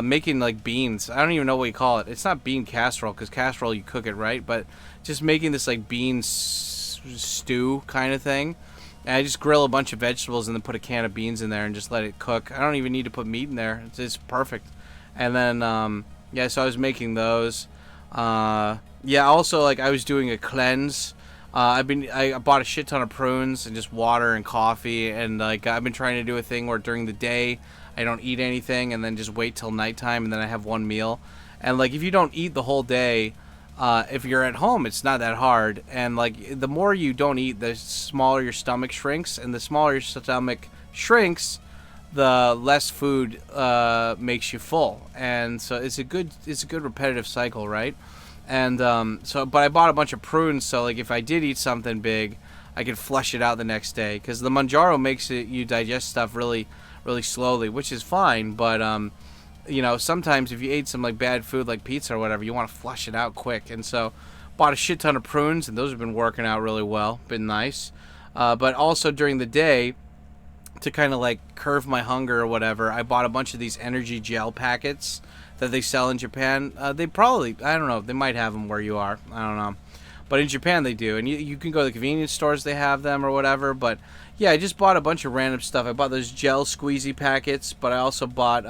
Making, like, beans. I don't even know what you call it. It's not bean casserole, because casserole you cook it, right? But just making this, like, bean stew kind of thing. And I just grill a bunch of vegetables and then put a can of beans in there and just let it cook. I don't even need to put meat in there. It's perfect. And then yeah, so I was making those. Yeah, also, like, I was doing a cleanse. I bought a shit ton of prunes and just water and coffee, and, like, I've been trying to do a thing where during the day I don't eat anything, and then just wait till nighttime, and then I have one meal. And, like, if you don't eat the whole day, if you're at home, it's not that hard. And, like, the more you don't eat, the smaller your stomach shrinks, and the smaller your stomach shrinks, the less food makes you full. And so it's a good repetitive cycle, right? And but I bought a bunch of prunes, so, like, if I did eat something big, I could flush it out the next day, because the Manjaro makes you digest stuff really slowly, which is fine. But you know, sometimes if you ate some, like, bad food like pizza or whatever, you want to flush it out quick. And so bought a shit ton of prunes, and those have been working out really well, been nice. But also during the day, to kind of, like, curve my hunger or whatever, I bought a bunch of these energy gel packets that they sell in Japan. They probably, I don't know, they might have them where you are, I don't know, but in Japan they do. And you can go to the convenience stores, they have them or whatever. But yeah, I just bought a bunch of random stuff. I bought those gel squeezy packets, but I also bought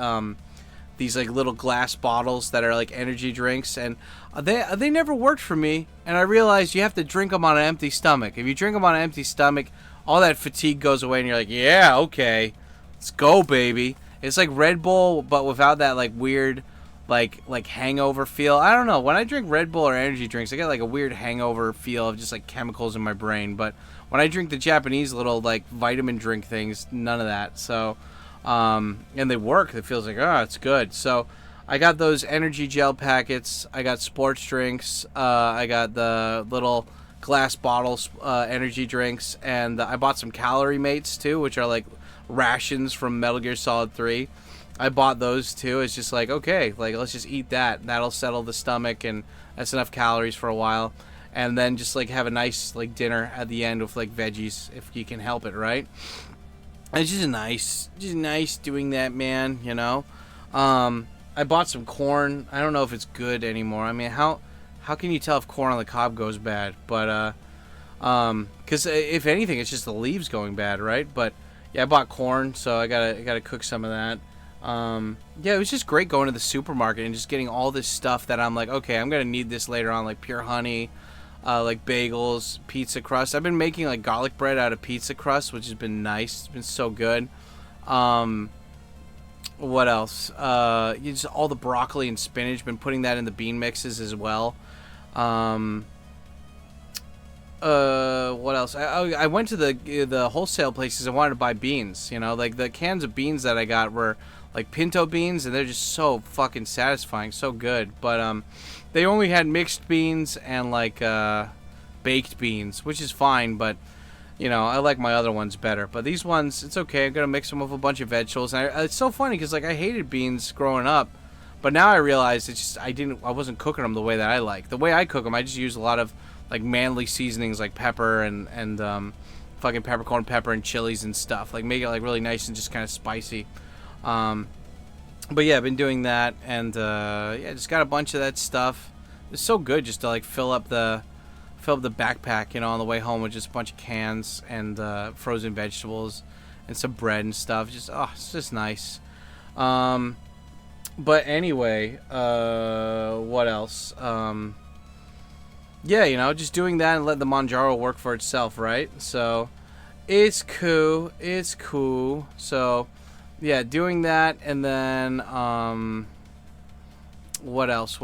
these, like, little glass bottles that are, like, energy drinks, and they never worked for me. And I realized you have to drink them on an empty stomach. If you drink them on an empty stomach, all that fatigue goes away, and you're like, yeah, okay, let's go, baby. It's like Red Bull, but without that, like, weird, like hangover feel. I don't know. When I drink Red Bull or energy drinks, I get, like, a weird hangover feel of just, like, chemicals in my brain. But when I drink the Japanese little, like, vitamin drink things, none of that. So, and they work. It feels like, oh, it's good. So I got those energy gel packets. I got sports drinks. I got the little glass bottles, energy drinks, and I bought some Calorie Mates too, which are, like, rations from Metal Gear Solid 3. I bought those too. It's just like, okay, like let's just eat that. That'll settle the stomach, and that's enough calories for a while. And then just like have a nice like dinner at the end with like veggies if you can help it, right? And it's just nice doing that, man. You know, I bought some corn. I don't know if it's good anymore. I mean, how can you tell if corn on the cob goes bad? But because if anything, it's just the leaves going bad, right? But yeah, I bought corn, so I gotta cook some of that. Yeah, it was just great going to the supermarket and just getting all this stuff that I'm like, okay, I'm gonna need this later on, like pure honey, like bagels, pizza crust. I've been making like garlic bread out of pizza crust, which has been nice. It's been so good. What else? Just all the broccoli and spinach. Been putting that in the bean mixes as well. What else? I went to the wholesale places. I wanted to buy beans. You know, like the cans of beans that I got were like pinto beans, and they're just so fucking satisfying, so good. But they only had mixed beans and like baked beans, which is fine. But you know, I like my other ones better. But these ones, it's okay. I'm gonna mix them with a bunch of vegetables. And it's so funny because like I hated beans growing up, but now I realize it's just I wasn't cooking them the way that I like. The way I cook them, I just use a lot of like manly seasonings like pepper and fucking peppercorn pepper and chilies and stuff. Like make it like really nice and just kind of spicy. But yeah, I've been doing that, and yeah, just got a bunch of that stuff. It's so good just to like fill up the backpack, you know, on the way home with just a bunch of cans and frozen vegetables and some bread and stuff. Just it's just nice. But anyway, what else? Yeah, you know, just doing that and let the Manjaro work for itself, right? So it's cool. It's cool. So yeah, doing that, and then what else?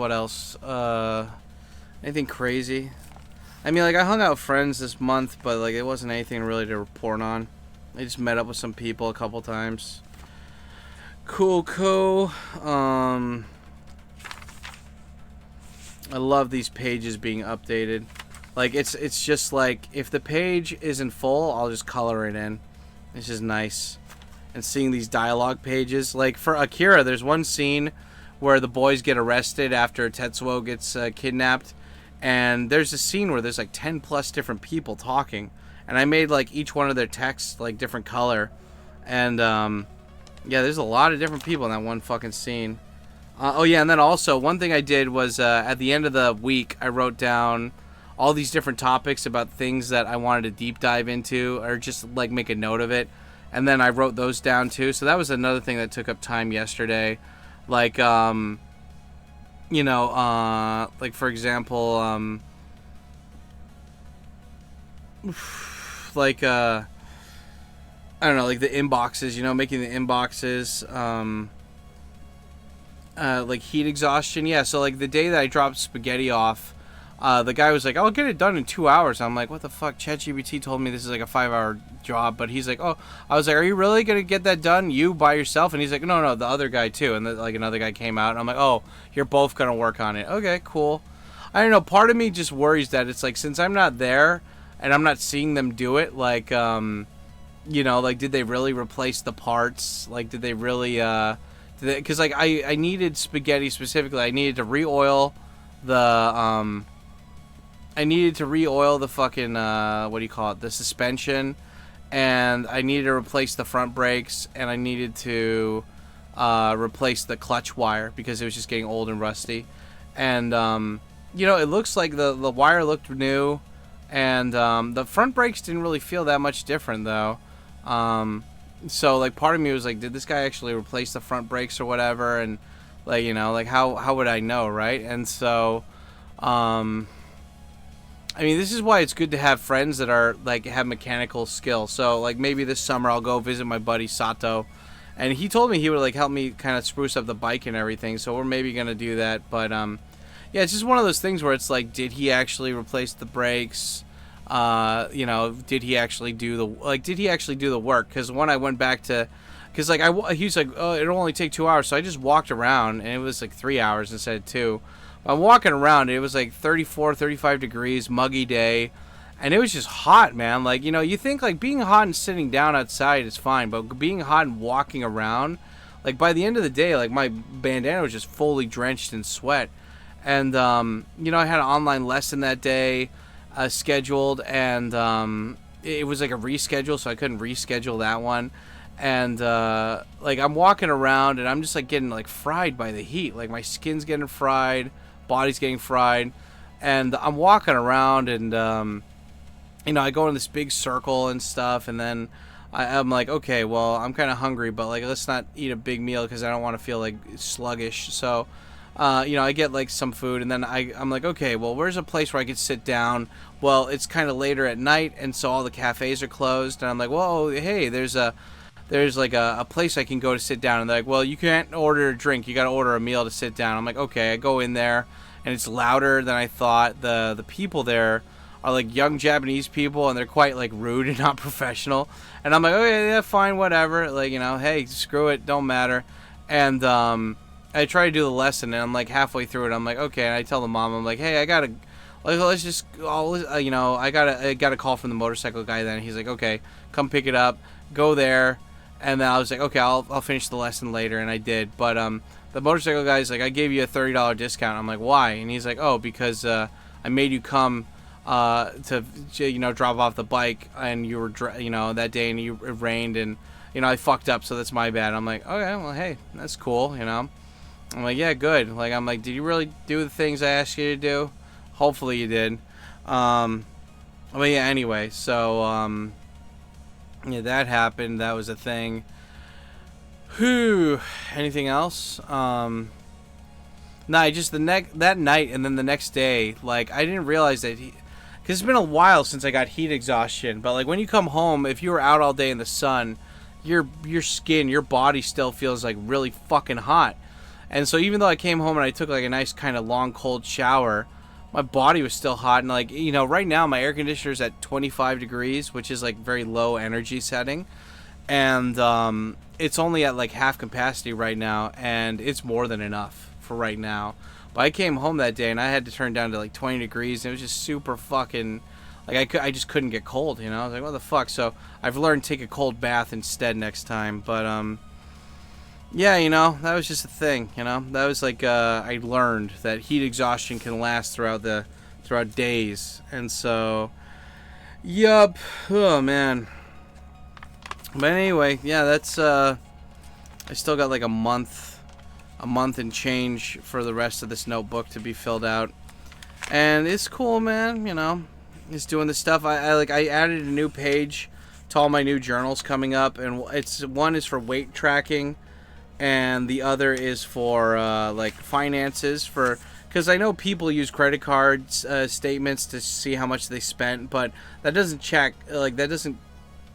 Anything crazy? I mean, like I hung out with friends this month, but like it wasn't anything really to report on. I just met up with some people a couple times. Cool. I love these pages being updated. Like it's just like if the page isn't full, I'll just color it in. It's just nice. And seeing these dialogue pages, like for Akira, there's one scene where the boys get arrested after Tetsuo gets kidnapped, and there's a scene where there's like 10 plus different people talking, and I made like each one of their texts like different color, and yeah, there's a lot of different people in that one fucking scene. Oh yeah, and then also one thing I did was at the end of the week I wrote down all these different topics about things that I wanted to deep dive into or just like make a note of it, and then I wrote those down too. So that was another thing that took up time yesterday, like you know, like for example, like I don't know, like the inboxes, you know, making the inboxes. Like heat exhaustion, yeah. So like the day that I dropped spaghetti off, the guy was like, "I'll get it done in 2 hours." I'm like, "What the fuck?" ChatGPT told me this is like a 5-hour job, but he's like, "Oh," I was like, "Are you really gonna get that done, you by yourself?" And he's like, "No, the other guy too." And then, like another guy came out, and I'm like, "Oh, you're both gonna work on it? Okay, cool." I don't know. Part of me just worries that it's like since I'm not there and I'm not seeing them do it, like you know, like did they really replace the parts? Like did they really because like I needed spaghetti specifically. I needed to re-oil the fucking what do you call it, the suspension, and I needed to replace the front brakes, and I needed to replace the clutch wire because it was just getting old and rusty. And you know, it looks like the wire looked new, and the front brakes didn't really feel that much different though. So like part of me was like, did this guy actually replace the front brakes or whatever? And like, you know, like how would I know, right? And so I mean, this is why it's good to have friends that are like have mechanical skill. So like maybe this summer I'll go visit my buddy Sato, and he told me he would like help me kind of spruce up the bike and everything. So we're maybe gonna do that. But yeah, it's just one of those things where it's like, did he actually replace the brakes? You know, did he actually do the work? Because when I went back to, because like he's like, oh, it'll only take 2 hours. So I just walked around, and it was like 3 hours instead of 2. I'm walking around, it was like 34, 35 degrees, muggy day, and it was just hot, man. Like, you know, you think like being hot and sitting down outside is fine, but being hot and walking around, like by the end of the day, like my bandana was just fully drenched in sweat. And you know, I had an online lesson that day scheduled, and it was like a reschedule, so I couldn't reschedule that one. And like I'm walking around and I'm just like getting like fried by the heat. Like my skin's getting fried, body's getting fried, and I'm walking around and you know, I go in this big circle and stuff, and then I'm like, okay, well, I'm kind of hungry, but like let's not eat a big meal because I don't want to feel like sluggish. So you know, I get like some food, and then I'm like, okay, well, where's a place where I could sit down? Well, it's kind of later at night, and so all the cafes are closed, and I'm like, whoa, hey, there's like a place I can go to sit down. And they're like, well, you can't order a drink, you got to order a meal to sit down. I'm like, okay. I go in there, and it's louder than I thought. The people there are like young Japanese people, and they're quite like rude and not professional. And I'm like, okay, yeah, fine, whatever, like, you know, hey, screw it, don't matter. And I try to do the lesson, and I'm like halfway through it. I'm like, okay, and I tell the mom, I'm like, hey, I gotta, like, let's just, you know, I got a call from the motorcycle guy. Then he's like, okay, come pick it up, go there. And then I was like, okay, I'll finish the lesson later, and I did. But the motorcycle guy's like, I gave you a $30 discount. I'm like, why? And he's like, oh, because I made you come to, you know, drop off the bike, and you were, you know, that day, and it rained, and, you know, I fucked up, so that's my bad. I'm like, okay, well, hey, that's cool, you know. I'm like, yeah, good. Like, I'm like, did you really do the things I asked you to do? Hopefully you did. But yeah, anyway, so yeah, that happened. That was a thing. Whew. Anything else? Nah, just that night, and then the next day, like, I didn't realize that because it's been a while since I got heat exhaustion. But like when you come home, if you were out all day in the sun, your skin, your body still feels like really fucking hot. And so even though I came home and I took like a nice kind of long cold shower, my body was still hot. And like, you know, right now my air conditioner is at 25 degrees, which is like very low energy setting. And it's only at like half capacity right now, and it's more than enough for right now. But I came home that day and I had to turn down to like 20 degrees, and it was just super fucking, like I just couldn't get cold, you know? I was like, what the fuck? So I've learned to take a cold bath instead next time. But yeah, you know, that was just a thing, you know. That was like I learned that heat exhaustion can last throughout days. And so, yup. Oh man. But anyway, yeah, that's I still got like a month and change for the rest of this notebook to be filled out. And it's cool, man, you know. It's doing this stuff. I added a new page to all my new journals coming up, and one is for weight tracking, and the other is for like finances, because I know people use credit cards statements to see how much they spent, but that doesn't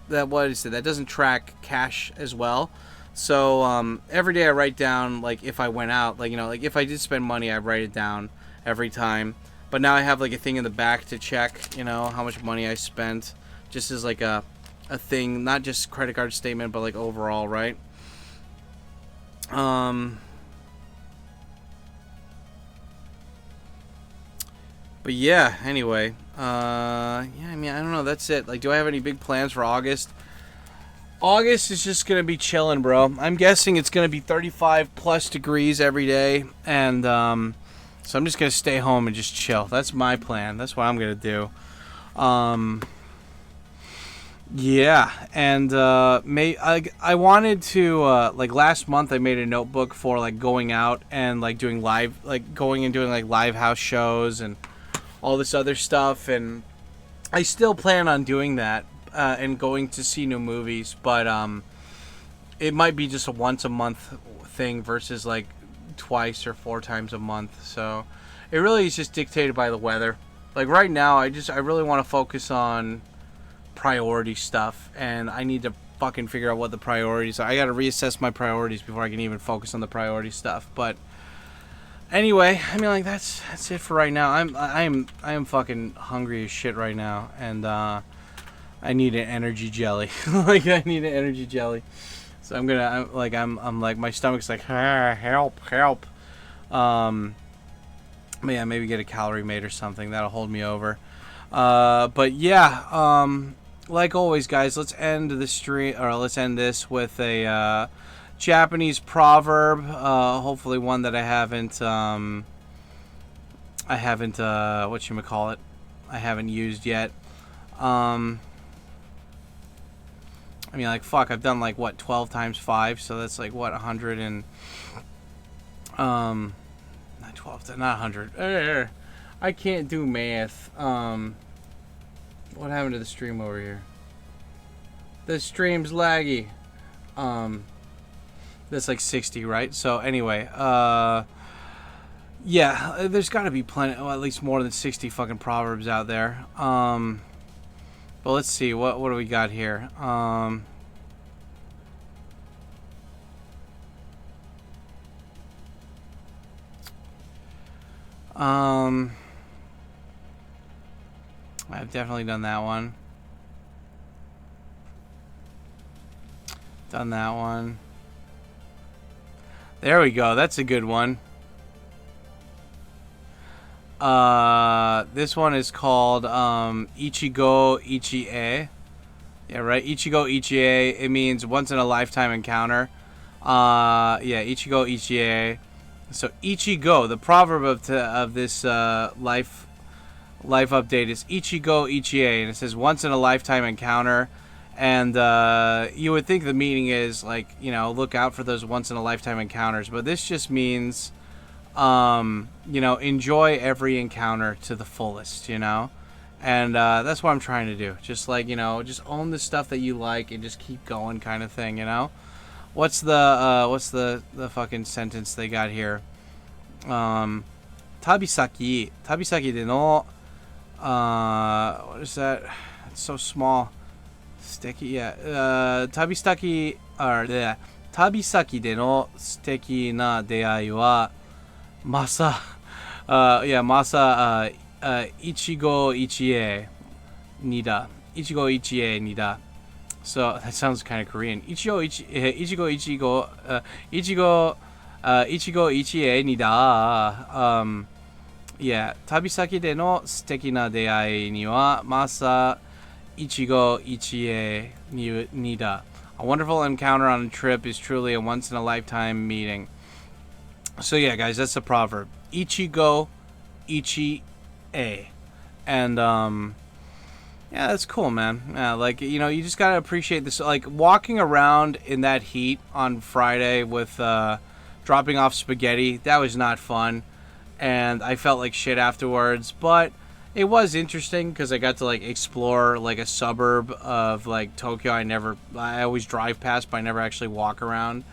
that doesn't track cash as well. So every day I write down, like, if I went out, like, you know, like if I did spend money, I write it down every time. But now I have like a thing in the back to check, you know, how much money I spent, just as like a thing, not just credit card statement, but like overall, right? But yeah, anyway, yeah, I mean, I don't know, that's it. Like, do I have any big plans for August? August is just gonna be chilling, bro. I'm guessing it's gonna be 35 plus degrees every day, and so I'm just gonna stay home and just chill. That's my plan. That's what I'm gonna do. Yeah, and I wanted to like last month I made a notebook for like going out and like doing live, like going and doing like live house shows and all this other stuff, and I still plan on doing that and going to see new movies, but it might be just a once a month thing versus like twice or 4 times a month. So it really is just dictated by the weather. Like right now I really want to focus on priority stuff, and I need to fucking figure out what the priorities are. I got to reassess my priorities before I can even focus on the priority stuff. But anyway, I mean, like, that's it for right now. I am fucking hungry as shit right now, and I need an energy jelly. Like, I need an energy jelly. So I'm like my stomach's like, help. Yeah, maybe get a calorie mate or something. That'll hold me over. But yeah, like always, guys, let's end the stream, or let's end this with a Japanese proverb. Hopefully one that I haven't whatchamacallit, I haven't used yet. I mean, like, fuck, I've done, like, what, 12 times 5, so that's, like, what, 100 and, not 12, not 100. I can't do math. What happened to the stream over here? The stream's laggy. That's, like, 60, right? So, anyway, yeah, there's got to be plenty, well, at least more than 60 fucking proverbs out there. But let's see, what do we got here? I've definitely done that one. Done that one. There we go. That's a good one. This one is called Ichigo Ichie. Yeah, right. Ichigo Ichie. It means once in a lifetime encounter. Yeah, Ichigo Ichie. So Ichigo, the proverb of this life update is Ichigo Ichie, and it says once in a lifetime encounter. And you would think the meaning is like, you know, look out for those once in a lifetime encounters, but this just means you know, enjoy every encounter to the fullest, you know, and that's what I'm trying to do. Just like, you know, just own the stuff that you like and just keep going, kind of thing, you know. What's the fucking sentence they got here? Tabisaki de no, what is that? It's so small. Sticky, yeah. Tabisaki de no suteki na deai wa Masa, Ichigo Ichie Nida. Ichigo Ichie Nida. So that sounds kind of Korean. Ichigo Ichie Nida. Yeah. Tabisaki de no suteki na deai ni wa Masa Ichigo Ichie Nida. A wonderful encounter on a trip is truly a once in a lifetime meeting. So yeah, guys, that's the proverb. Ichigo Ichie. And yeah, that's cool, man. Yeah, like, you know, you just gotta appreciate this. Like, walking around in that heat on Friday with dropping off spaghetti, that was not fun, and I felt like shit afterwards. But it was interesting because I got to like explore like a suburb of like Tokyo. I always drive past, but I never actually walk around.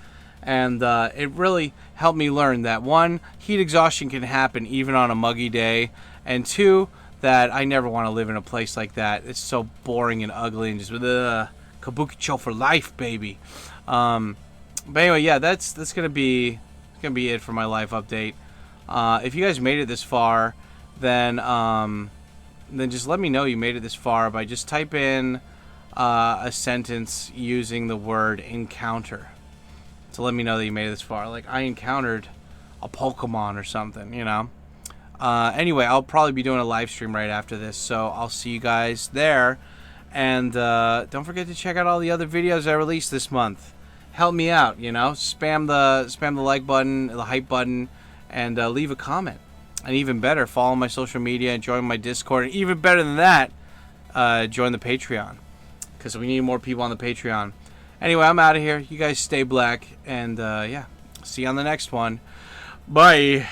And it really helped me learn that, one, heat exhaustion can happen even on a muggy day, and two, that I never want to live in a place like that. It's so boring and ugly and just kabukicho for life, baby. But anyway, yeah, that's gonna be it for my life update. If you guys made it this far, then just let me know you made it this far by just type in a sentence using the word encounter. To let me know that you made it this far. Like, I encountered a Pokemon or something, you know. Anyway, I'll probably be doing a live stream right after this, so I'll see you guys there. And don't forget to check out all the other videos I released this month. Help me out, you know. Spam the like button, the hype button, and leave a comment. And even better, follow my social media and join my Discord. And even better than that, join the Patreon, because we need more people on the Patreon. Anyway, I'm out of here. You guys stay black, and yeah, see you on the next one. Bye.